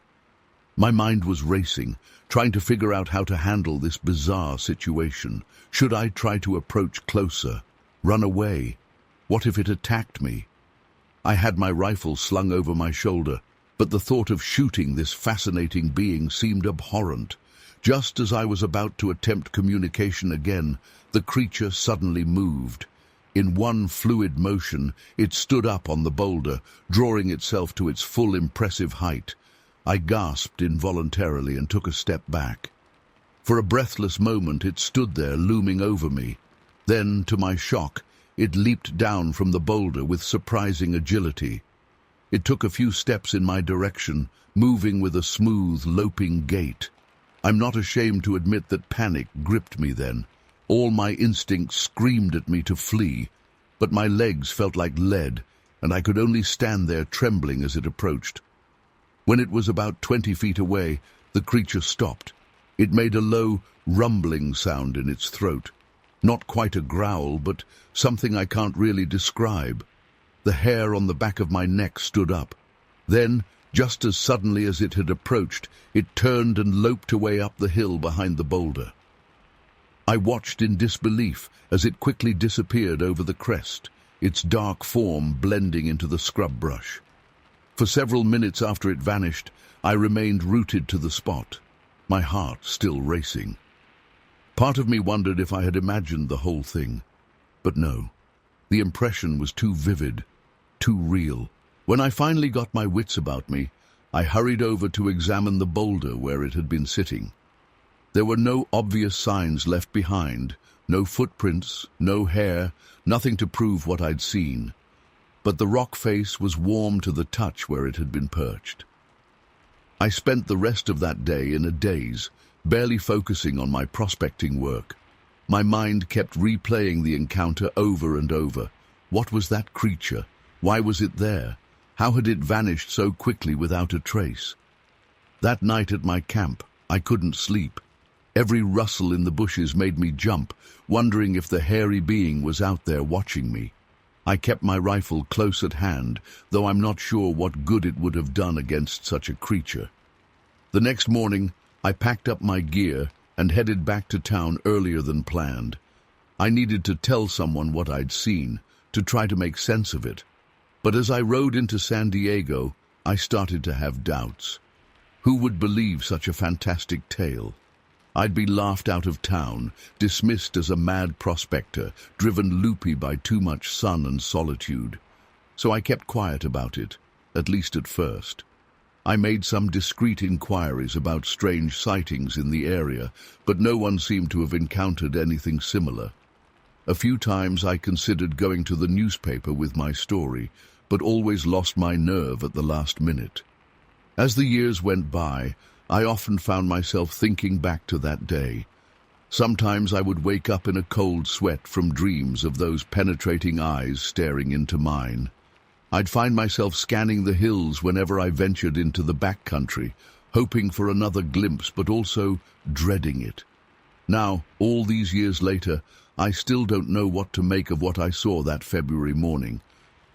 My mind was racing, trying to figure out how to handle this bizarre situation. Should I try to approach closer? Run away? What if it attacked me? I had my rifle slung over my shoulder, but the thought of shooting this fascinating being seemed abhorrent. Just as I was about to attempt communication again, the creature suddenly moved. In one fluid motion, it stood up on the boulder, drawing itself to its full impressive height. I gasped involuntarily and took a step back. For a breathless moment, it stood there looming over me. Then, to my shock, it leaped down from the boulder with surprising agility. It took a few steps in my direction, moving with a smooth, loping gait. I'm not ashamed to admit that panic gripped me then. All my instincts screamed at me to flee, but my legs felt like lead, and I could only stand there trembling as it approached. When it was about 20 feet away, the creature stopped. It made a low, rumbling sound in its throat. Not quite a growl, but something I can't really describe. The hair on the back of my neck stood up. Then, Just as suddenly as it had approached, it turned and loped away up the hill behind the boulder. I watched in disbelief as it quickly disappeared over the crest, its dark form blending into the scrub brush. For several minutes after it vanished, I remained rooted to the spot, my heart still racing. Part of me wondered if I had imagined the whole thing, but no. The impression was too vivid, too real. When I finally got my wits about me, I hurried over to examine the boulder where it had been sitting. There were no obvious signs left behind, no footprints, no hair, nothing to prove what I'd seen. But the rock face was warm to the touch where it had been perched. I spent the rest of that day in a daze, barely focusing on my prospecting work. My mind kept replaying the encounter over and over. What was that creature? Why was it there? How had it vanished so quickly without a trace? That night at my camp, I couldn't sleep. Every rustle in the bushes made me jump, wondering if the hairy being was out there watching me. I kept my rifle close at hand, though I'm not sure what good it would have done against such a creature. The next morning, I packed up my gear and headed back to town earlier than planned. I needed to tell someone what I'd seen, to try to make sense of it. But as I rode into San Diego, I started to have doubts. Who would believe such a fantastic tale? I'd be laughed out of town, dismissed as a mad prospector, driven loopy by too much sun and solitude. So I kept quiet about it, at least at first. I made some discreet inquiries about strange sightings in the area, but no one seemed to have encountered anything similar. A few times I considered going to the newspaper with my story, but always lost my nerve at the last minute. As the years went by, I often found myself thinking back to that day. Sometimes I would wake up in a cold sweat from dreams of those penetrating eyes staring into mine. I'd find myself scanning the hills whenever I ventured into the backcountry, hoping for another glimpse but also dreading it. Now, all these years later, I still don't know what to make of what I saw that February morning.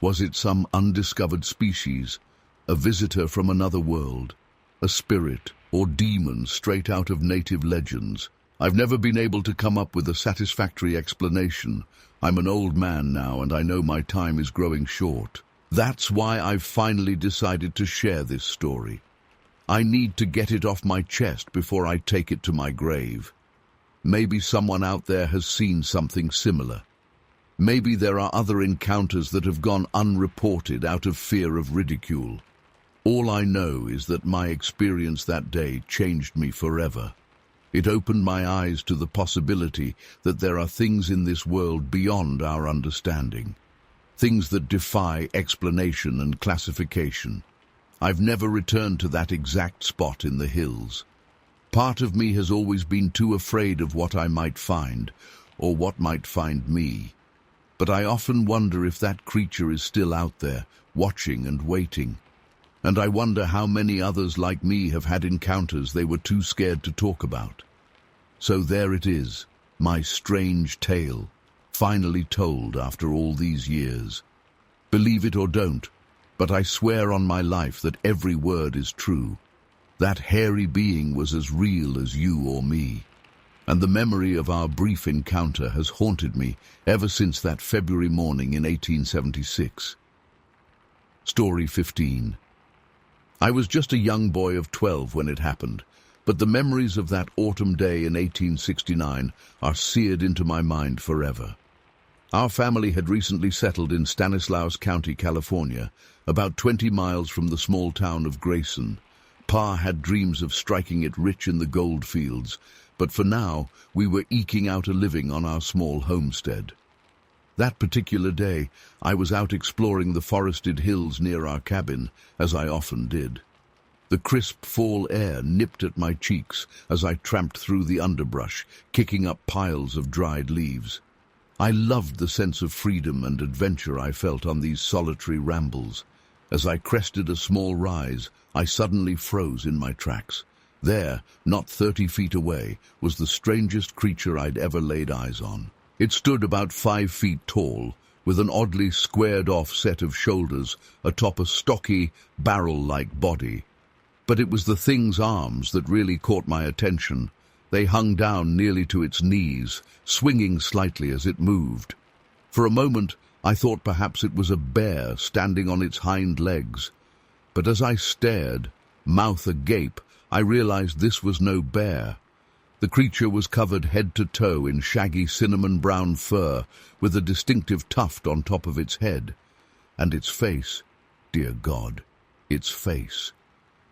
Was it some undiscovered species, a visitor from another world, a spirit or demon straight out of native legends? I've never been able to come up with a satisfactory explanation. I'm an old man now, and I know my time is growing short. That's why I've finally decided to share this story. I need to get it off my chest before I take it to my grave. Maybe someone out there has seen something similar. Maybe there are other encounters that have gone unreported out of fear of ridicule. All I know is that my experience that day changed me forever. It opened my eyes to the possibility that there are things in this world beyond our understanding. Things that defy explanation and classification. I've never returned to that exact spot in the hills. Part of me has always been too afraid of what I might find, or what might find me. But I often wonder if that creature is still out there, watching and waiting. And I wonder how many others like me have had encounters they were too scared to talk about. So there it is, my strange tale, finally told after all these years. Believe it or don't, but I swear on my life that every word is true. That hairy being was as real as you or me. And the memory of our brief encounter has haunted me ever since that February morning in 1876. Story 15. I was just a young boy of 12 when it happened, but the memories of that autumn day in 1869 are seared into my mind forever. Our family had recently settled in Stanislaus County, California, about 20 miles from the small town of Grayson. Pa had dreams of striking it rich in the gold fields, but for now we were eking out a living on our small homestead. That particular day, I was out exploring the forested hills near our cabin, as I often did. The crisp fall air nipped at my cheeks as I tramped through the underbrush, kicking up piles of dried leaves. I loved the sense of freedom and adventure I felt on these solitary rambles. As I crested a small rise, I suddenly froze in my tracks. There, not 30 feet away, was the strangest creature I'd ever laid eyes on. It stood about 5 feet tall, with an oddly squared-off set of shoulders atop a stocky, barrel-like body. But it was the thing's arms that really caught my attention. They hung down nearly to its knees, swinging slightly as it moved. For a moment, I thought perhaps it was a bear standing on its hind legs. But as I stared, mouth agape, I realized this was no bear. The creature was covered head to toe in shaggy cinnamon-brown fur, with a distinctive tuft on top of its head. And its face, dear God, its face.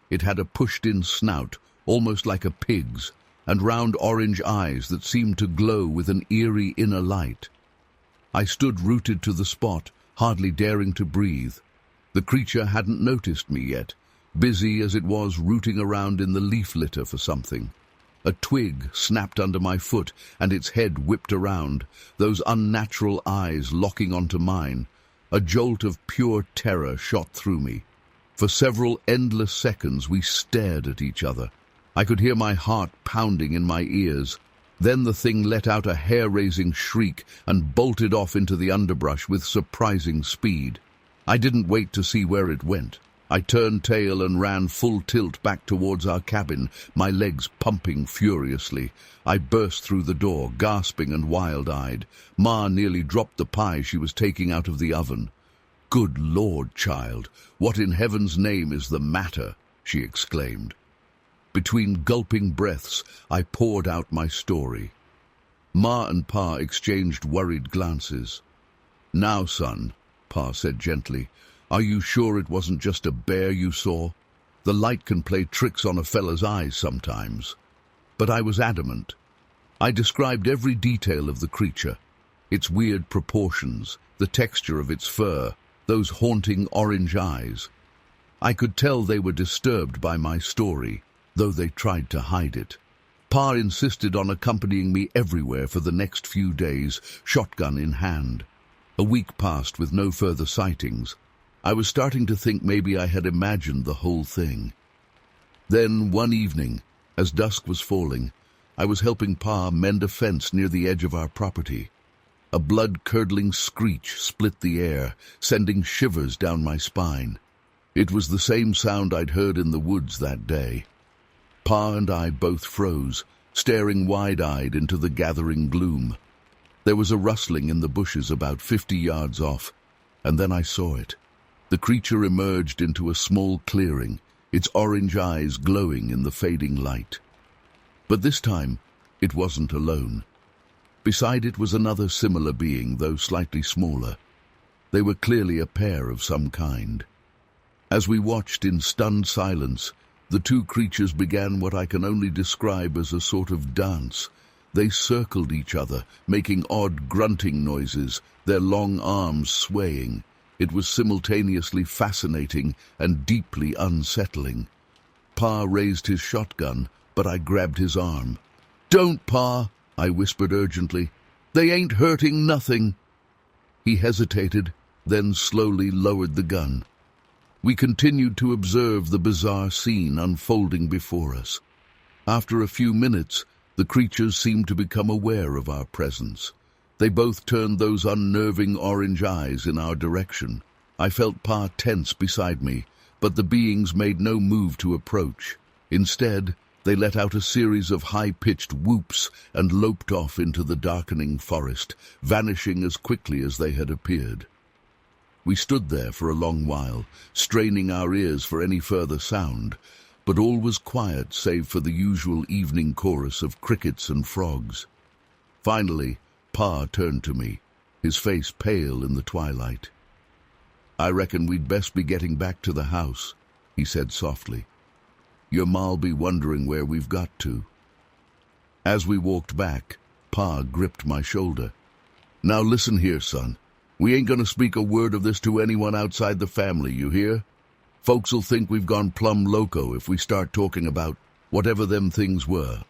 It had a pushed-in snout, almost like a pig's, and round orange eyes that seemed to glow with an eerie inner light. I stood rooted to the spot, hardly daring to breathe. The creature hadn't noticed me yet, busy as it was rooting around in the leaf litter for something. A twig snapped under my foot, and its head whipped around, those unnatural eyes locking onto mine. A jolt of pure terror shot through me. For several endless seconds we stared at each other. I could hear my heart pounding in my ears. Then the thing let out a hair-raising shriek and bolted off into the underbrush with surprising speed. I didn't wait to see where it went. I turned tail and ran full tilt back towards our cabin, my legs pumping furiously. I burst through the door, gasping and wild-eyed. Ma nearly dropped the pie she was taking out of the oven. "Good Lord, child, what in heaven's name is the matter?" she exclaimed. Between gulping breaths, I poured out my story. Ma and Pa exchanged worried glances. "Now, son," Pa said gently, "are you sure it wasn't just a bear you saw? The light can play tricks on a fella's eyes sometimes." But I was adamant. I described every detail of the creature, its weird proportions, the texture of its fur, those haunting orange eyes. I could tell they were disturbed by my story, though they tried to hide it. Pa insisted on accompanying me everywhere for the next few days, shotgun in hand. A week passed with no further sightings. I was starting to think maybe I had imagined the whole thing. Then, one evening, as dusk was falling, I was helping Pa mend a fence near the edge of our property. A blood-curdling screech split the air, sending shivers down my spine. It was the same sound I'd heard in the woods that day. Pa and I both froze, staring wide-eyed into the gathering gloom. There was a rustling in the bushes about 50 yards off, and then I saw it. The creature emerged into a small clearing, its orange eyes glowing in the fading light. But this time, it wasn't alone. Beside it was another similar being, though slightly smaller. They were clearly a pair of some kind. As we watched in stunned silence, the two creatures began what I can only describe as a sort of dance. They circled each other, making odd grunting noises, their long arms swaying. It was simultaneously fascinating and deeply unsettling. Pa raised his shotgun, but I grabbed his arm. "Don't, Pa," I whispered urgently. "They ain't hurting nothing." He hesitated, then slowly lowered the gun. We continued to observe the bizarre scene unfolding before us. After a few minutes, the creatures seemed to become aware of our presence. They both turned those unnerving orange eyes in our direction. I felt Pa tense beside me, but the beings made no move to approach. Instead, they let out a series of high-pitched whoops and loped off into the darkening forest, vanishing as quickly as they had appeared. We stood there for a long while, straining our ears for any further sound, but all was quiet save for the usual evening chorus of crickets and frogs. Finally, Pa turned to me, his face pale in the twilight. "I reckon we'd best be getting back to the house," he said softly. "Your ma'll be wondering where we've got to." As we walked back, Pa gripped my shoulder. "Now listen here, son. We ain't gonna speak a word of this to anyone outside the family, you hear? Folks'll think we've gone plumb loco if we start talking about whatever them things were."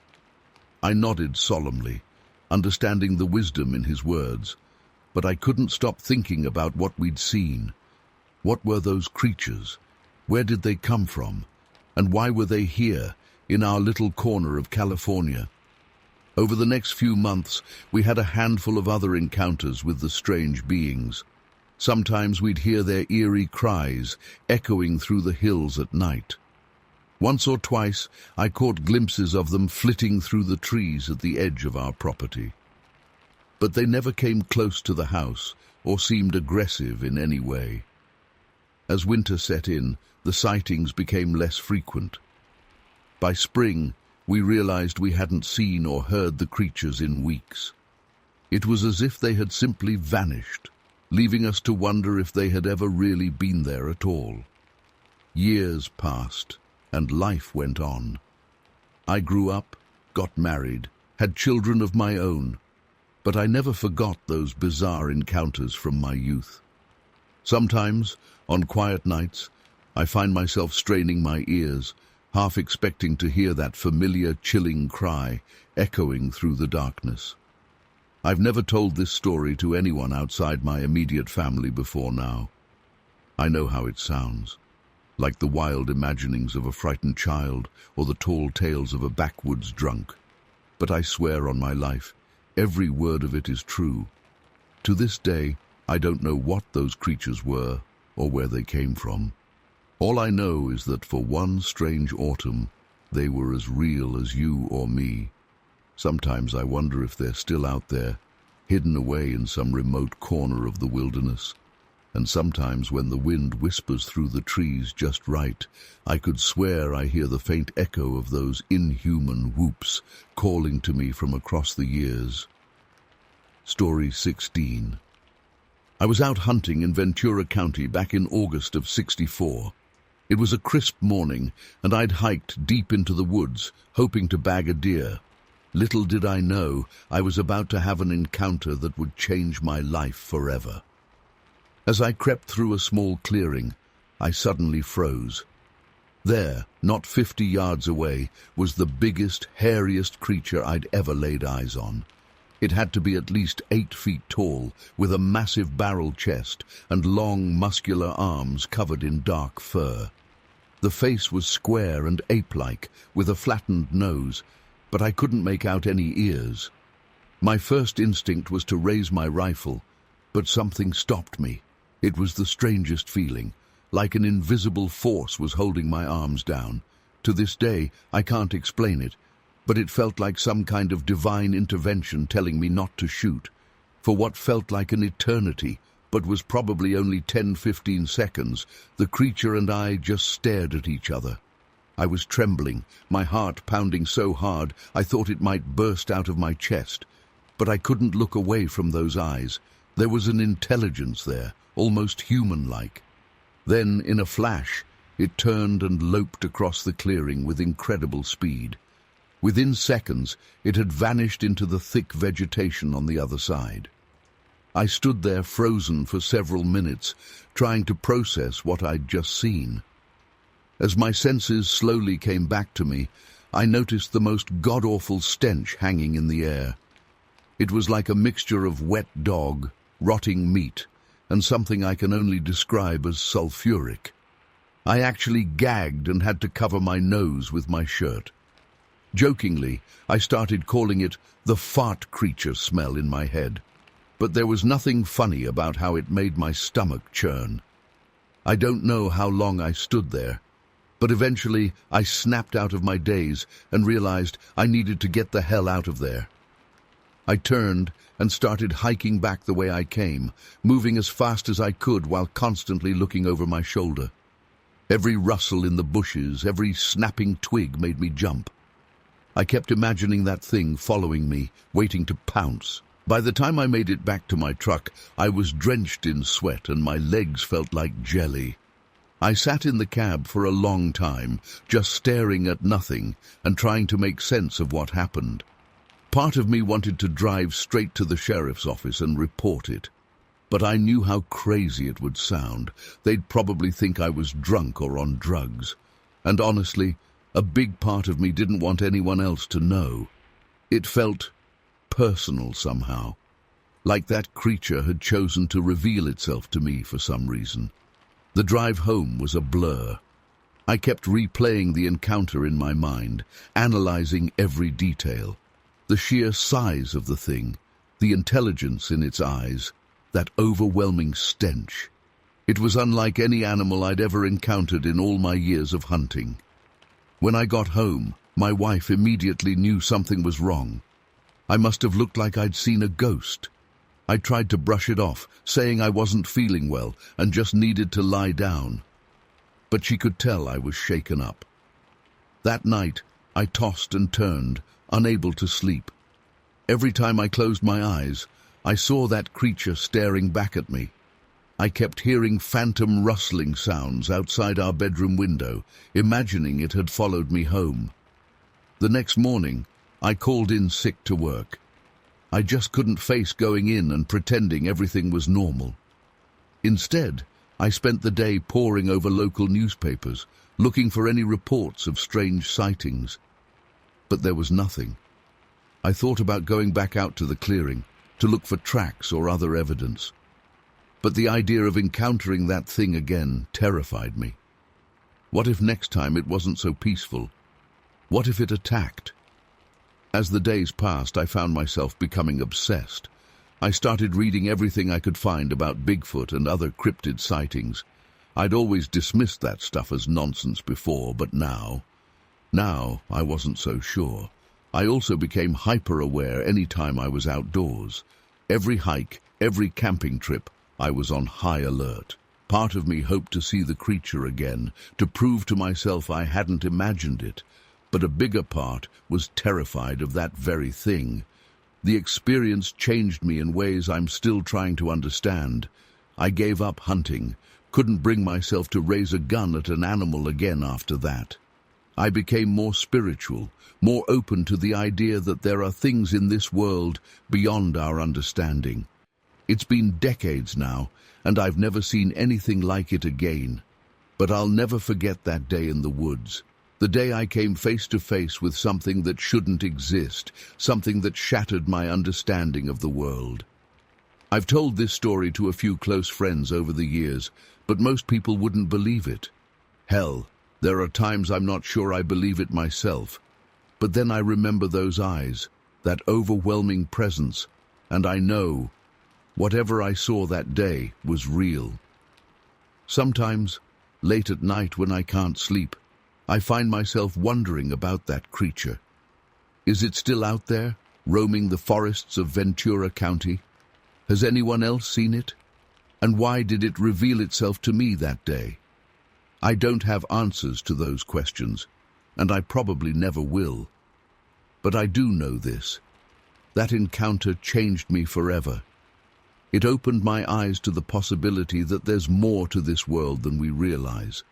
I nodded solemnly, understanding the wisdom in his words, but I couldn't stop thinking about what we'd seen. What were those creatures? Where did they come from? And why were they here, in our little corner of California? Over the next few months, we had a handful of other encounters with the strange beings. Sometimes we'd hear their eerie cries echoing through the hills at night. Once or twice I caught glimpses of them flitting through the trees at the edge of our property. But they never came close to the house or seemed aggressive in any way. As winter set in, the sightings became less frequent. By spring, we realized we hadn't seen or heard the creatures in weeks. It was as if they had simply vanished, leaving us to wonder if they had ever really been there at all. Years passed, and life went on. I grew up, got married, had children of my own, but I never forgot those bizarre encounters from my youth. Sometimes, on quiet nights, I find myself straining my ears, half expecting to hear that familiar, chilling cry echoing through the darkness. I've never told this story to anyone outside my immediate family before now. I know how it sounds, like the wild imaginings of a frightened child or the tall tales of a backwoods drunk. But I swear on my life, every word of it is true. To this day, I don't know what those creatures were or where they came from. All I know is that for one strange autumn, they were as real as you or me. Sometimes I wonder if they're still out there, hidden away in some remote corner of the wilderness. And sometimes when the wind whispers through the trees just right, I could swear I hear the faint echo of those inhuman whoops calling to me from across the years. Story 16. I was out hunting in Ventura County back in August of '64. It was a crisp morning, and I'd hiked deep into the woods, hoping to bag a deer. Little did I know I was about to have an encounter that would change my life forever. As I crept through a small clearing, I suddenly froze. There, not 50 yards away, was the biggest, hairiest creature I'd ever laid eyes on. It had to be at least 8 feet tall, with a massive barrel chest and long, muscular arms covered in dark fur. The face was square and ape-like, with a flattened nose, but I couldn't make out any ears. My first instinct was to raise my rifle, but something stopped me. It was the strangest feeling, like an invisible force was holding my arms down. To this day, I can't explain it, but it felt like some kind of divine intervention telling me not to shoot. For what felt like an eternity, but was probably only 10-15 seconds, the creature and I just stared at each other. I was trembling, my heart pounding so hard I thought it might burst out of my chest. But I couldn't look away from those eyes. There was an intelligence there, almost human-like. Then, in a flash, it turned and loped across the clearing with incredible speed. Within seconds, it had vanished into the thick vegetation on the other side. I stood there frozen for several minutes, trying to process what I'd just seen. As my senses slowly came back to me, I noticed the most god-awful stench hanging in the air. It was like a mixture of wet dog, rotting meat, and something I can only describe as sulfuric. I actually gagged and had to cover my nose with my shirt. Jokingly, I started calling it the fart creature smell in my head, but there was nothing funny about how it made my stomach churn. I don't know how long I stood there, but eventually I snapped out of my daze and realized I needed to get the hell out of there. I turned and started hiking back the way I came, moving as fast as I could while constantly looking over my shoulder. Every rustle in the bushes, every snapping twig made me jump. I kept imagining that thing following me, waiting to pounce. By the time I made it back to my truck, I was drenched in sweat and my legs felt like jelly. I sat in the cab for a long time, just staring at nothing and trying to make sense of what happened. Part of me wanted to drive straight to the sheriff's office and report it, but I knew how crazy it would sound. They'd probably think I was drunk or on drugs. And honestly, a big part of me didn't want anyone else to know. It felt personal somehow, like that creature had chosen to reveal itself to me for some reason. The drive home was a blur. I kept replaying the encounter in my mind, analyzing every detail. The sheer size of the thing, the intelligence in its eyes, that overwhelming stench. It was unlike any animal I'd ever encountered in all my years of hunting. When I got home, my wife immediately knew something was wrong. I must have looked like I'd seen a ghost. I tried to brush it off, saying I wasn't feeling well and just needed to lie down. But she could tell I was shaken up. That night, I tossed and turned, unable to sleep. Every time I closed my eyes, I saw that creature staring back at me. I kept hearing phantom rustling sounds outside our bedroom window, imagining it had followed me home. The next morning, I called in sick to work. I just couldn't face going in and pretending everything was normal. Instead, I spent the day poring over local newspapers, looking for any reports of strange sightings. But there was nothing. I thought about going back out to the clearing, to look for tracks or other evidence. But the idea of encountering that thing again terrified me. What if next time it wasn't so peaceful? What if it attacked? As the days passed, I found myself becoming obsessed. I started reading everything I could find about Bigfoot and other cryptid sightings. I'd always dismissed that stuff as nonsense before, but now I wasn't so sure. I also became hyper-aware any time I was outdoors. Every hike, every camping trip, I was on high alert. Part of me hoped to see the creature again, to prove to myself I hadn't imagined it. But a bigger part was terrified of that very thing. The experience changed me in ways I'm still trying to understand. I gave up hunting, couldn't bring myself to raise a gun at an animal again after that. I became more spiritual, more open to the idea that there are things in this world beyond our understanding. It's been decades now, and I've never seen anything like it again. But I'll never forget that day in the woods. The day I came face to face with something that shouldn't exist, something that shattered my understanding of the world. I've told this story to a few close friends over the years, but most people wouldn't believe it. Hell, there are times I'm not sure I believe it myself. But then I remember those eyes, that overwhelming presence, and I know whatever I saw that day was real. Sometimes, late at night when I can't sleep, I find myself wondering about that creature. Is it still out there, roaming the forests of Ventura County? Has anyone else seen it? And why did it reveal itself to me that day? I don't have answers to those questions, and I probably never will. But I do know this. That encounter changed me forever. It opened my eyes to the possibility that there's more to this world than we realize.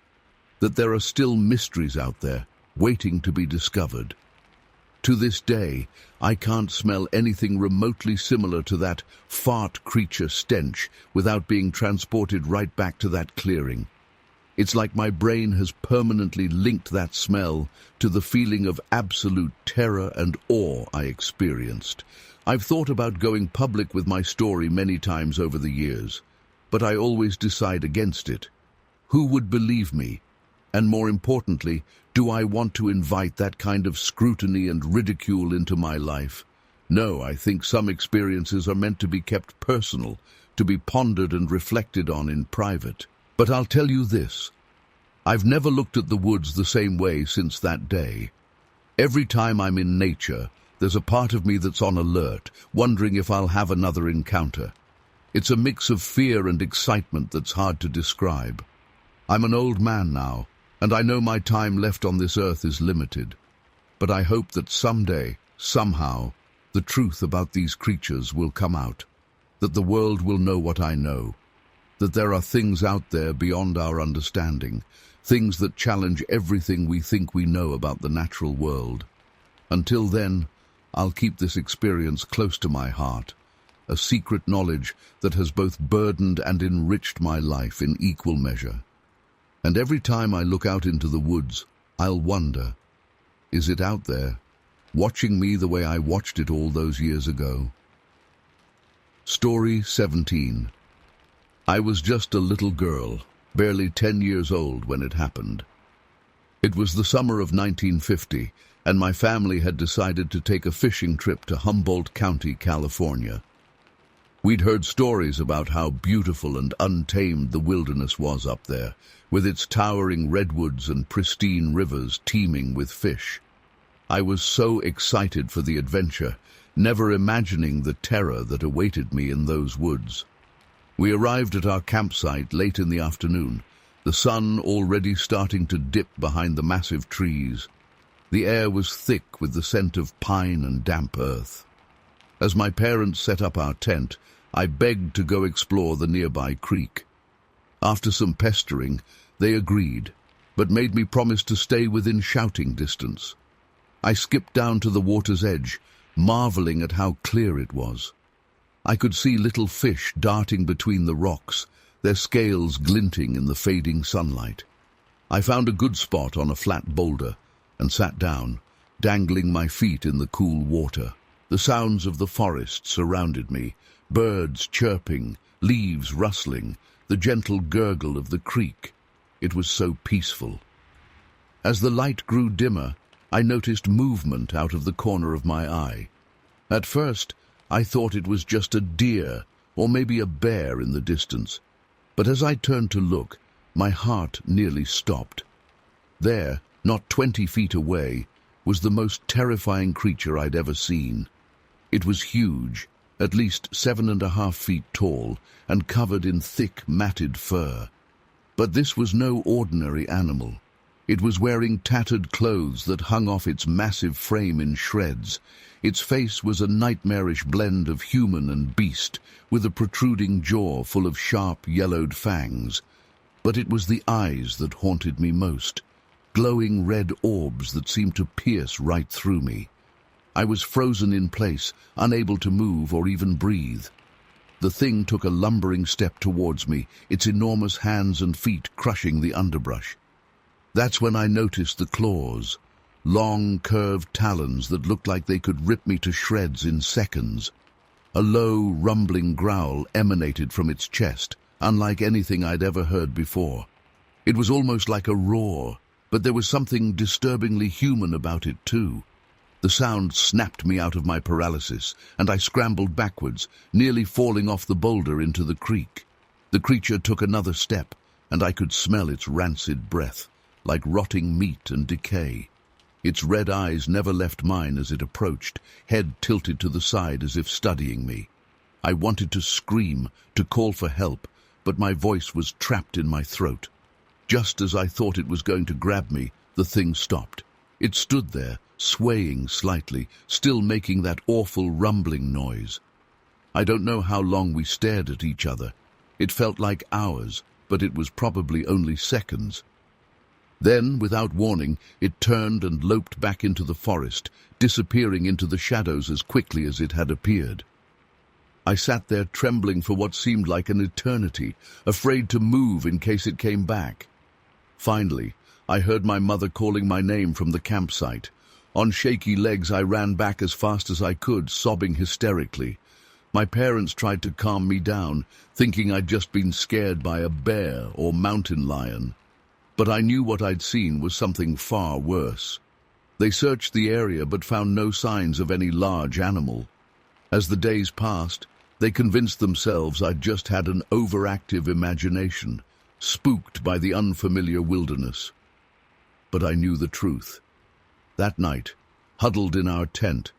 That there are still mysteries out there, waiting to be discovered. To this day, I can't smell anything remotely similar to that fart creature stench without being transported right back to that clearing. It's like my brain has permanently linked that smell to the feeling of absolute terror and awe I experienced. I've thought about going public with my story many times over the years, but I always decide against it. Who would believe me? And more importantly, do I want to invite that kind of scrutiny and ridicule into my life? No, I think some experiences are meant to be kept personal, to be pondered and reflected on in private. But I'll tell you this, I've never looked at the woods the same way since that day. Every time I'm in nature, there's a part of me that's on alert, wondering if I'll have another encounter. It's a mix of fear and excitement that's hard to describe. I'm an old man now, and I know my time left on this earth is limited. But I hope that someday, somehow, the truth about these creatures will come out, that the world will know what I know, that there are things out there beyond our understanding, things that challenge everything we think we know about the natural world. Until then, I'll keep this experience close to my heart, a secret knowledge that has both burdened and enriched my life in equal measure. And every time I look out into the woods, I'll wonder, is it out there, watching me the way I watched it all those years ago? Story 17. I was just a little girl, barely 10 years old when it happened. It was the summer of 1950, and my family had decided to take a fishing trip to Humboldt County, California. We'd heard stories about how beautiful and untamed the wilderness was up there, with its towering redwoods and pristine rivers teeming with fish. I was so excited for the adventure, never imagining the terror that awaited me in those woods. We arrived at our campsite late in the afternoon, the sun already starting to dip behind the massive trees. The air was thick with the scent of pine and damp earth. As my parents set up our tent, I begged to go explore the nearby creek. After some pestering, they agreed, but made me promise to stay within shouting distance. I skipped down to the water's edge, marveling at how clear it was. I could see little fish darting between the rocks, their scales glinting in the fading sunlight. I found a good spot on a flat boulder and sat down, dangling my feet in the cool water. The sounds of the forest surrounded me, birds chirping, leaves rustling, the gentle gurgle of the creek. It was so peaceful. As the light grew dimmer, I noticed movement out of the corner of my eye. At first, I thought it was just a deer or maybe a bear in the distance, but as I turned to look, my heart nearly stopped. There, not 20 feet away, was the most terrifying creature I'd ever seen. It was huge, at least 7.5 feet tall, and covered in thick, matted fur. But this was no ordinary animal. It was wearing tattered clothes that hung off its massive frame in shreds. Its face was a nightmarish blend of human and beast, with a protruding jaw full of sharp, yellowed fangs. But it was the eyes that haunted me most, glowing red orbs that seemed to pierce right through me. I was frozen in place, unable to move or even breathe. The thing took a lumbering step towards me, its enormous hands and feet crushing the underbrush. That's when I noticed the claws, long, curved talons that looked like they could rip me to shreds in seconds. A low, rumbling growl emanated from its chest, unlike anything I'd ever heard before. It was almost like a roar, but there was something disturbingly human about it too. The sound snapped me out of my paralysis, and I scrambled backwards, nearly falling off the boulder into the creek. The creature took another step, and I could smell its rancid breath, like rotting meat and decay. Its red eyes never left mine as it approached, head tilted to the side as if studying me. I wanted to scream, to call for help, but my voice was trapped in my throat. Just as I thought it was going to grab me, the thing stopped. It stood there, swaying slightly, still making that awful rumbling noise. I don't know how long we stared at each other. It felt like hours, but it was probably only seconds. Then, without warning, it turned and loped back into the forest, disappearing into the shadows as quickly as it had appeared. I sat there trembling for what seemed like an eternity, afraid to move in case it came back. Finally, I heard my mother calling my name from the campsite. On shaky legs, I ran back as fast as I could, sobbing hysterically. My parents tried to calm me down, thinking I'd just been scared by a bear or mountain lion. But I knew what I'd seen was something far worse. They searched the area but found no signs of any large animal. As the days passed, they convinced themselves I'd just had an overactive imagination, spooked by the unfamiliar wilderness. But I knew the truth. That night, huddled in our tent,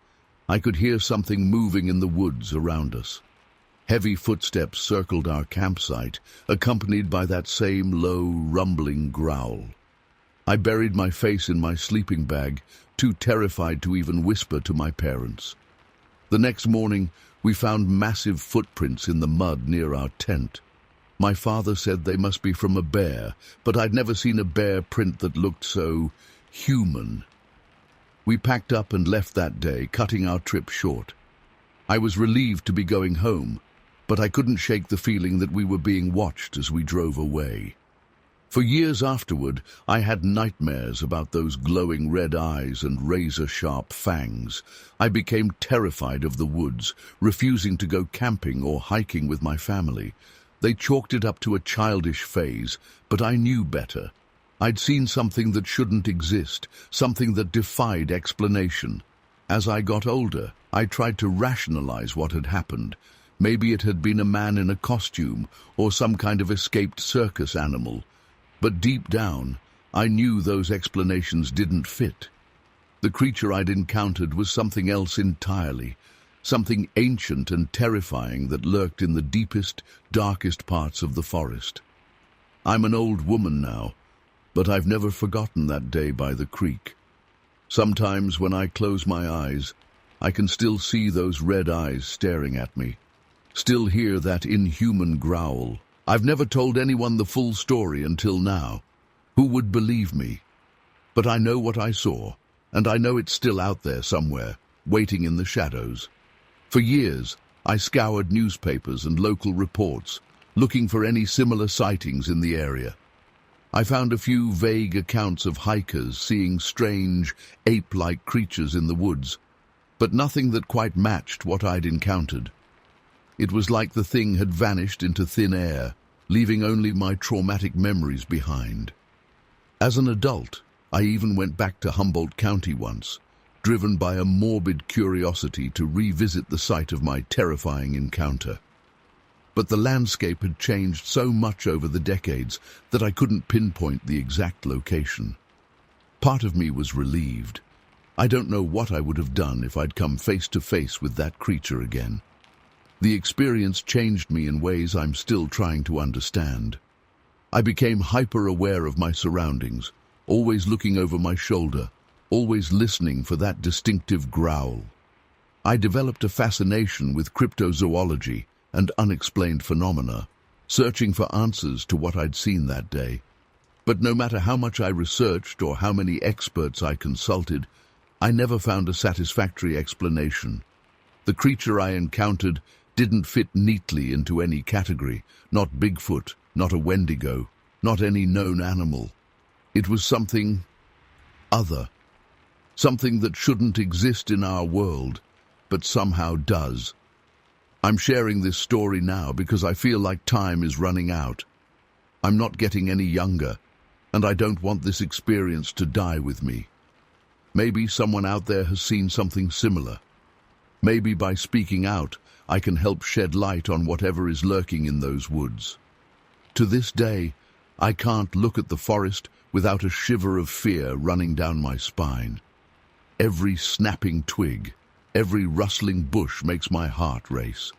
I could hear something moving in the woods around us. Heavy footsteps circled our campsite, accompanied by that same low, rumbling growl. I buried my face in my sleeping bag, too terrified to even whisper to my parents. The next morning, we found massive footprints in the mud near our tent. My father said they must be from a bear, but I'd never seen a bear print that looked so human. We packed up and left that day, cutting our trip short. I was relieved to be going home, but I couldn't shake the feeling that we were being watched as we drove away. For years afterward, I had nightmares about those glowing red eyes and razor-sharp fangs. I became terrified of the woods, refusing to go camping or hiking with my family. They chalked it up to a childish phase, but I knew better. I'd seen something that shouldn't exist, something that defied explanation. As I got older, I tried to rationalize what had happened, Maybe it had been a man in a costume or some kind of escaped circus animal. But deep down, I knew those explanations didn't fit. The creature I'd encountered was something else entirely, something ancient and terrifying that lurked in the deepest, darkest parts of the forest. I'm an old woman now, but I've never forgotten that day by the creek. Sometimes when I close my eyes, I can still see those red eyes staring at me, still hear that inhuman growl. I've never told anyone the full story until now. Who would believe me? But I know what I saw, and I know it's still out there somewhere, waiting in the shadows. For years, I scoured newspapers and local reports, looking for any similar sightings in the area. I found a few vague accounts of hikers seeing strange, ape-like creatures in the woods, but nothing that quite matched what I'd encountered. It was like the thing had vanished into thin air, leaving only my traumatic memories behind. As an adult, I even went back to Humboldt County once, driven by a morbid curiosity to revisit the site of my terrifying encounter. But the landscape had changed so much over the decades that I couldn't pinpoint the exact location. Part of me was relieved. I don't know what I would have done if I'd come face to face with that creature again. The experience changed me in ways I'm still trying to understand. I became hyper-aware of my surroundings, always looking over my shoulder, always listening for that distinctive growl. I developed a fascination with cryptozoology and unexplained phenomena, searching for answers to what I'd seen that day. But no matter how much I researched or how many experts I consulted, I never found a satisfactory explanation. The creature I encountered didn't fit neatly into any category, not Bigfoot, not a Wendigo, not any known animal. It was something other, something that shouldn't exist in our world, but somehow does. I'm sharing this story now because I feel like time is running out. I'm not getting any younger, and I don't want this experience to die with me. Maybe someone out there has seen something similar. Maybe by speaking out, I can help shed light on whatever is lurking in those woods. To this day, I can't look at the forest without a shiver of fear running down my spine. Every snapping twig, every rustling bush makes my heart race.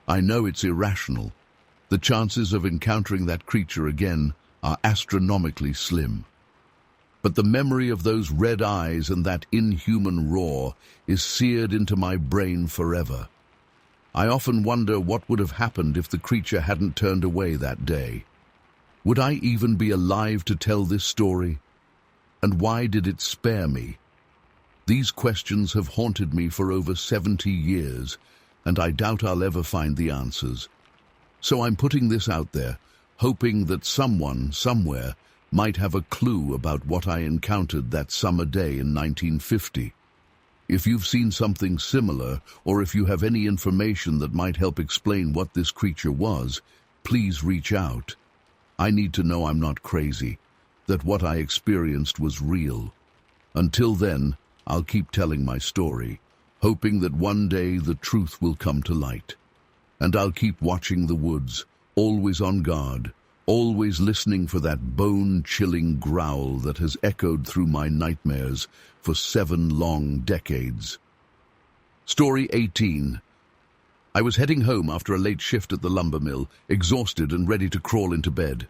I know it's irrational. The chances of encountering that creature again are astronomically slim. But the memory of those red eyes and that inhuman roar is seared into my brain forever. I often wonder what would have happened if the creature hadn't turned away that day. Would I even be alive to tell this story? And why did it spare me? These questions have haunted me for over 70 years, and I doubt I'll ever find the answers. So I'm putting this out there, hoping that someone, somewhere, might have a clue about what I encountered that summer day in 1950. If you've seen something similar, or if you have any information that might help explain what this creature was, please reach out. I need to know I'm not crazy, that what I experienced was real. Until then, I'll keep telling my story, hoping that one day the truth will come to light. And I'll keep watching the woods, always on guard, always listening for that bone-chilling growl that has echoed through my nightmares for 7 long decades. Story 18. I was heading home after a late shift at the lumber mill, exhausted and ready to crawl into bed.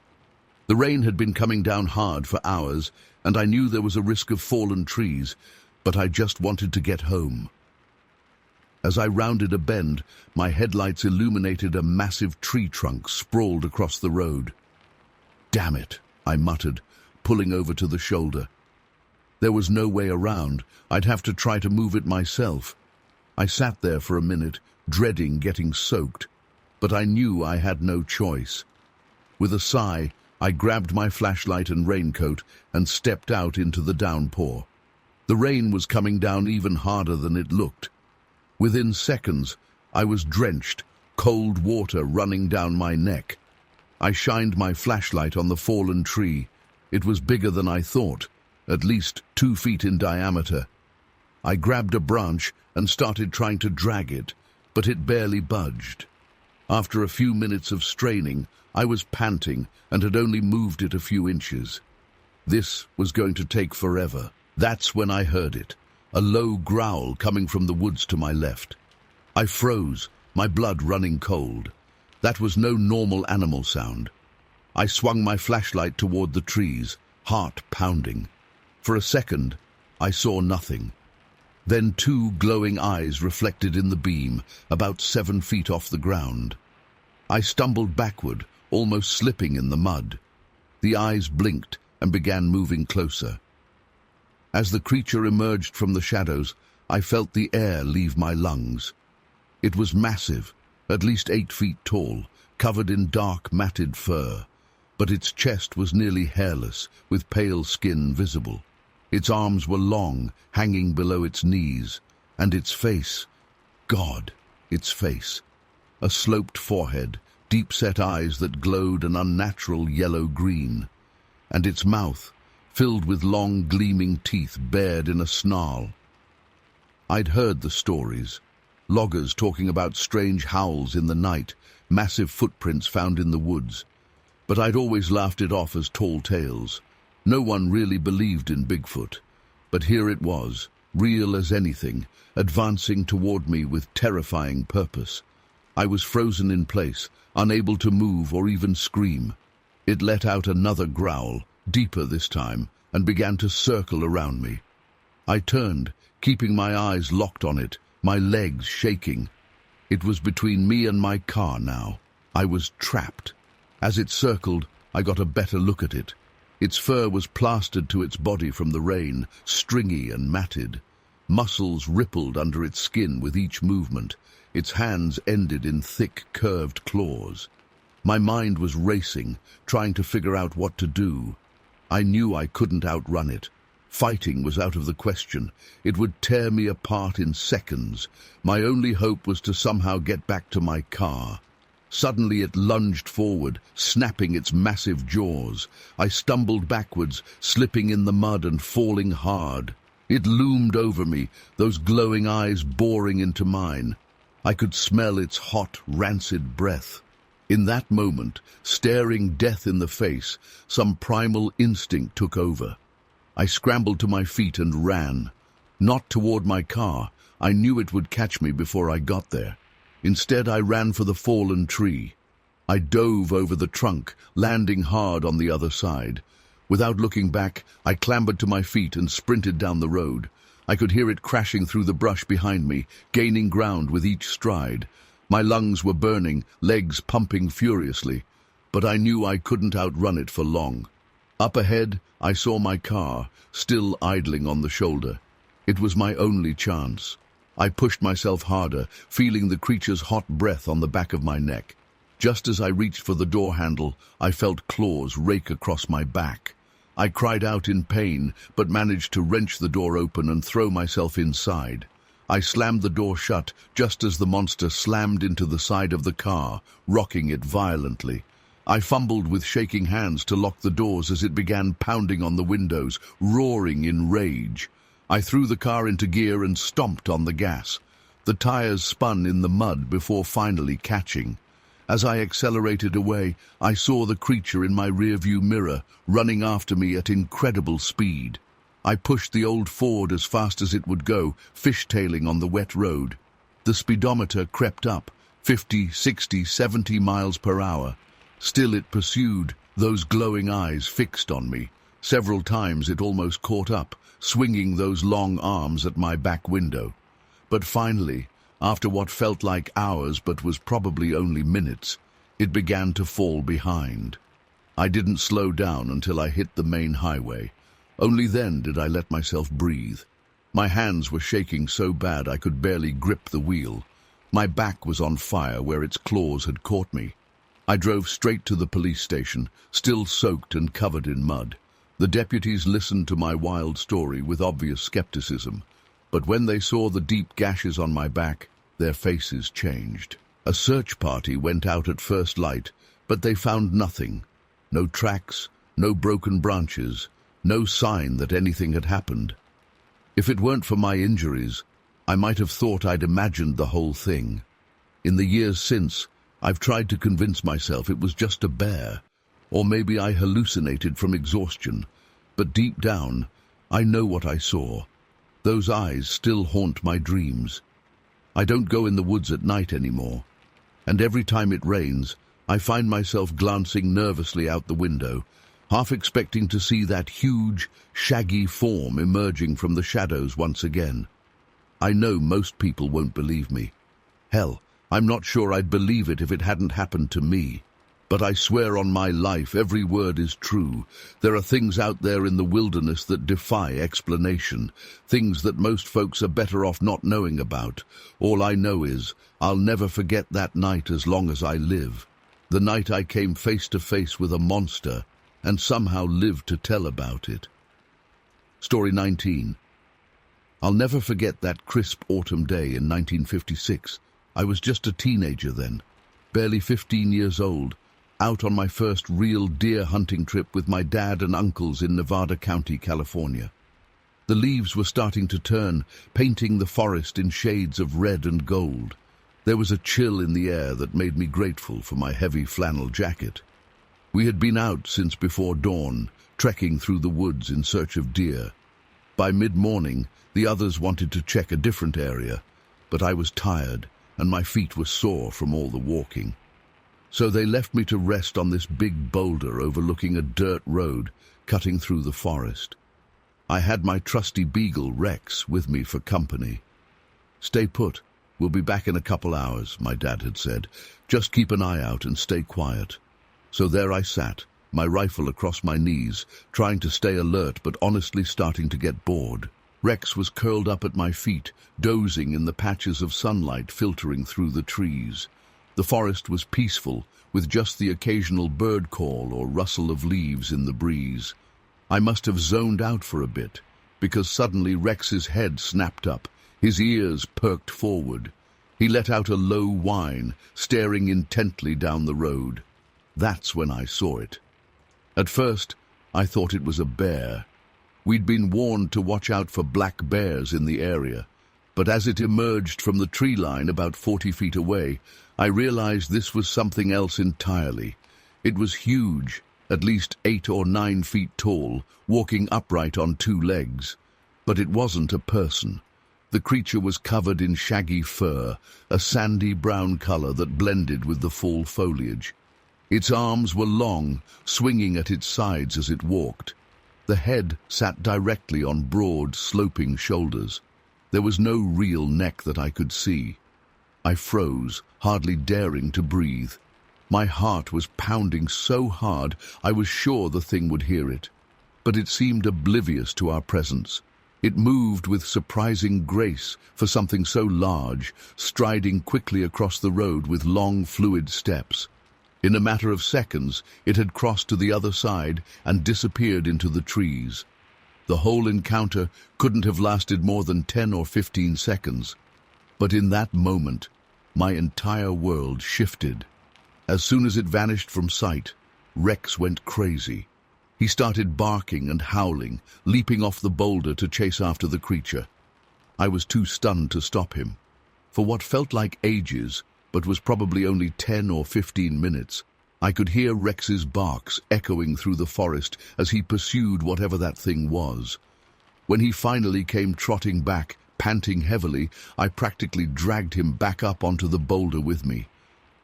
The rain had been coming down hard for hours, and I knew there was a risk of fallen trees, but I just wanted to get home. As I rounded a bend, my headlights illuminated a massive tree trunk sprawled across the road. "Damn it," I muttered, pulling over to the shoulder. There was no way around. I'd have to try to move it myself. I sat there for a minute, dreading getting soaked, but I knew I had no choice. With a sigh, I grabbed my flashlight and raincoat and stepped out into the downpour. The rain was coming down even harder than it looked. Within seconds, I was drenched, cold water running down my neck. I shined my flashlight on the fallen tree. It was bigger than I thought, at least 2 feet in diameter. I grabbed a branch and started trying to drag it, but it barely budged. After a few minutes of straining, I was panting and had only moved it a few inches. This was going to take forever. That's when I heard it, a low growl coming from the woods to my left. I froze, my blood running cold. That was no normal animal sound. I swung my flashlight toward the trees, heart pounding. For a second, I saw nothing. Then two glowing eyes reflected in the beam, about 7 feet off the ground. I stumbled backward, almost slipping in the mud. The eyes blinked and began moving closer. As the creature emerged from the shadows, I felt the air leave my lungs. It was massive, at least 8 feet tall, covered in dark, matted fur. But its chest was nearly hairless, with pale skin visible. Its arms were long, hanging below its knees, and its face, God, its face. A sloped forehead, deep-set eyes that glowed an unnatural yellow-green, and its mouth, filled with long, gleaming teeth bared in a snarl. I'd heard the stories. Loggers talking about strange howls in the night, massive footprints found in the woods. But I'd always laughed it off as tall tales. No one really believed in Bigfoot. But here it was, real as anything, advancing toward me with terrifying purpose. I was frozen in place, unable to move or even scream. It let out another growl, deeper this time, and began to circle around me. I turned, keeping my eyes locked on it, my legs shaking. It was between me and my car now. I was trapped. As it circled, I got a better look at it. Its fur was plastered to its body from the rain, stringy and matted. Muscles rippled under its skin with each movement. Its hands ended in thick, curved claws. My mind was racing, trying to figure out what to do. I knew I couldn't outrun it. Fighting was out of the question. It would tear me apart in seconds. My only hope was to somehow get back to my car. Suddenly it lunged forward, snapping its massive jaws. I stumbled backwards, slipping in the mud and falling hard. It loomed over me, those glowing eyes boring into mine. I could smell its hot, rancid breath. In that moment, staring death in the face, some primal instinct took over. I scrambled to my feet and ran. Not toward my car. I knew it would catch me before I got there. Instead, I ran for the fallen tree. I dove over the trunk, landing hard on the other side. Without looking back, I clambered to my feet and sprinted down the road. I could hear it crashing through the brush behind me, gaining ground with each stride. My lungs were burning, legs pumping furiously, but I knew I couldn't outrun it for long. Up ahead, I saw my car, still idling on the shoulder. It was my only chance. I pushed myself harder, feeling the creature's hot breath on the back of my neck. Just as I reached for the door handle, I felt claws rake across my back. I cried out in pain, but managed to wrench the door open and throw myself inside. I slammed the door shut just as the monster slammed into the side of the car, rocking it violently. I fumbled with shaking hands to lock the doors as it began pounding on the windows, roaring in rage. I threw the car into gear and stomped on the gas. The tires spun in the mud before finally catching. As I accelerated away, I saw the creature in my rearview mirror, running after me at incredible speed. I pushed the old Ford as fast as it would go, fishtailing on the wet road. The speedometer crept up, 50, 60, 70 miles per hour. Still it pursued, those glowing eyes fixed on me. Several times it almost caught up, swinging those long arms at my back window. But finally, after what felt like hours but was probably only minutes, it began to fall behind. I didn't slow down until I hit the main highway. Only then did I let myself breathe. My hands were shaking so bad I could barely grip the wheel. My back was on fire where its claws had caught me. I drove straight to the police station, still soaked and covered in mud. The deputies listened to my wild story with obvious skepticism, but when they saw the deep gashes on my back, their faces changed. A search party went out at first light, but they found nothing. No tracks, no broken branches, no sign that anything had happened. If it weren't for my injuries, I might have thought I'd imagined the whole thing. In the years since, I've tried to convince myself it was just a bear, or maybe I hallucinated from exhaustion, but deep down, I know what I saw. Those eyes still haunt my dreams. I don't go in the woods at night anymore, and every time it rains, I find myself glancing nervously out the window, half expecting to see that huge, shaggy form emerging from the shadows once again. I know most people won't believe me. Hell, I'm not sure I'd believe it if it hadn't happened to me. But I swear on my life every word is true. There are things out there in the wilderness that defy explanation, things that most folks are better off not knowing about. All I know is I'll never forget that night as long as I live. The night I came face to face with a monster and somehow lived to tell about it. Story 19. I'll never forget that crisp autumn day in 1956. I was just a teenager then, barely 15 years old, out on my first real deer hunting trip with my dad and uncles in Nevada County, California. The leaves were starting to turn, painting the forest in shades of red and gold. There was a chill in the air that made me grateful for my heavy flannel jacket. We had been out since before dawn, trekking through the woods in search of deer. By mid-morning, the others wanted to check a different area, but I was tired and my feet were sore from all the walking. So they left me to rest on this big boulder overlooking a dirt road cutting through the forest. I had my trusty beagle, Rex, with me for company. "Stay put. We'll be back in a couple hours," my dad had said. "Just keep an eye out and stay quiet." So there I sat, my rifle across my knees, trying to stay alert but honestly starting to get bored. Rex was curled up at my feet, dozing in the patches of sunlight filtering through the trees. The forest was peaceful, with just the occasional bird call or rustle of leaves in the breeze. I must have zoned out for a bit, because suddenly Rex's head snapped up, his ears perked forward. He let out a low whine, staring intently down the road. That's when I saw it. At first, I thought it was a bear. We'd been warned to watch out for black bears in the area, but as it emerged from the tree line about 40 feet away, I realized this was something else entirely. It was huge, at least 8 or 9 feet tall, walking upright on 2 legs. But it wasn't a person. The creature was covered in shaggy fur, a sandy brown color that blended with the fall foliage. Its arms were long, swinging at its sides as it walked. The head sat directly on broad, sloping shoulders. There was no real neck that I could see. I froze, hardly daring to breathe. My heart was pounding so hard I was sure the thing would hear it. But it seemed oblivious to our presence. It moved with surprising grace for something so large, striding quickly across the road with long, fluid steps. In a matter of seconds, it had crossed to the other side and disappeared into the trees. The whole encounter couldn't have lasted more than 10 or 15 seconds. But in that moment, my entire world shifted. As soon as it vanished from sight, Rex went crazy. He started barking and howling, leaping off the boulder to chase after the creature. I was too stunned to stop him. For what felt like ages, but was probably only 10 or 15 minutes, I could hear Rex's barks echoing through the forest as he pursued whatever that thing was. When he finally came trotting back, panting heavily, I practically dragged him back up onto the boulder with me.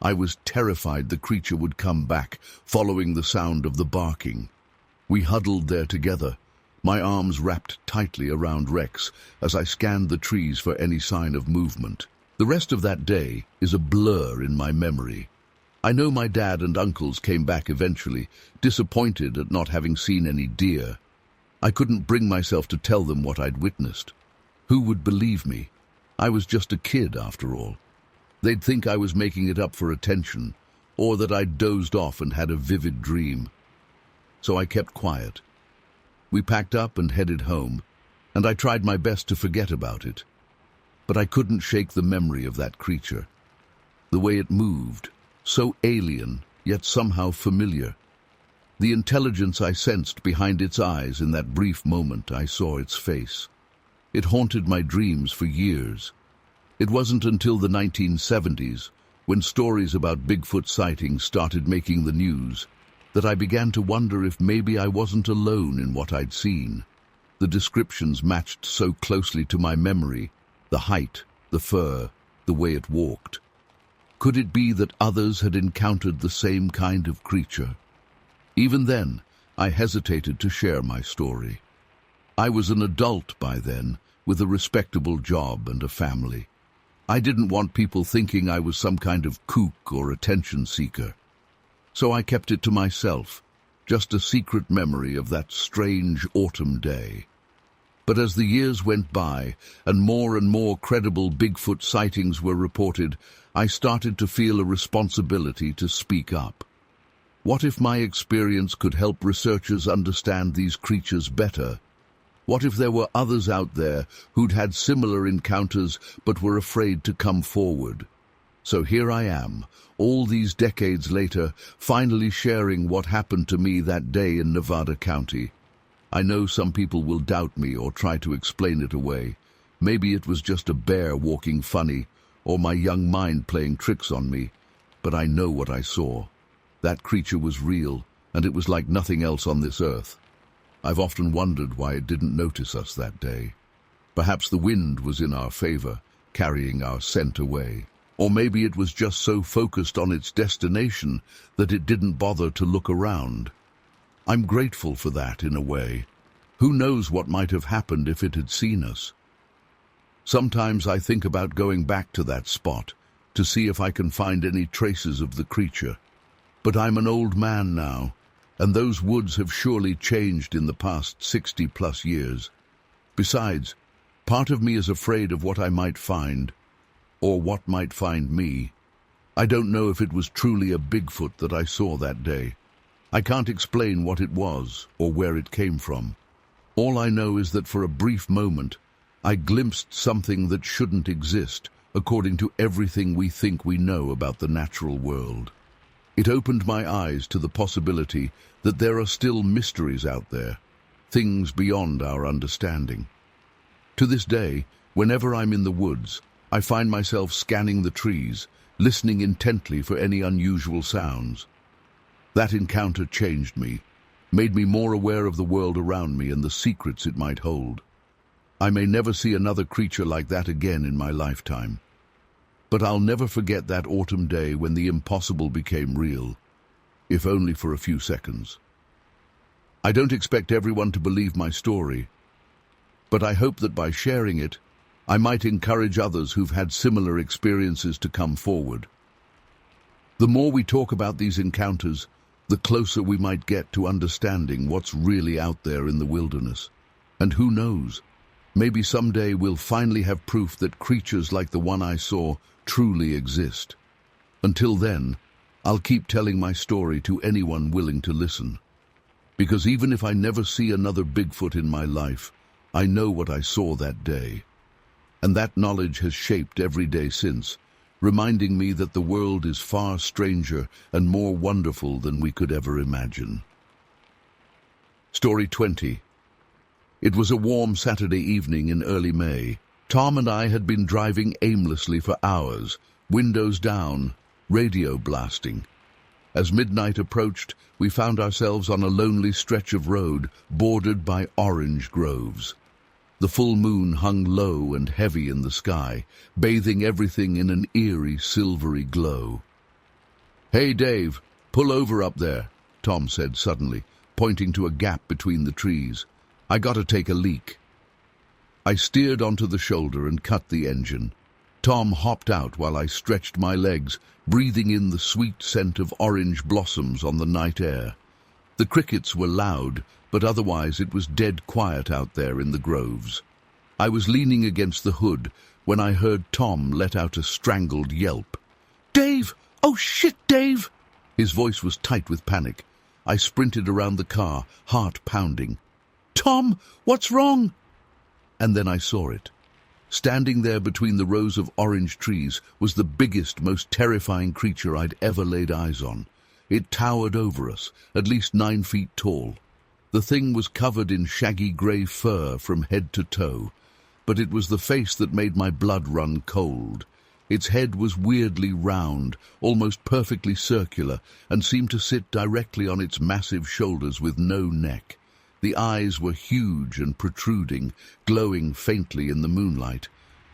I was terrified the creature would come back, following the sound of the barking. We huddled there together, my arms wrapped tightly around Rex as I scanned the trees for any sign of movement. The rest of that day is a blur in my memory. I know my dad and uncles came back eventually, disappointed at not having seen any deer. I couldn't bring myself to tell them what I'd witnessed. Who would believe me? I was just a kid, after all. They'd think I was making it up for attention, or that I'd dozed off and had a vivid dream. So I kept quiet. We packed up and headed home, and I tried my best to forget about it. But I couldn't shake the memory of that creature. The way it moved, so alien, yet somehow familiar. The intelligence I sensed behind its eyes in that brief moment I saw its face. It haunted my dreams for years. It wasn't until the 1970s, when stories about Bigfoot sightings started making the news, that I began to wonder if maybe I wasn't alone in what I'd seen. The descriptions matched so closely to my memory, the height, the fur, the way it walked. Could it be that others had encountered the same kind of creature? Even then, I hesitated to share my story. I was an adult by then, with a respectable job and a family. I didn't want people thinking I was some kind of kook or attention seeker. So I kept it to myself, just a secret memory of that strange autumn day. But as the years went by and more credible Bigfoot sightings were reported, I started to feel a responsibility to speak up. What if my experience could help researchers understand these creatures better? What if there were others out there who'd had similar encounters but were afraid to come forward? So here I am, all these decades later, finally sharing what happened to me that day in Nevada County. I know some people will doubt me or try to explain it away. Maybe it was just a bear walking funny, or my young mind playing tricks on me. But I know what I saw. That creature was real, and it was like nothing else on this earth. I've often wondered why it didn't notice us that day. Perhaps the wind was in our favor, carrying our scent away. Or maybe it was just so focused on its destination that it didn't bother to look around. I'm grateful for that in a way. Who knows what might have happened if it had seen us? Sometimes I think about going back to that spot to see if I can find any traces of the creature. But I'm an old man now, and those woods have surely changed in the past 60+ years. Besides, part of me is afraid of what I might find, or what might find me. I don't know if it was truly a Bigfoot that I saw that day. I can't explain what it was or where it came from. All I know is that for a brief moment, I glimpsed something that shouldn't exist, according to everything we think we know about the natural world. It opened my eyes to the possibility that there are still mysteries out there, things beyond our understanding. To this day, whenever I'm in the woods, I find myself scanning the trees, listening intently for any unusual sounds. That encounter changed me, made me more aware of the world around me and the secrets it might hold. I may never see another creature like that again in my lifetime. But I'll never forget that autumn day when the impossible became real, if only for a few seconds. I don't expect everyone to believe my story, but I hope that by sharing it, I might encourage others who've had similar experiences to come forward. The more we talk about these encounters, the closer we might get to understanding what's really out there in the wilderness. And who knows, maybe someday we'll finally have proof that creatures like the one I saw truly exist. Until then, I'll keep telling my story to anyone willing to listen. Because even if I never see another Bigfoot in my life, I know what I saw that day. And that knowledge has shaped every day since, reminding me that the world is far stranger and more wonderful than we could ever imagine. Story 20. It was a warm Saturday evening in early May. Tom and I had been driving aimlessly for hours, windows down, radio blasting. As midnight approached, we found ourselves on a lonely stretch of road bordered by orange groves. The full moon hung low and heavy in the sky, bathing everything in an eerie, silvery glow. "Hey, Dave, pull over up there," Tom said suddenly, pointing to a gap between the trees. "I gotta take a leak." I steered onto the shoulder and cut the engine. Tom hopped out while I stretched my legs, breathing in the sweet scent of orange blossoms on the night air. The crickets were loud, but otherwise it was dead quiet out there in the groves. I was leaning against the hood when I heard Tom let out a strangled yelp. "Dave! Oh shit, Dave!" His voice was tight with panic. I sprinted around the car, heart pounding. "Tom, what's wrong?" And then I saw it. Standing there between the rows of orange trees was the biggest, most terrifying creature I'd ever laid eyes on. It towered over us, at least 9 feet tall. The thing was covered in shaggy grey fur from head to toe, but it was the face that made my blood run cold. Its head was weirdly round, almost perfectly circular, and seemed to sit directly on its massive shoulders with no neck. The eyes were huge and protruding, glowing faintly in the moonlight.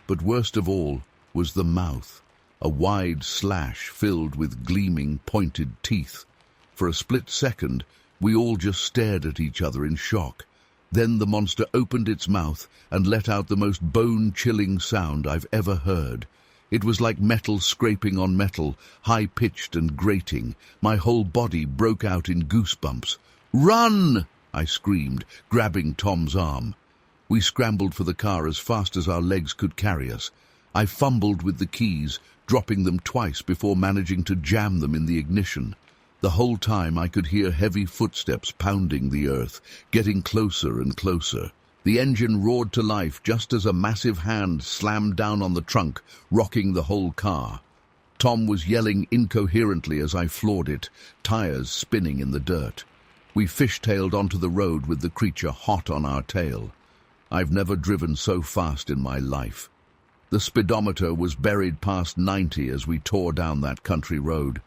But worst of all was the mouth, a wide slash filled with gleaming, pointed teeth. For a split second, we all just stared at each other in shock. Then the monster opened its mouth and let out the most bone-chilling sound I've ever heard. It was like metal scraping on metal, high-pitched and grating. My whole body broke out in goosebumps. "Run!" I screamed, grabbing Tom's arm. We scrambled for the car as fast as our legs could carry us. I fumbled with the keys, dropping them twice before managing to jam them in the ignition. The whole time I could hear heavy footsteps pounding the earth, getting closer and closer. The engine roared to life just as a massive hand slammed down on the trunk, rocking the whole car. Tom was yelling incoherently as I floored it, tires spinning in the dirt. We fishtailed onto the road with the creature hot on our tail. I've never driven so fast in my life. The speedometer was buried past 90 as we tore down that country road,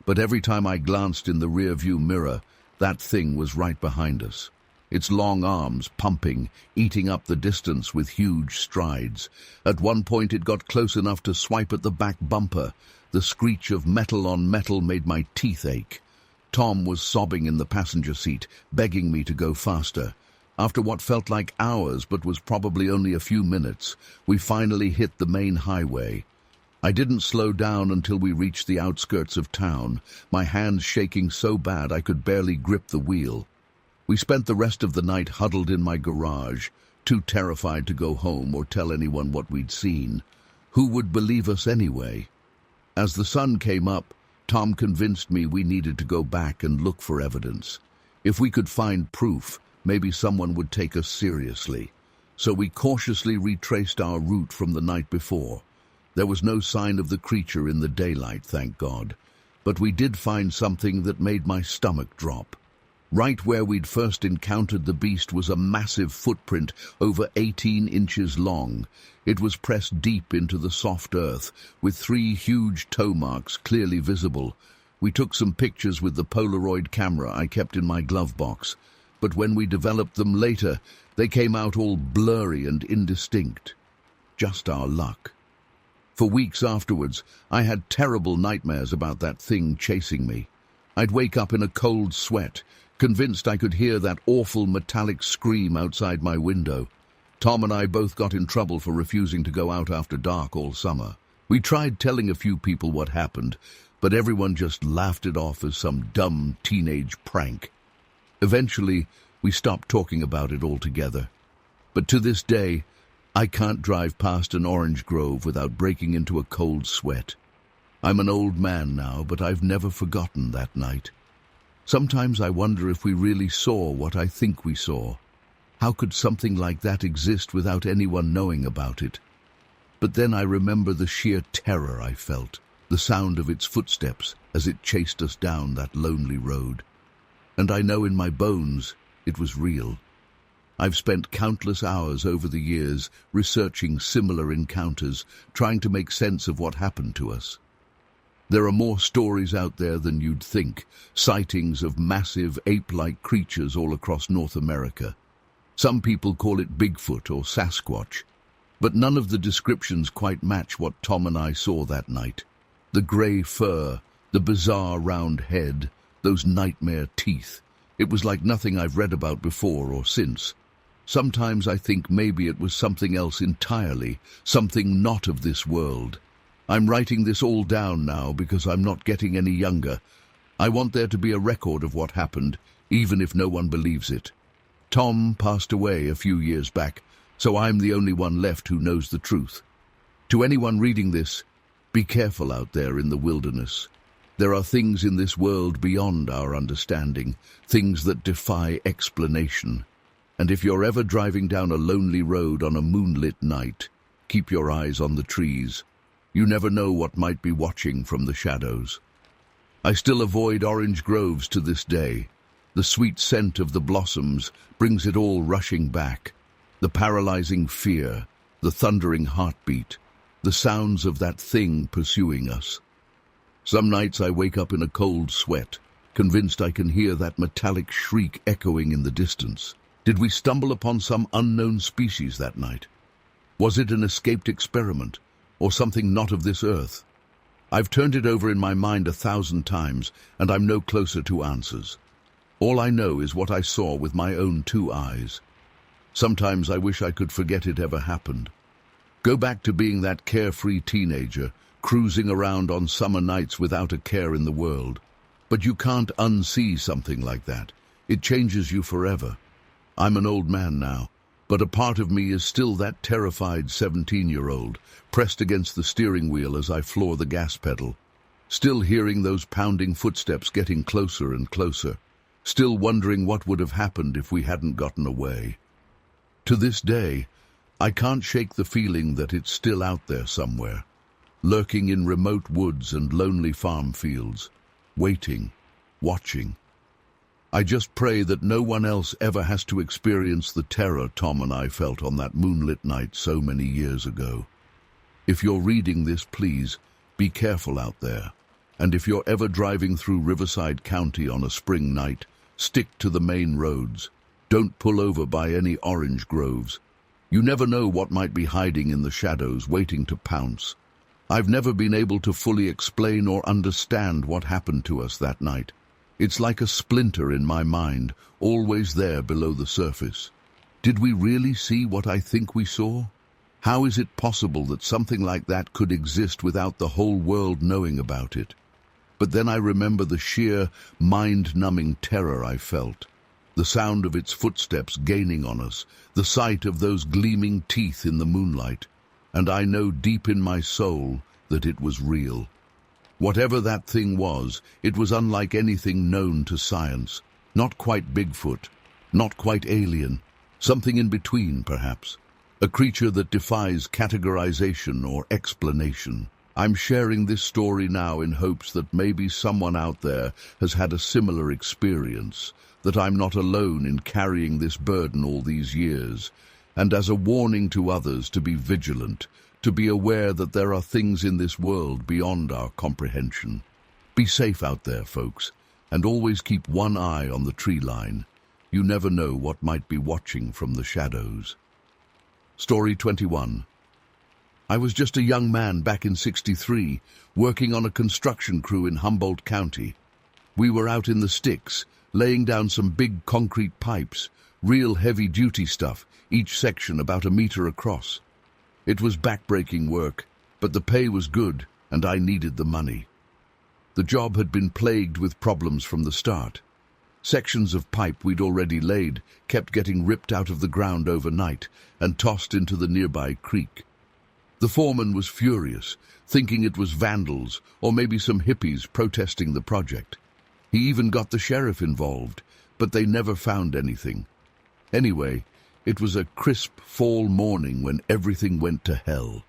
but every time I glanced in the rear-view mirror, that thing was right behind us. Its long arms pumping, eating up the distance with huge strides. At one point it got close enough to swipe at the back bumper. The screech of metal on metal made my teeth ache. Tom was sobbing in the passenger seat, begging me to go faster. After what felt like hours but was probably only a few minutes, we finally hit the main highway. I didn't slow down until we reached the outskirts of town, my hands shaking so bad I could barely grip the wheel. We spent the rest of the night huddled in my garage, too terrified to go home or tell anyone what we'd seen. Who would believe us anyway? As the sun came up, Tom convinced me we needed to go back and look for evidence. If we could find proof, maybe someone would take us seriously. So we cautiously retraced our route from the night before. There was no sign of the creature in the daylight, thank God. But we did find something that made my stomach drop. Right where we'd first encountered the beast was a massive footprint over 18 inches long. It was pressed deep into the soft earth, with 3 huge toe marks clearly visible. We took some pictures with the Polaroid camera I kept in my glove box, but when we developed them later, they came out all blurry and indistinct. Just our luck. For weeks afterwards, I had terrible nightmares about that thing chasing me. I'd wake up in a cold sweat, convinced I could hear that awful metallic scream outside my window. Tom and I both got in trouble for refusing to go out after dark all summer. We tried telling a few people what happened, but everyone just laughed it off as some dumb teenage prank. Eventually, we stopped talking about it altogether. But to this day, I can't drive past an orange grove without breaking into a cold sweat. I'm an old man now, but I've never forgotten that night. Sometimes I wonder if we really saw what I think we saw. How could something like that exist without anyone knowing about it? But then I remember the sheer terror I felt, the sound of its footsteps as it chased us down that lonely road. And I know in my bones it was real. I've spent countless hours over the years researching similar encounters, trying to make sense of what happened to us. There are more stories out there than you'd think, sightings of massive ape-like creatures all across North America. Some people call it Bigfoot or Sasquatch, but none of the descriptions quite match what Tom and I saw that night. The grey fur, the bizarre round head, those nightmare teeth. It was like nothing I've read about before or since. Sometimes I think maybe it was something else entirely, something not of this world. I'm writing this all down now because I'm not getting any younger. I want there to be a record of what happened, even if no one believes it. Tom passed away a few years back, so I'm the only one left who knows the truth. To anyone reading this, be careful out there in the wilderness. There are things in this world beyond our understanding, things that defy explanation. And if you're ever driving down a lonely road on a moonlit night, keep your eyes on the trees. You never know what might be watching from the shadows. I still avoid orange groves to this day. The sweet scent of the blossoms brings it all rushing back. The paralyzing fear, the thundering heartbeat. the sounds of that thing pursuing us. Some nights I wake up in a cold sweat, convinced I can hear that metallic shriek echoing in the distance. Did we stumble upon some unknown species that night? Was it an escaped experiment, or something not of this earth? I've turned it over in my mind 1,000 times, and I'm no closer to answers. All I know is what I saw with my own 2 eyes. Sometimes I wish I could forget it ever happened. Go back to being that carefree teenager, cruising around on summer nights without a care in the world. But you can't unsee something like that. It changes you forever. I'm an old man now, but a part of me is still that terrified 17-year-old, pressed against the steering wheel as I floor the gas pedal, still hearing those pounding footsteps getting closer and closer, still wondering what would have happened if we hadn't gotten away. To this day, I can't shake the feeling that it's still out there somewhere, lurking in remote woods and lonely farm fields, waiting, watching. I just pray that no one else ever has to experience the terror Tom and I felt on that moonlit night so many years ago. If you're reading this, please, be careful out there. And if you're ever driving through Riverside County on a spring night, stick to the main roads. Don't pull over by any orange groves. You never know what might be hiding in the shadows, waiting to pounce. I've never been able to fully explain or understand what happened to us that night. It's like a splinter in my mind, always there below the surface. Did we really see what I think we saw? How is it possible that something like that could exist without the whole world knowing about it? But then I remember the sheer, mind-numbing terror I felt. The sound of its footsteps gaining on us, the sight of those gleaming teeth in the moonlight, and I know deep in my soul that it was real. Whatever that thing was, it was unlike anything known to science. Not quite Bigfoot, not quite alien, something in between, perhaps. A creature that defies categorization or explanation. I'm sharing this story now in hopes that maybe someone out there has had a similar experience, that I'm not alone in carrying this burden all these years, and as a warning to others to be vigilant, to be aware that there are things in this world beyond our comprehension. Be safe out there, folks, and always keep one eye on the tree line. You never know what might be watching from the shadows. Story 21. I was just a young man back in '63, working on a construction crew in Humboldt County. We were out in the sticks, laying down some big concrete pipes, real heavy-duty stuff, each section about 1 meter across. It was back-breaking work, but the pay was good, and I needed the money. The job had been plagued with problems from the start. Sections of pipe we'd already laid kept getting ripped out of the ground overnight and tossed into the nearby creek. The foreman was furious, thinking it was vandals or maybe some hippies protesting the project. He even got the sheriff involved, but they never found anything. Anyway, it was a crisp fall morning when everything went to hell.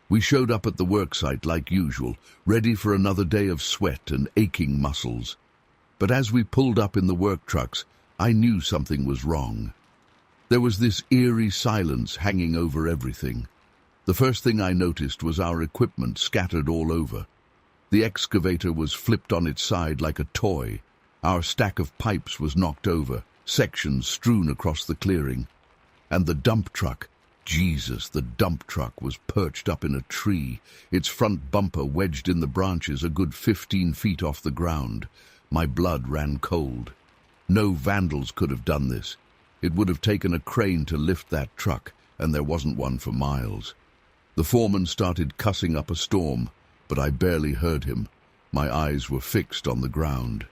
We showed up at the worksite like usual, ready for another day of sweat and aching muscles. But as we pulled up in the work trucks, I knew something was wrong. There was this eerie silence hanging over everything. The first thing I noticed was our equipment scattered all over. The excavator was flipped on its side like a toy. Our stack of pipes was knocked over, sections strewn across the clearing. And the dump truck, Jesus, the dump truck was perched up in a tree, its front bumper wedged in the branches a good 15 feet off the ground. My blood ran cold. No vandals could have done this. It would have taken a crane to lift that truck, and there wasn't one for miles. The foreman started cussing up a storm, but I barely heard him. My eyes were fixed on the ground.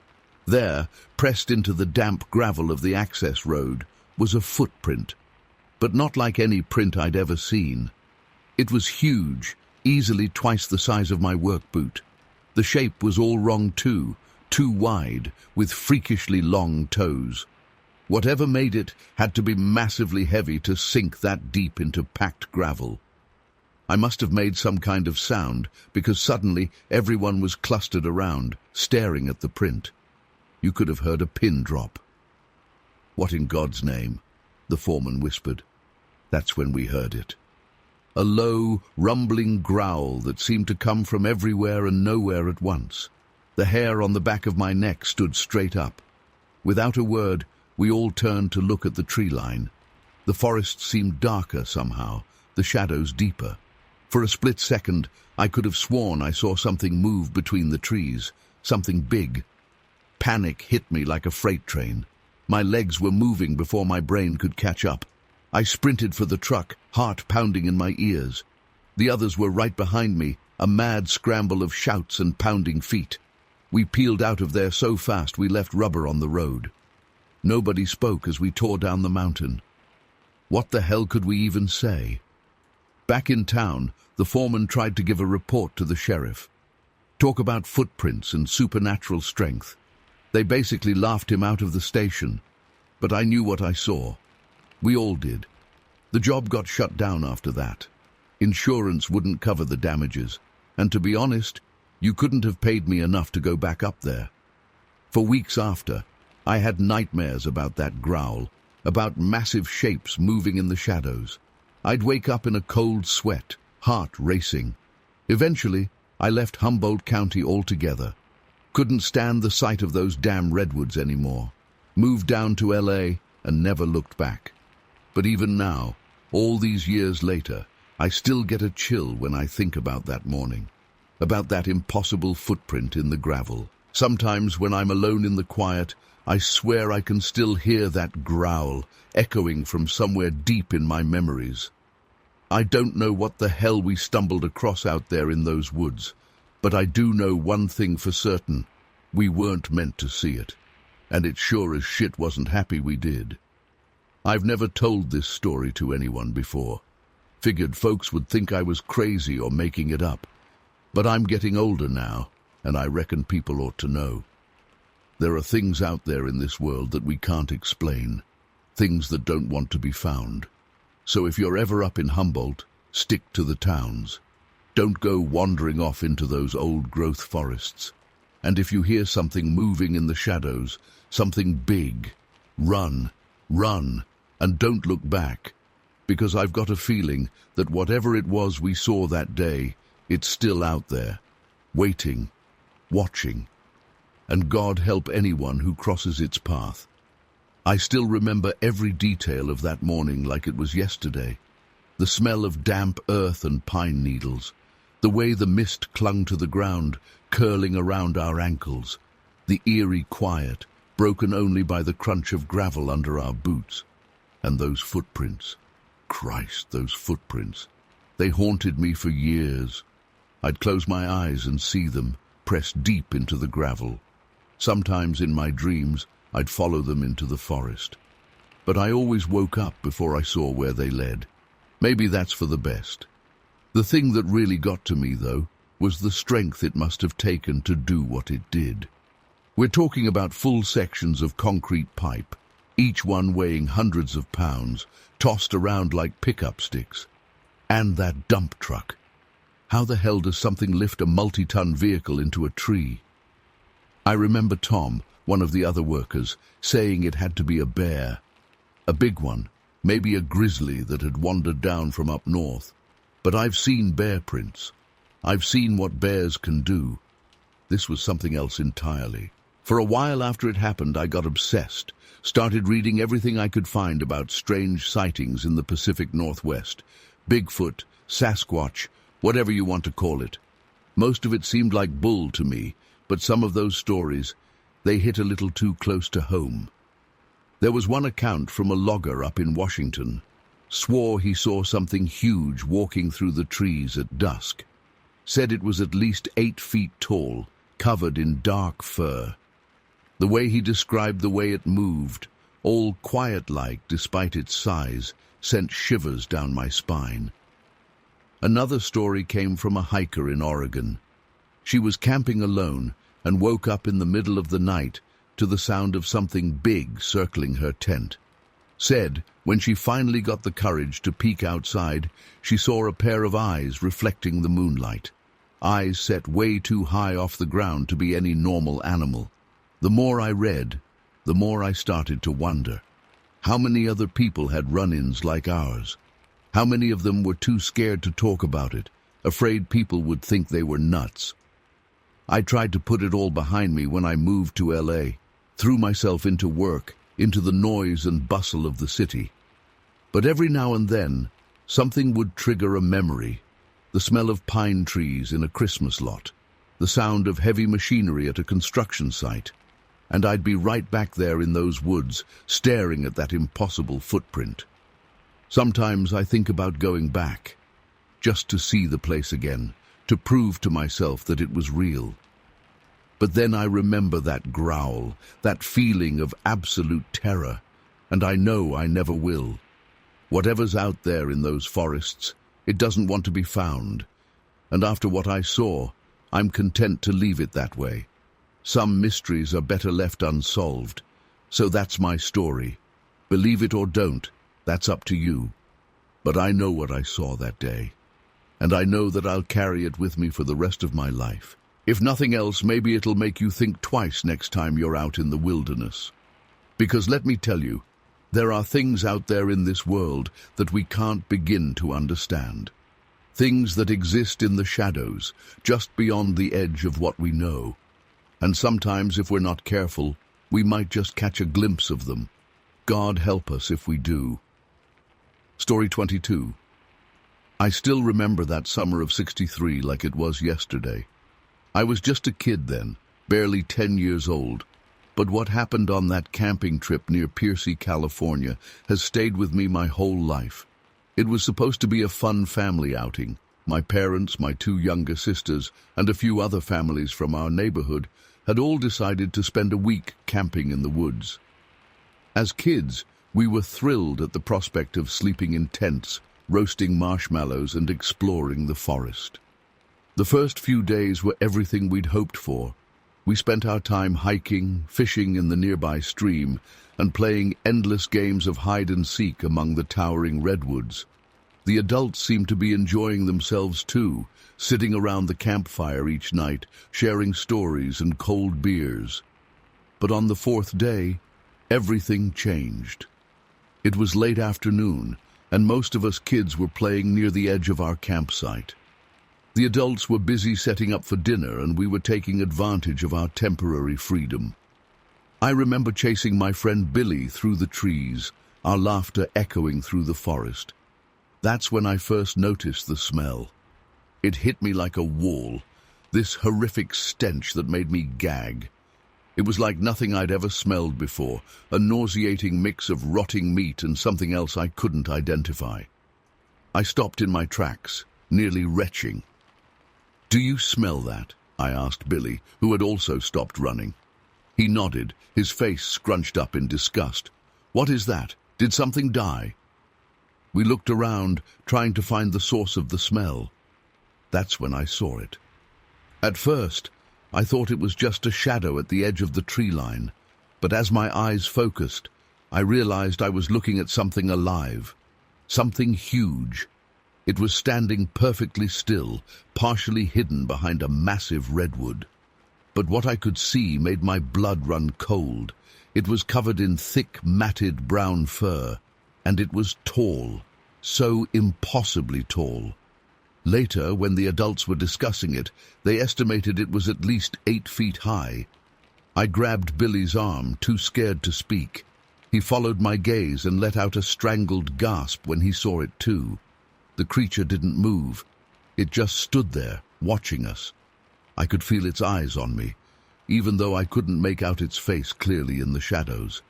There, pressed into the damp gravel of the access road, was a footprint, but not like any print I'd ever seen. It was huge, easily twice the size of my work boot. The shape was all wrong too wide, with freakishly long toes. Whatever made it had to be massively heavy to sink that deep into packed gravel. I must have made some kind of sound, because suddenly everyone was clustered around, staring at the print. You could have heard a pin drop. "What in God's name?" the foreman whispered. That's when we heard it. a low, rumbling growl that seemed to come from everywhere and nowhere at once. The hair on the back of my neck stood straight up. Without a word, we all turned to look at the tree line. The forest seemed darker somehow, the shadows deeper. For a split second, I could have sworn I saw something move between the trees, something big. Panic hit me like a freight train. My legs were moving before my brain could catch up. I sprinted for the truck, heart pounding in my ears. The others were right behind me, a mad scramble of shouts and pounding feet. We peeled out of there so fast we left rubber on the road. Nobody spoke as we tore down the mountain. What the hell could we even say? Back in town, the foreman tried to give a report to the sheriff. Talk about footprints and supernatural strength. They basically laughed him out of the station. But I knew what I saw. We all did. The job got shut down after that. Insurance wouldn't cover the damages. And to be honest, you couldn't have paid me enough to go back up there. For weeks after, I had nightmares about that growl, about massive shapes moving in the shadows. I'd wake up in a cold sweat, heart racing. Eventually, I left Humboldt County altogether. Couldn't stand the sight of those damn redwoods anymore. Moved down to LA and never looked back. But even now, all these years later, I still get a chill when I think about that morning, about that impossible footprint in the gravel. Sometimes when I'm alone in the quiet, I swear I can still hear that growl echoing from somewhere deep in my memories. I don't know what the hell we stumbled across out there in those woods, but I do know one thing for certain. We weren't meant to see it, and it sure as shit wasn't happy we did. I've never told this story to anyone before. Figured folks would think I was crazy or making it up. But I'm getting older now, and I reckon people ought to know. There are things out there in this world that we can't explain, things that don't want to be found. So if you're ever up in Humboldt, stick to the towns. Don't go wandering off into those old-growth forests. And if you hear something moving in the shadows, something big, run, and don't look back. Because I've got a feeling that whatever it was we saw that day, it's still out there, waiting, watching. And God help anyone who crosses its path. I still remember every detail of that morning like it was yesterday. The smell of damp earth and pine needles, the way the mist clung to the ground, curling around our ankles, the eerie quiet, broken only by the crunch of gravel under our boots. And those footprints. Christ, those footprints. They haunted me for years. I'd close my eyes and see them, pressed deep into the gravel. Sometimes in my dreams, I'd follow them into the forest. But I always woke up before I saw where they led. Maybe that's for the best. The thing that really got to me, though, was the strength it must have taken to do what it did. We're talking about full sections of concrete pipe, each one weighing hundreds of pounds, tossed around like pickup sticks. And that dump truck. How the hell does something lift a multi-ton vehicle into a tree? I remember Tom, one of the other workers, saying it had to be a bear. A big one, maybe a grizzly that had wandered down from up north. But I've seen bear prints. I've seen what bears can do. This was something else entirely. For a while after it happened, I got obsessed. Started reading everything I could find about strange sightings in the Pacific Northwest. Bigfoot, Sasquatch, whatever you want to call it. Most of it seemed like bull to me, but some of those stories, they hit a little too close to home. There was one account from a logger up in Washington. Swore he saw something huge walking through the trees at dusk. Said it was at least 8 feet tall, covered in dark fur. The way he described the way it moved, all quiet-like despite its size, sent shivers down my spine. Another story came from a hiker in Oregon. She was camping alone and woke up in the middle of the night to the sound of something big circling her tent. Said, when she finally got the courage to peek outside, she saw a pair of eyes reflecting the moonlight. Eyes set way too high off the ground to be any normal animal. The more I read, the more I started to wonder. How many other people had run-ins like ours? How many of them were too scared to talk about it, afraid people would think they were nuts? I tried to put it all behind me when I moved to LA, threw myself into work, into the noise and bustle of the city. But every now and then, something would trigger a memory. The smell of pine trees in a Christmas lot, the sound of heavy machinery at a construction site, and I'd be right back there in those woods, staring at that impossible footprint. Sometimes I think about going back, just to see the place again, to prove to myself that it was real. But then I remember that growl, that feeling of absolute terror, and I know I never will. Whatever's out there in those forests, it doesn't want to be found. And after what I saw, I'm content to leave it that way. Some mysteries are better left unsolved. So that's my story. Believe it or don't, that's up to you. But I know what I saw that day. And I know that I'll carry it with me for the rest of my life. If nothing else, maybe it'll make you think twice next time you're out in the wilderness. Because let me tell you, there are things out there in this world that we can't begin to understand. Things that exist in the shadows, just beyond the edge of what we know. And sometimes, if we're not careful, we might just catch a glimpse of them. God help us if we do. Story 22. I still remember that summer of '63 like it was yesterday. I was just a kid then, barely 10 years old. But what happened on that camping trip near Piercy, California, has stayed with me my whole life. It was supposed to be a fun family outing. My parents, my 2 younger sisters, and a few other families from our neighborhood had all decided to spend a week camping in the woods. As kids, we were thrilled at the prospect of sleeping in tents, roasting marshmallows, and exploring the forest. The first few days were everything we'd hoped for. We spent our time hiking, fishing in the nearby stream, and playing endless games of hide-and-seek among the towering redwoods. The adults seemed to be enjoying themselves too, sitting around the campfire each night, sharing stories and cold beers. But on the 4th day, everything changed. It was late afternoon, and most of us kids were playing near the edge of our campsite. The adults were busy setting up for dinner, and we were taking advantage of our temporary freedom. I remember chasing my friend Billy through the trees, our laughter echoing through the forest. That's when I first noticed the smell. It hit me like a wall, this horrific stench that made me gag. It was like nothing I'd ever smelled before, a nauseating mix of rotting meat and something else I couldn't identify. I stopped in my tracks, nearly retching. "Do you smell that?" I asked Billy, who had also stopped running. He nodded, his face scrunched up in disgust. "What is that? Did something die?" We looked around, trying to find the source of the smell. That's when I saw it. At first, I thought it was just a shadow at the edge of the tree line, but as my eyes focused, I realized I was looking at something alive, something huge. It was standing perfectly still, partially hidden behind a massive redwood. But what I could see made my blood run cold. It was covered in thick, matted brown fur, and it was tall, so impossibly tall. Later, when the adults were discussing it, they estimated it was at least 8 feet high. I grabbed Billy's arm, too scared to speak. He followed my gaze and let out a strangled gasp when he saw it too. The creature didn't move. It just stood there, watching us. I could feel its eyes on me, even though I couldn't make out its face clearly in the shadows.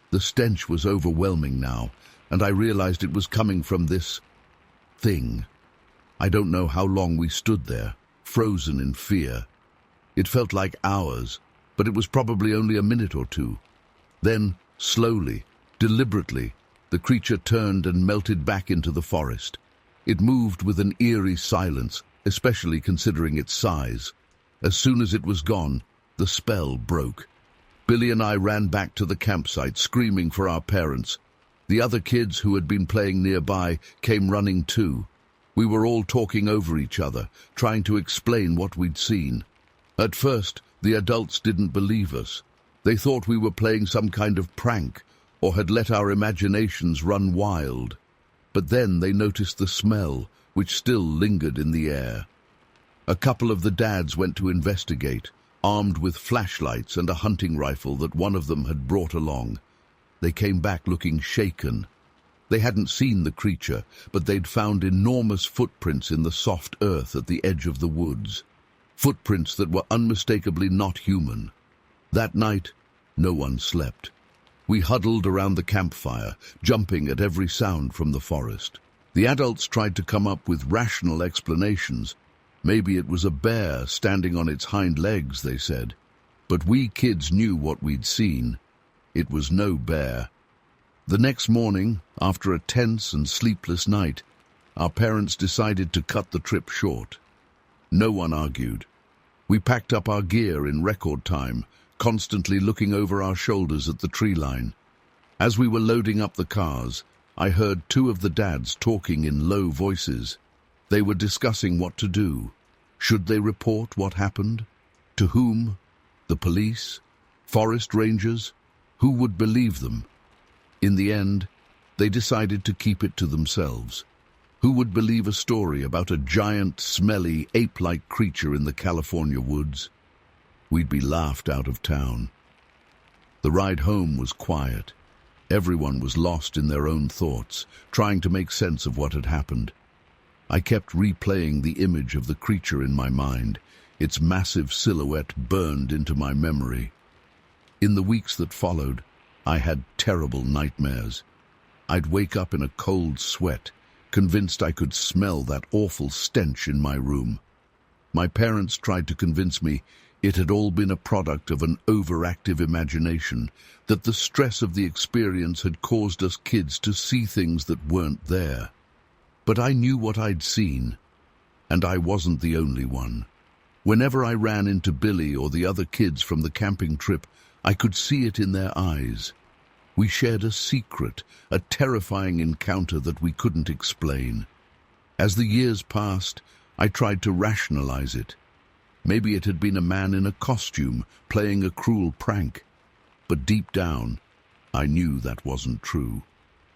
The stench was overwhelming now, and I realized it was coming from this thing. I don't know how long we stood there, frozen in fear. It felt like hours, but it was probably only a minute or two. Then, slowly, deliberately, the creature turned and melted back into the forest. It moved with an eerie silence, especially considering its size. As soon as it was gone, the spell broke. Billy and I ran back to the campsite, screaming for our parents. The other kids who had been playing nearby came running too. We were all talking over each other, trying to explain what we'd seen. At first, the adults didn't believe us. They thought we were playing some kind of prank, or had let our imaginations run wild. But then they noticed the smell, which still lingered in the air. A couple of the dads went to investigate, armed with flashlights and a hunting rifle that one of them had brought along. They came back looking shaken. They hadn't seen the creature, but they'd found enormous footprints in the soft earth at the edge of the woods. Footprints that were unmistakably not human. That night, no one slept. We huddled around the campfire, jumping at every sound from the forest. The adults tried to come up with rational explanations. Maybe it was a bear standing on its hind legs, they said. But we kids knew what we'd seen. It was no bear. The next morning, after a tense and sleepless night, our parents decided to cut the trip short. No one argued. We packed up our gear in record time, constantly looking over our shoulders at the tree line. As we were loading up the cars, I heard two of the dads talking in low voices. They were discussing what to do. Should they report what happened? To whom? The police? Forest rangers? Who would believe them? In the end, they decided to keep it to themselves. Who would believe a story about a giant, smelly, ape-like creature in the California woods? We'd be laughed out of town. The ride home was quiet. Everyone was lost in their own thoughts, trying to make sense of what had happened. I kept replaying the image of the creature in my mind. Its massive silhouette burned into my memory. In the weeks that followed, I had terrible nightmares. I'd wake up in a cold sweat, convinced I could smell that awful stench in my room. My parents tried to convince me it had all been a product of an overactive imagination, that the stress of the experience had caused us kids to see things that weren't there. But I knew what I'd seen, and I wasn't the only one. Whenever I ran into Billy or the other kids from the camping trip, I could see it in their eyes. We shared a secret, a terrifying encounter that we couldn't explain. As the years passed, I tried to rationalize it. Maybe it had been a man in a costume, playing a cruel prank. But deep down, I knew that wasn't true.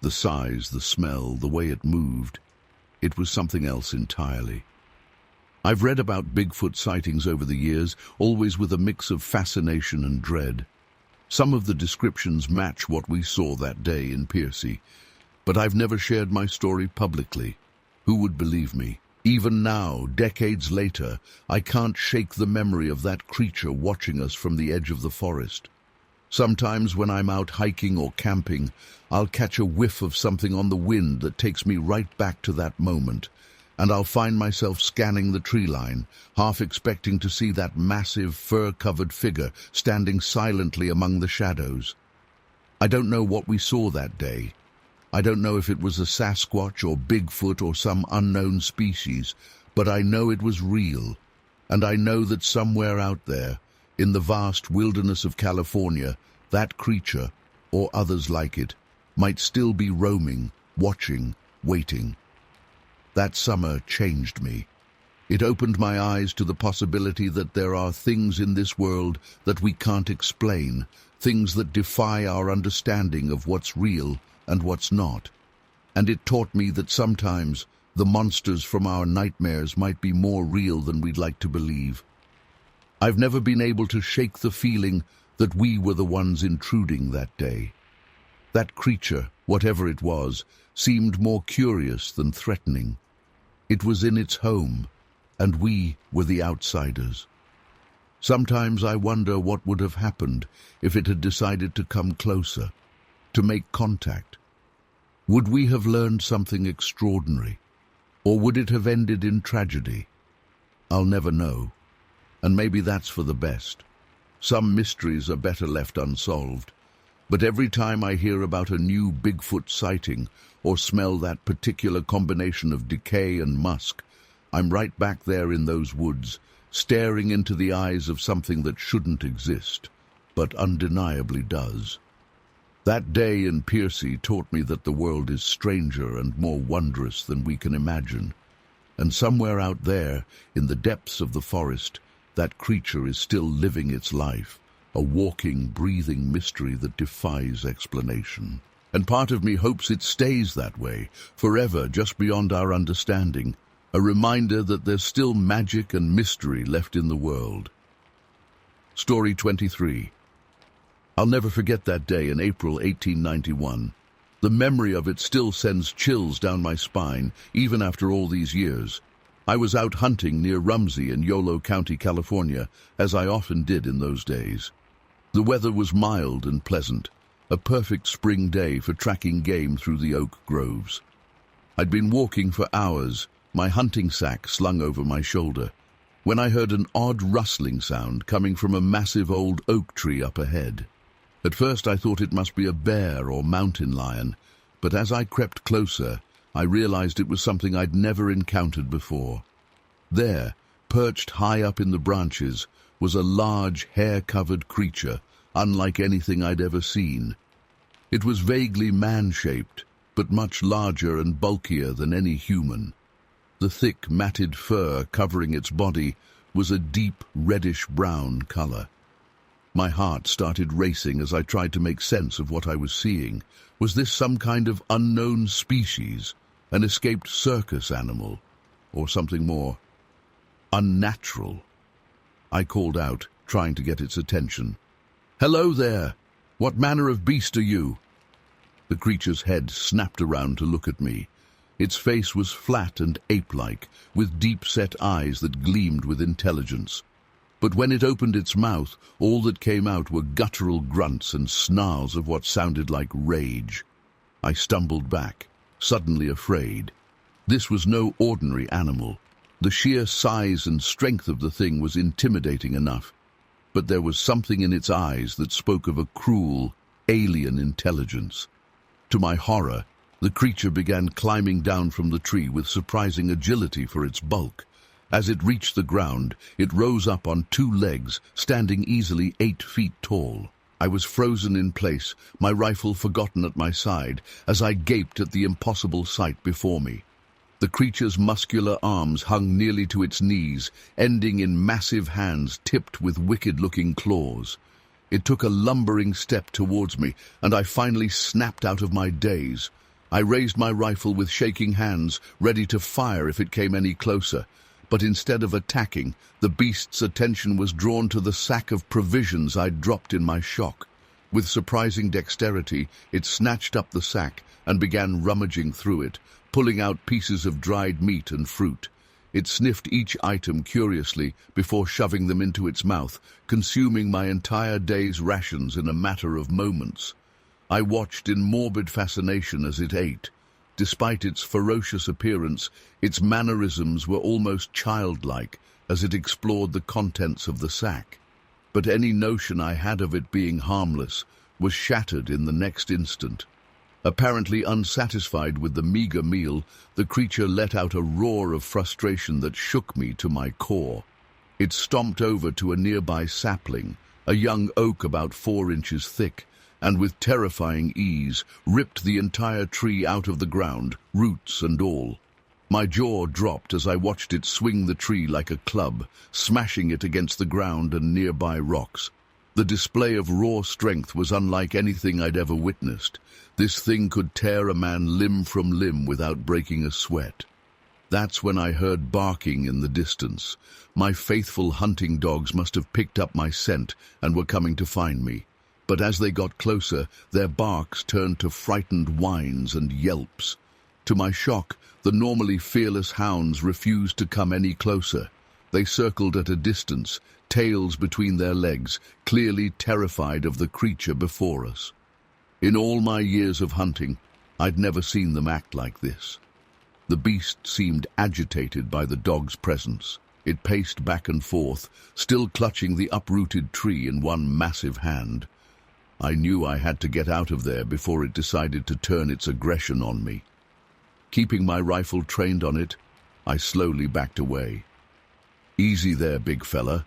The size, the smell, the way it moved, it was something else entirely. I've read about Bigfoot sightings over the years, always with a mix of fascination and dread. Some of the descriptions match what we saw that day in Piercy, but I've never shared my story publicly. Who would believe me? Even now, decades later, I can't shake the memory of that creature watching us from the edge of the forest. Sometimes when I'm out hiking or camping, I'll catch a whiff of something on the wind that takes me right back to that moment, and I'll find myself scanning the tree line, half expecting to see that massive, fur-covered figure standing silently among the shadows. I don't know what we saw that day. I don't know if it was a Sasquatch or Bigfoot or some unknown species, but I know it was real, and I know that somewhere out there, in the vast wilderness of California, that creature, or others like it, might still be roaming, watching, waiting. That summer changed me. It opened my eyes to the possibility that there are things in this world that we can't explain, things that defy our understanding of what's real and what's not. And it taught me that sometimes the monsters from our nightmares might be more real than we'd like to believe. I've never been able to shake the feeling that we were the ones intruding that day. That creature, whatever it was, seemed more curious than threatening. It was in its home, and we were the outsiders. Sometimes I wonder what would have happened if it had decided to come closer, to make contact. Would we have learned something extraordinary, or would it have ended in tragedy? I'll never know, and maybe that's for the best. Some mysteries are better left unsolved, but every time I hear about a new Bigfoot sighting or smell that particular combination of decay and musk, I'm right back there in those woods, staring into the eyes of something that shouldn't exist, but undeniably does. That day in Piercy taught me that the world is stranger and more wondrous than we can imagine, and somewhere out there, in the depths of the forest, that creature is still living its life, a walking, breathing mystery that defies explanation. and part of me hopes it stays that way, forever, just beyond our understanding, a reminder that there's still magic and mystery left in the world. Story 23. I'll never forget that day in April 1891. The memory of it still sends chills down my spine, even after all these years. I was out hunting near Rumsey in Yolo County, California, as I often did in those days. The weather was mild and pleasant, a perfect spring day for tracking game through the oak groves. I'd been walking for hours, my hunting sack slung over my shoulder, when I heard an odd rustling sound coming from a massive old oak tree up ahead. At first I thought it must be a bear or mountain lion, but as I crept closer, I realized it was something I'd never encountered before. There, perched high up in the branches, was a large, hair-covered creature, unlike anything I'd ever seen. It was vaguely man-shaped, but much larger and bulkier than any human. The thick, matted fur covering its body was a deep, reddish-brown color. My heart started racing as I tried to make sense of what I was seeing. Was this some kind of unknown species, an escaped circus animal, or something more unnatural? I called out, trying to get its attention. "Hello there! What manner of beast are you?" The creature's head snapped around to look at me. Its face was flat and ape-like, with deep-set eyes that gleamed with intelligence. But when it opened its mouth, all that came out were guttural grunts and snarls of what sounded like rage. I stumbled back, suddenly afraid. This was no ordinary animal. The sheer size and strength of the thing was intimidating enough, but there was something in its eyes that spoke of a cruel, alien intelligence. To my horror, the creature began climbing down from the tree with surprising agility for its bulk. As it reached the ground, it rose up on two legs, standing easily 8 feet tall. I was frozen in place, my rifle forgotten at my side, as I gaped at the impossible sight before me. The creature's muscular arms hung nearly to its knees, ending in massive hands tipped with wicked-looking claws. It took a lumbering step towards me, and I finally snapped out of my daze. I raised my rifle with shaking hands, ready to fire if it came any closer. But instead of attacking, the beast's attention was drawn to the sack of provisions I'd dropped in my shock. With surprising dexterity, it snatched up the sack and began rummaging through it, pulling out pieces of dried meat and fruit. It sniffed each item curiously before shoving them into its mouth, consuming my entire day's rations in a matter of moments. I watched in morbid fascination as it ate. Despite its ferocious appearance, its mannerisms were almost childlike as it explored the contents of the sack. But any notion I had of it being harmless was shattered in the next instant. Apparently unsatisfied with the meager meal, the creature let out a roar of frustration that shook me to my core. It stomped over to a nearby sapling, a young oak about 4 inches thick, and with terrifying ease ripped the entire tree out of the ground, roots and all. My jaw dropped as I watched it swing the tree like a club, smashing it against the ground and nearby rocks. The display of raw strength was unlike anything I'd ever witnessed. This thing could tear a man limb from limb without breaking a sweat. That's when I heard barking in the distance. My faithful hunting dogs must have picked up my scent and were coming to find me. But as they got closer, their barks turned to frightened whines and yelps. To my shock, the normally fearless hounds refused to come any closer. They circled at a distance, tails between their legs, clearly terrified of the creature before us. In all my years of hunting, I'd never seen them act like this. The beast seemed agitated by the dog's presence. It paced back and forth, still clutching the uprooted tree in one massive hand. I knew I had to get out of there before it decided to turn its aggression on me. Keeping my rifle trained on it, I slowly backed away. "Easy there, big fella,"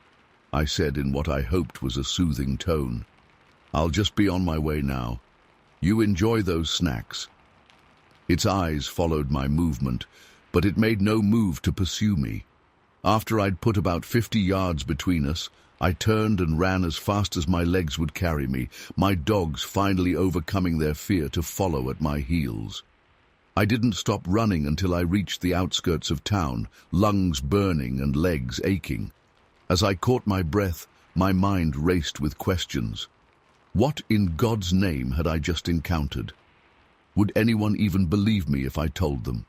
I said in what I hoped was a soothing tone. "I'll just be on my way now. You enjoy those snacks." Its eyes followed my movement, but it made no move to pursue me. After I'd put about 50 yards between us, I turned and ran as fast as my legs would carry me, my dogs finally overcoming their fear to follow at my heels. I didn't stop running until I reached the outskirts of town, lungs burning and legs aching. As I caught my breath, my mind raced with questions. What in God's name had I just encountered? Would anyone even believe me if I told them?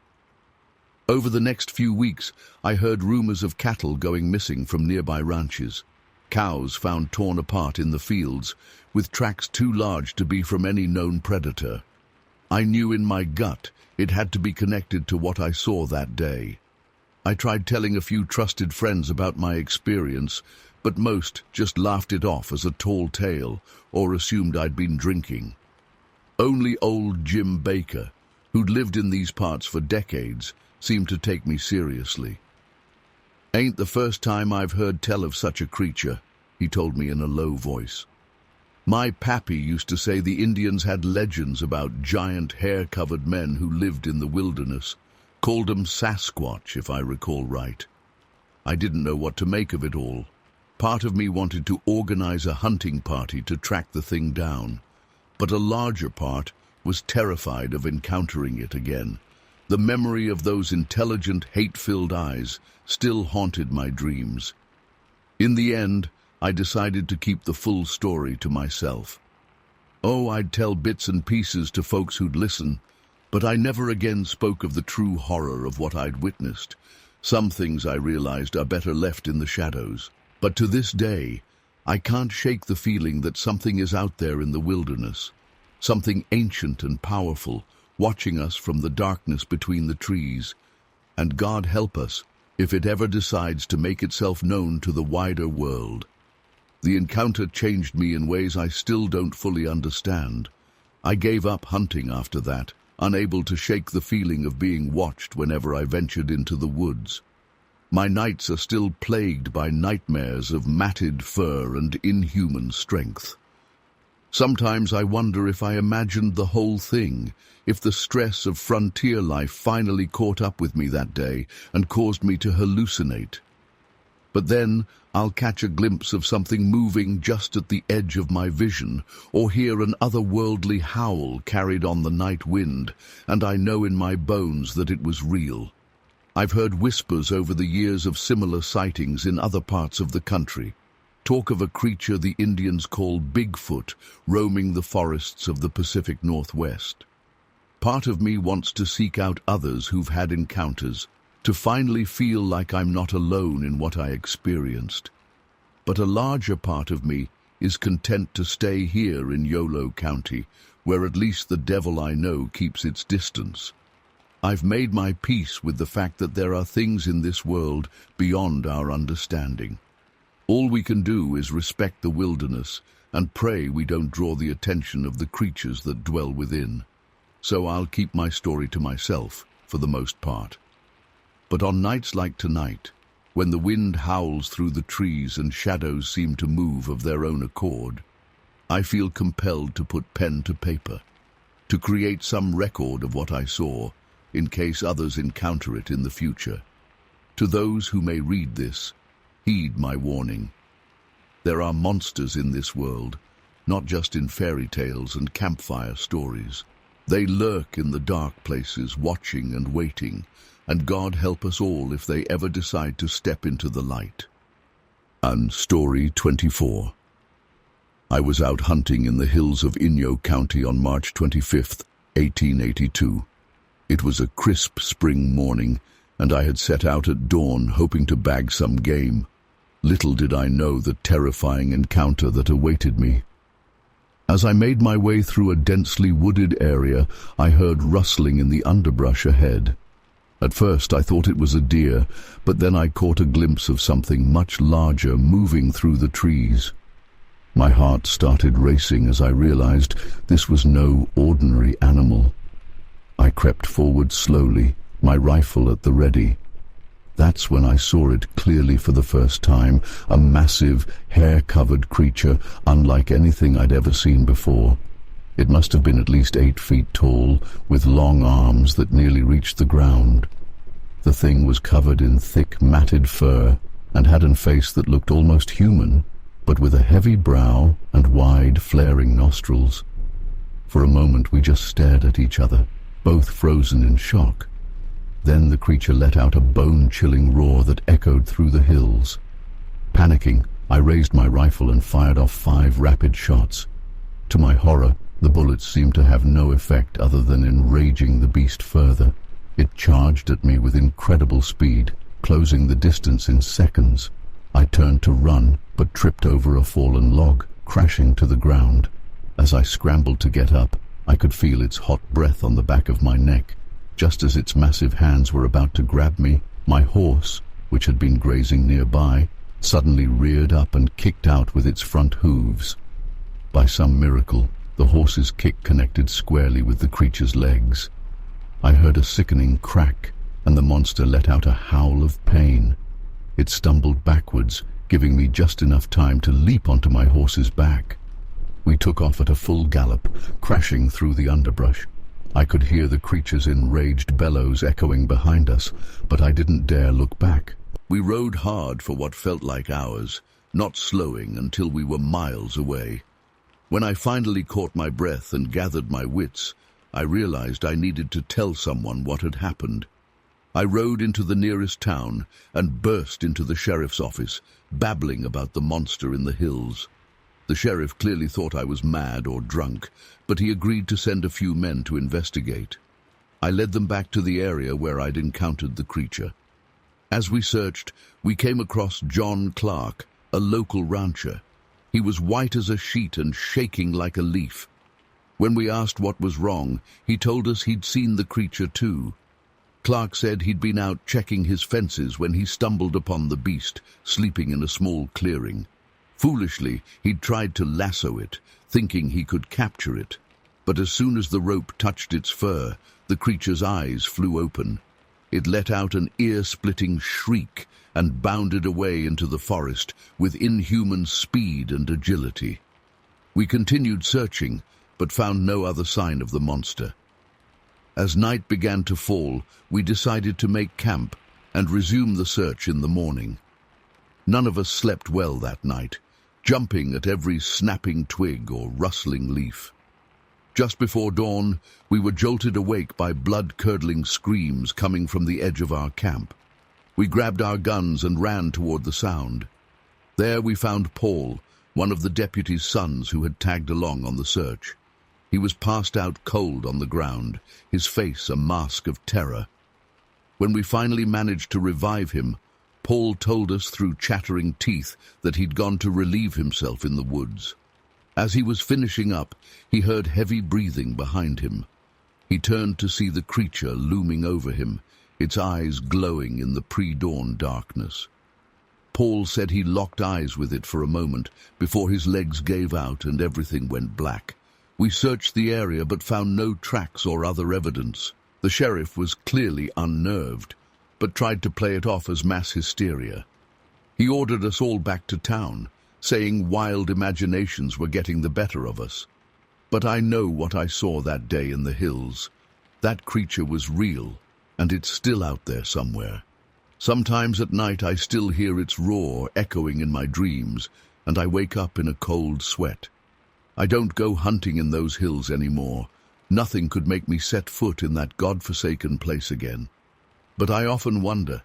Over the next few weeks, I heard rumors of cattle going missing from nearby ranches. Cows found torn apart in the fields, with tracks too large to be from any known predator. I knew in my gut it had to be connected to what I saw that day. I tried telling a few trusted friends about my experience, but most just laughed it off as a tall tale or assumed I'd been drinking. Only old Jim Baker, who'd lived in these parts for decades, seemed to take me seriously. "Ain't the first time I've heard tell of such a creature," he told me in a low voice. "My pappy used to say the Indians had legends about giant hair-covered men who lived in the wilderness, called 'em Sasquatch, if I recall right." I didn't know what to make of it all. Part of me wanted to organize a hunting party to track the thing down, but a larger part was terrified of encountering it again. The memory of those intelligent, hate-filled eyes still haunted my dreams. In the end, I decided to keep the full story to myself. Oh, I'd tell bits and pieces to folks who'd listen, but I never again spoke of the true horror of what I'd witnessed. Some things, I realized, are better left in the shadows. But to this day, I can't shake the feeling that something is out there in the wilderness, something ancient and powerful, watching us from the darkness between the trees. And God help us if it ever decides to make itself known to the wider world. The encounter changed me in ways I still don't fully understand. I gave up hunting after that, unable to shake the feeling of being watched whenever I ventured into the woods. My nights are still plagued by nightmares of matted fur and inhuman strength. Sometimes I wonder if I imagined the whole thing, if the stress of frontier life finally caught up with me that day and caused me to hallucinate. But then I'll catch a glimpse of something moving just at the edge of my vision, or hear an otherworldly howl carried on the night wind, and I know in my bones that it was real. I've heard whispers over the years of similar sightings in other parts of the country. Talk of a creature the Indians call Bigfoot roaming the forests of the Pacific Northwest. Part of me wants to seek out others who've had encounters, to finally feel like I'm not alone in what I experienced. But a larger part of me is content to stay here in Yolo County, where at least the devil I know keeps its distance. I've made my peace with the fact that there are things in this world beyond our understanding. All we can do is respect the wilderness and pray we don't draw the attention of the creatures that dwell within. So I'll keep my story to myself, for the most part. But on nights like tonight, when the wind howls through the trees and shadows seem to move of their own accord, I feel compelled to put pen to paper, to create some record of what I saw, in case others encounter it in the future. To those who may read this, heed my warning. There are monsters in this world, not just in fairy tales and campfire stories. They lurk in the dark places, watching and waiting, and God help us all if they ever decide to step into the light. And Story 24. I was out hunting in the hills of Inyo County on March 25th, 1882. It was a crisp spring morning, and I had set out at dawn hoping to bag some game. Little did I know the terrifying encounter that awaited me. As I made my way through a densely wooded area, I heard rustling in the underbrush ahead. At first I thought it was a deer, but then I caught a glimpse of something much larger moving through the trees. My heart started racing as I realized this was no ordinary animal. I crept forward slowly, my rifle at the ready. That's when I saw it clearly for the first time, a massive, hair-covered creature unlike anything I'd ever seen before. It must have been at least 8 feet tall, with long arms that nearly reached the ground. The thing was covered in thick, matted fur and had a face that looked almost human, but with a heavy brow and wide, flaring nostrils. For a moment we just stared at each other, both frozen in shock. Then the creature let out a bone-chilling roar that echoed through the hills. Panicking, I raised my rifle and fired off 5 rapid shots. To my horror, the bullets seemed to have no effect other than enraging the beast further. It charged at me with incredible speed, closing the distance in seconds. I turned to run, but tripped over a fallen log, crashing to the ground. As I scrambled to get up, I could feel its hot breath on the back of my neck. Just as its massive hands were about to grab me, my horse, which had been grazing nearby, suddenly reared up and kicked out with its front hooves. By some miracle, the horse's kick connected squarely with the creature's legs. I heard a sickening crack, and the monster let out a howl of pain. It stumbled backwards, giving me just enough time to leap onto my horse's back. We took off at a full gallop, crashing through the underbrush. I could hear the creature's enraged bellows echoing behind us, but I didn't dare look back. We rode hard for what felt like hours, not slowing until we were miles away. When I finally caught my breath and gathered my wits, I realized I needed to tell someone what had happened. I rode into the nearest town and burst into the sheriff's office, babbling about the monster in the hills. The sheriff clearly thought I was mad or drunk, but he agreed to send a few men to investigate. I led them back to the area where I'd encountered the creature. As we searched, we came across John Clark, a local rancher. He was white as a sheet and shaking like a leaf. When we asked what was wrong, he told us he'd seen the creature too. Clark said he'd been out checking his fences when he stumbled upon the beast, sleeping in a small clearing. Foolishly, he'd tried to lasso it, thinking he could capture it. But as soon as the rope touched its fur, the creature's eyes flew open. It let out an ear-splitting shriek and bounded away into the forest with inhuman speed and agility. We continued searching, but found no other sign of the monster. As night began to fall, we decided to make camp and resume the search in the morning. None of us slept well that night, jumping at every snapping twig or rustling leaf. Just before dawn, we were jolted awake by blood-curdling screams coming from the edge of our camp. We grabbed our guns and ran toward the sound. There we found Paul, one of the deputy's sons who had tagged along on the search. He was passed out cold on the ground, his face a mask of terror. When we finally managed to revive him, Paul told us through chattering teeth that he'd gone to relieve himself in the woods. As he was finishing up, he heard heavy breathing behind him. He turned to see the creature looming over him, its eyes glowing in the pre-dawn darkness. Paul said he locked eyes with it for a moment before his legs gave out and everything went black. We searched the area but found no tracks or other evidence. The sheriff was clearly unnerved, but tried to play it off as mass hysteria. He ordered us all back to town, saying wild imaginations were getting the better of us. But I know what I saw that day in the hills. That creature was real, and it's still out there somewhere. Sometimes at night I still hear its roar echoing in my dreams, and I wake up in a cold sweat. I don't go hunting in those hills anymore. Nothing could make me set foot in that godforsaken place again. But I often wonder,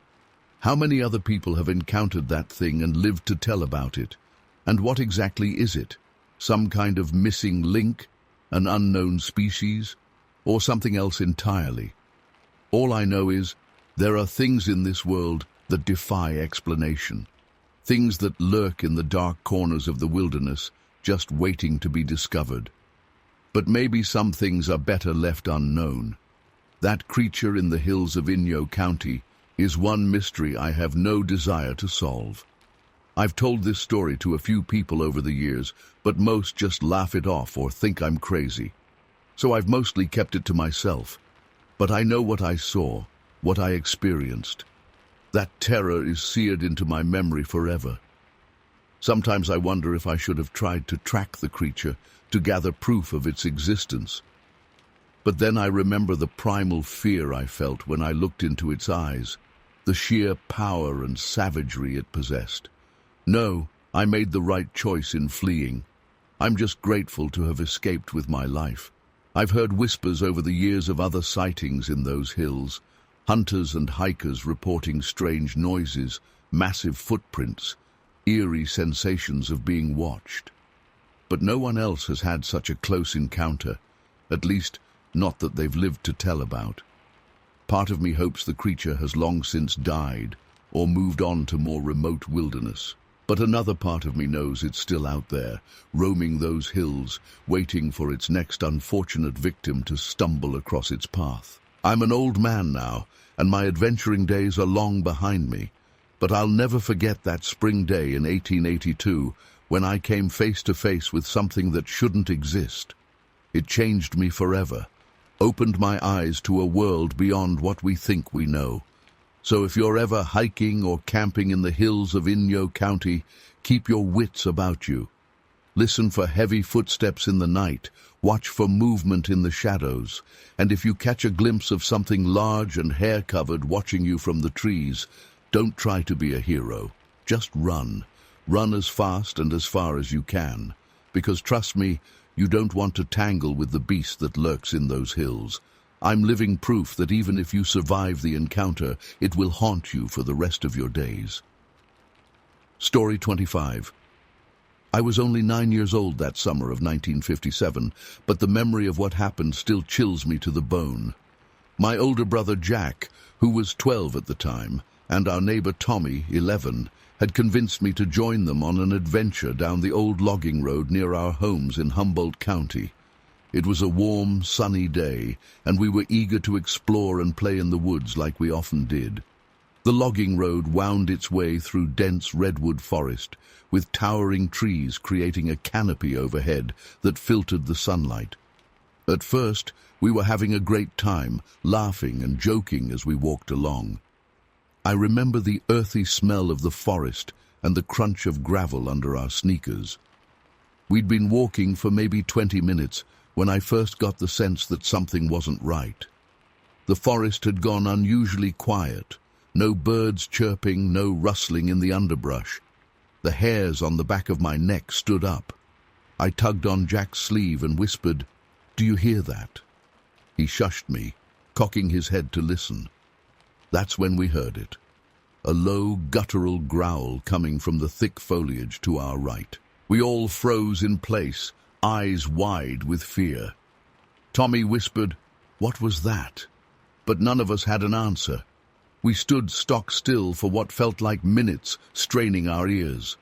how many other people have encountered that thing and lived to tell about it? And what exactly is it? Some kind of missing link? An unknown species? Or something else entirely? All I know is, there are things in this world that defy explanation. Things that lurk in the dark corners of the wilderness, just waiting to be discovered. But maybe some things are better left unknown. That creature in the hills of Inyo County is one mystery I have no desire to solve. I've told this story to a few people over the years, but most just laugh it off or think I'm crazy. So I've mostly kept it to myself. But I know what I saw, what I experienced. That terror is seared into my memory forever. Sometimes I wonder if I should have tried to track the creature, to gather proof of its existence. But then I remember the primal fear I felt when I looked into its eyes, the sheer power and savagery it possessed. No, I made the right choice in fleeing. I'm just grateful to have escaped with my life. I've heard whispers over the years of other sightings in those hills, hunters and hikers reporting strange noises, massive footprints, eerie sensations of being watched. But no one else has had such a close encounter, at least not that they've lived to tell about. Part of me hopes the creature has long since died or moved on to more remote wilderness. But another part of me knows it's still out there, roaming those hills, waiting for its next unfortunate victim to stumble across its path. I'm an old man now, and my adventuring days are long behind me. But I'll never forget that spring day in 1882 when I came face to face with something that shouldn't exist. It changed me forever, opened my eyes to a world beyond what we think we know. So if you're ever hiking or camping in the hills of Inyo County, keep your wits about you. Listen for heavy footsteps in the night, watch for movement in the shadows, and if you catch a glimpse of something large and hair-covered watching you from the trees, don't try to be a hero. Just run. Run as fast and as far as you can. Because trust me, you don't want to tangle with the beast that lurks in those hills. I'm living proof that even if you survive the encounter, it will haunt you for the rest of your days. Story 25. I was only 9 years old that summer of 1957, but the memory of what happened still chills me to the bone. My older brother Jack, who was 12 at the time, and our neighbor Tommy, 11, had convinced me to join them on an adventure down the old logging road near our homes in Humboldt County. It was a warm, sunny day, and we were eager to explore and play in the woods like we often did. The logging road wound its way through dense redwood forest, with towering trees creating a canopy overhead that filtered the sunlight. At first, we were having a great time, laughing and joking as we walked along. I remember the earthy smell of the forest and the crunch of gravel under our sneakers. We'd been walking for maybe 20 minutes when I first got the sense that something wasn't right. The forest had gone unusually quiet, no birds chirping, no rustling in the underbrush. The hairs on the back of my neck stood up. I tugged on Jack's sleeve and whispered, "Do you hear that?" He shushed me, cocking his head to listen. That's when we heard it, a low, guttural growl coming from the thick foliage to our right. We all froze in place, eyes wide with fear. Tommy whispered, "What was that?" But none of us had an answer. We stood stock still for what felt like minutes, straining our ears.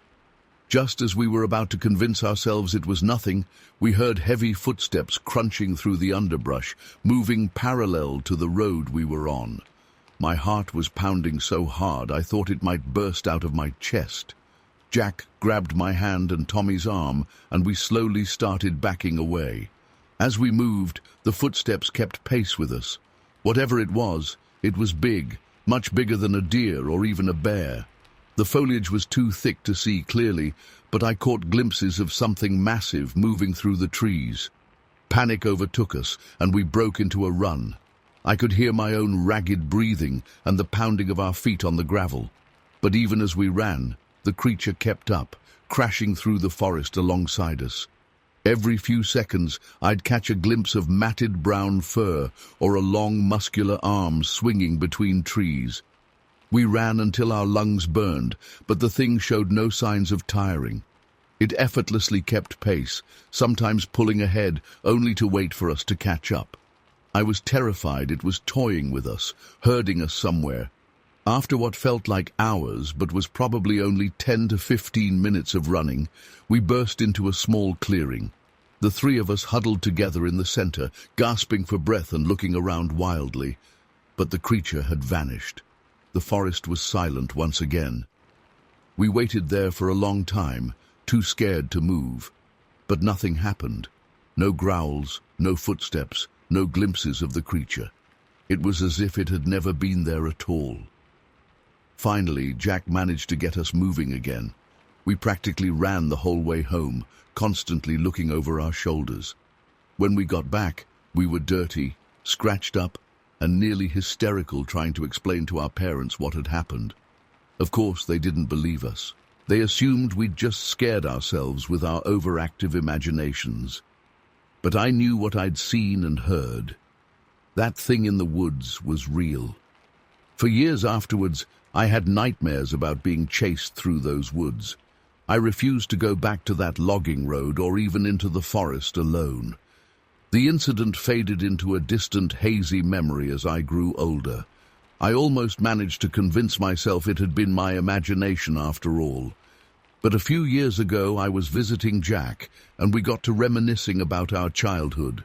Just as we were about to convince ourselves it was nothing, we heard heavy footsteps crunching through the underbrush, moving parallel to the road we were on. My heart was pounding so hard I thought it might burst out of my chest. Jack grabbed my hand and Tommy's arm, and we slowly started backing away. As we moved, the footsteps kept pace with us. Whatever it was big, much bigger than a deer or even a bear. The foliage was too thick to see clearly, but I caught glimpses of something massive moving through the trees. Panic overtook us, and we broke into a run. I could hear my own ragged breathing and the pounding of our feet on the gravel. But even as we ran, the creature kept up, crashing through the forest alongside us. Every few seconds, I'd catch a glimpse of matted brown fur or a long, muscular arm swinging between trees. We ran until our lungs burned, but the thing showed no signs of tiring. It effortlessly kept pace, sometimes pulling ahead, only to wait for us to catch up. I was terrified it was toying with us, herding us somewhere. After what felt like hours, but was probably only 10 to 15 minutes of running, we burst into a small clearing. The three of us huddled together in the center, gasping for breath and looking around wildly. But the creature had vanished. The forest was silent once again. We waited there for a long time, too scared to move. But nothing happened. No growls, no footsteps, no glimpses of the creature. It was as if it had never been there at all. Finally, Jack managed to get us moving again. We practically ran the whole way home, constantly looking over our shoulders. When we got back, we were dirty, scratched up, and nearly hysterical trying to explain to our parents what had happened. Of course, they didn't believe us. They assumed we'd just scared ourselves with our overactive imaginations. But I knew what I'd seen and heard. That thing in the woods was real. For years afterwards, I had nightmares about being chased through those woods. I refused to go back to that logging road or even into the forest alone. The incident faded into a distant, hazy memory as I grew older. I almost managed to convince myself it had been my imagination after all. But a few years ago I was visiting Jack, and we got to reminiscing about our childhood.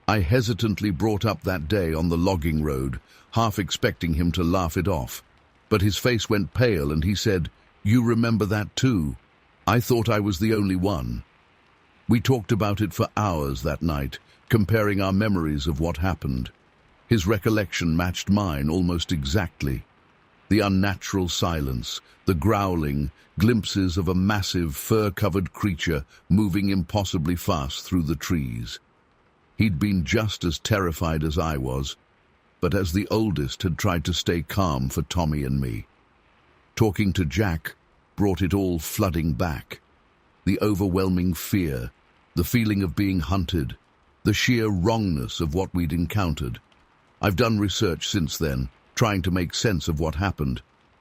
I hesitantly brought up that day on the logging road, half expecting him to laugh it off. But his face went pale and he said, "You remember that too?" I thought I was the only one. We talked about it for hours that night, comparing our memories of what happened. His recollection matched mine almost exactly. The unnatural silence, the growling, glimpses of a massive, fur-covered creature moving impossibly fast through the trees. He'd been just as terrified as I was, but as the oldest had tried to stay calm for Tommy and me. Talking to Jack brought it all flooding back. The overwhelming fear, the feeling of being hunted, the sheer wrongness of what we'd encountered. I've done research since then, trying to make sense of what happened.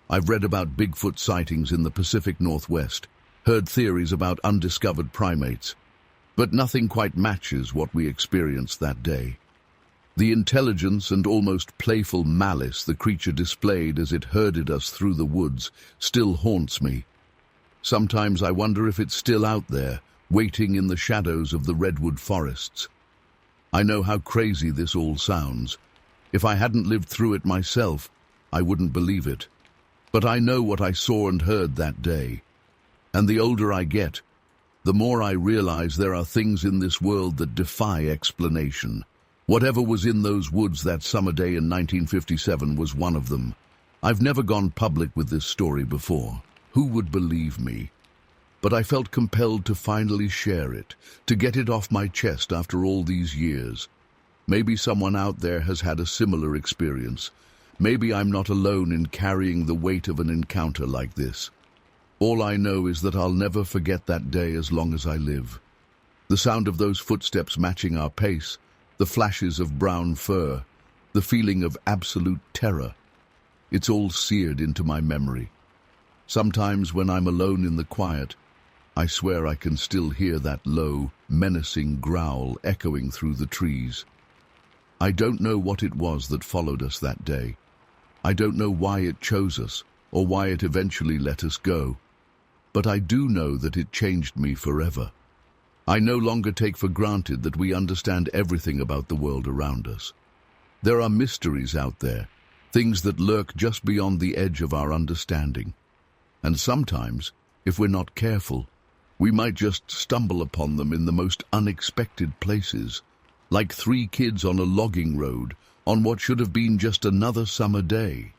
I've read about Bigfoot sightings in the Pacific Northwest, heard theories about undiscovered primates, but nothing quite matches what we experienced that day. The intelligence and almost playful malice the creature displayed as it herded us through the woods still haunts me. Sometimes I wonder if it's still out there, waiting in the shadows of the redwood forests. I know how crazy this all sounds. If I hadn't lived through it myself, I wouldn't believe it. But I know what I saw and heard that day. And the older I get, the more I realize there are things in this world that defy explanation. Whatever was in those woods that summer day in 1957 was one of them. I've never gone public with this story before. Who would believe me? But I felt compelled to finally share it, to get it off my chest after all these years. Maybe someone out there has had a similar experience. Maybe I'm not alone in carrying the weight of an encounter like this. All I know is that I'll never forget that day as long as I live. The sound of those footsteps matching our pace, the flashes of brown fur, the feeling of absolute terror. It's all seared into my memory. Sometimes when I'm alone in the quiet, I swear I can still hear that low, menacing growl echoing through the trees. I don't know what it was that followed us that day. I don't know why it chose us, or why it eventually let us go. But I do know that it changed me forever. I no longer take for granted that we understand everything about the world around us. There are mysteries out there, things that lurk just beyond the edge of our understanding. And sometimes, if we're not careful, we might just stumble upon them in the most unexpected places, like three kids on a logging road on what should have been just another summer day.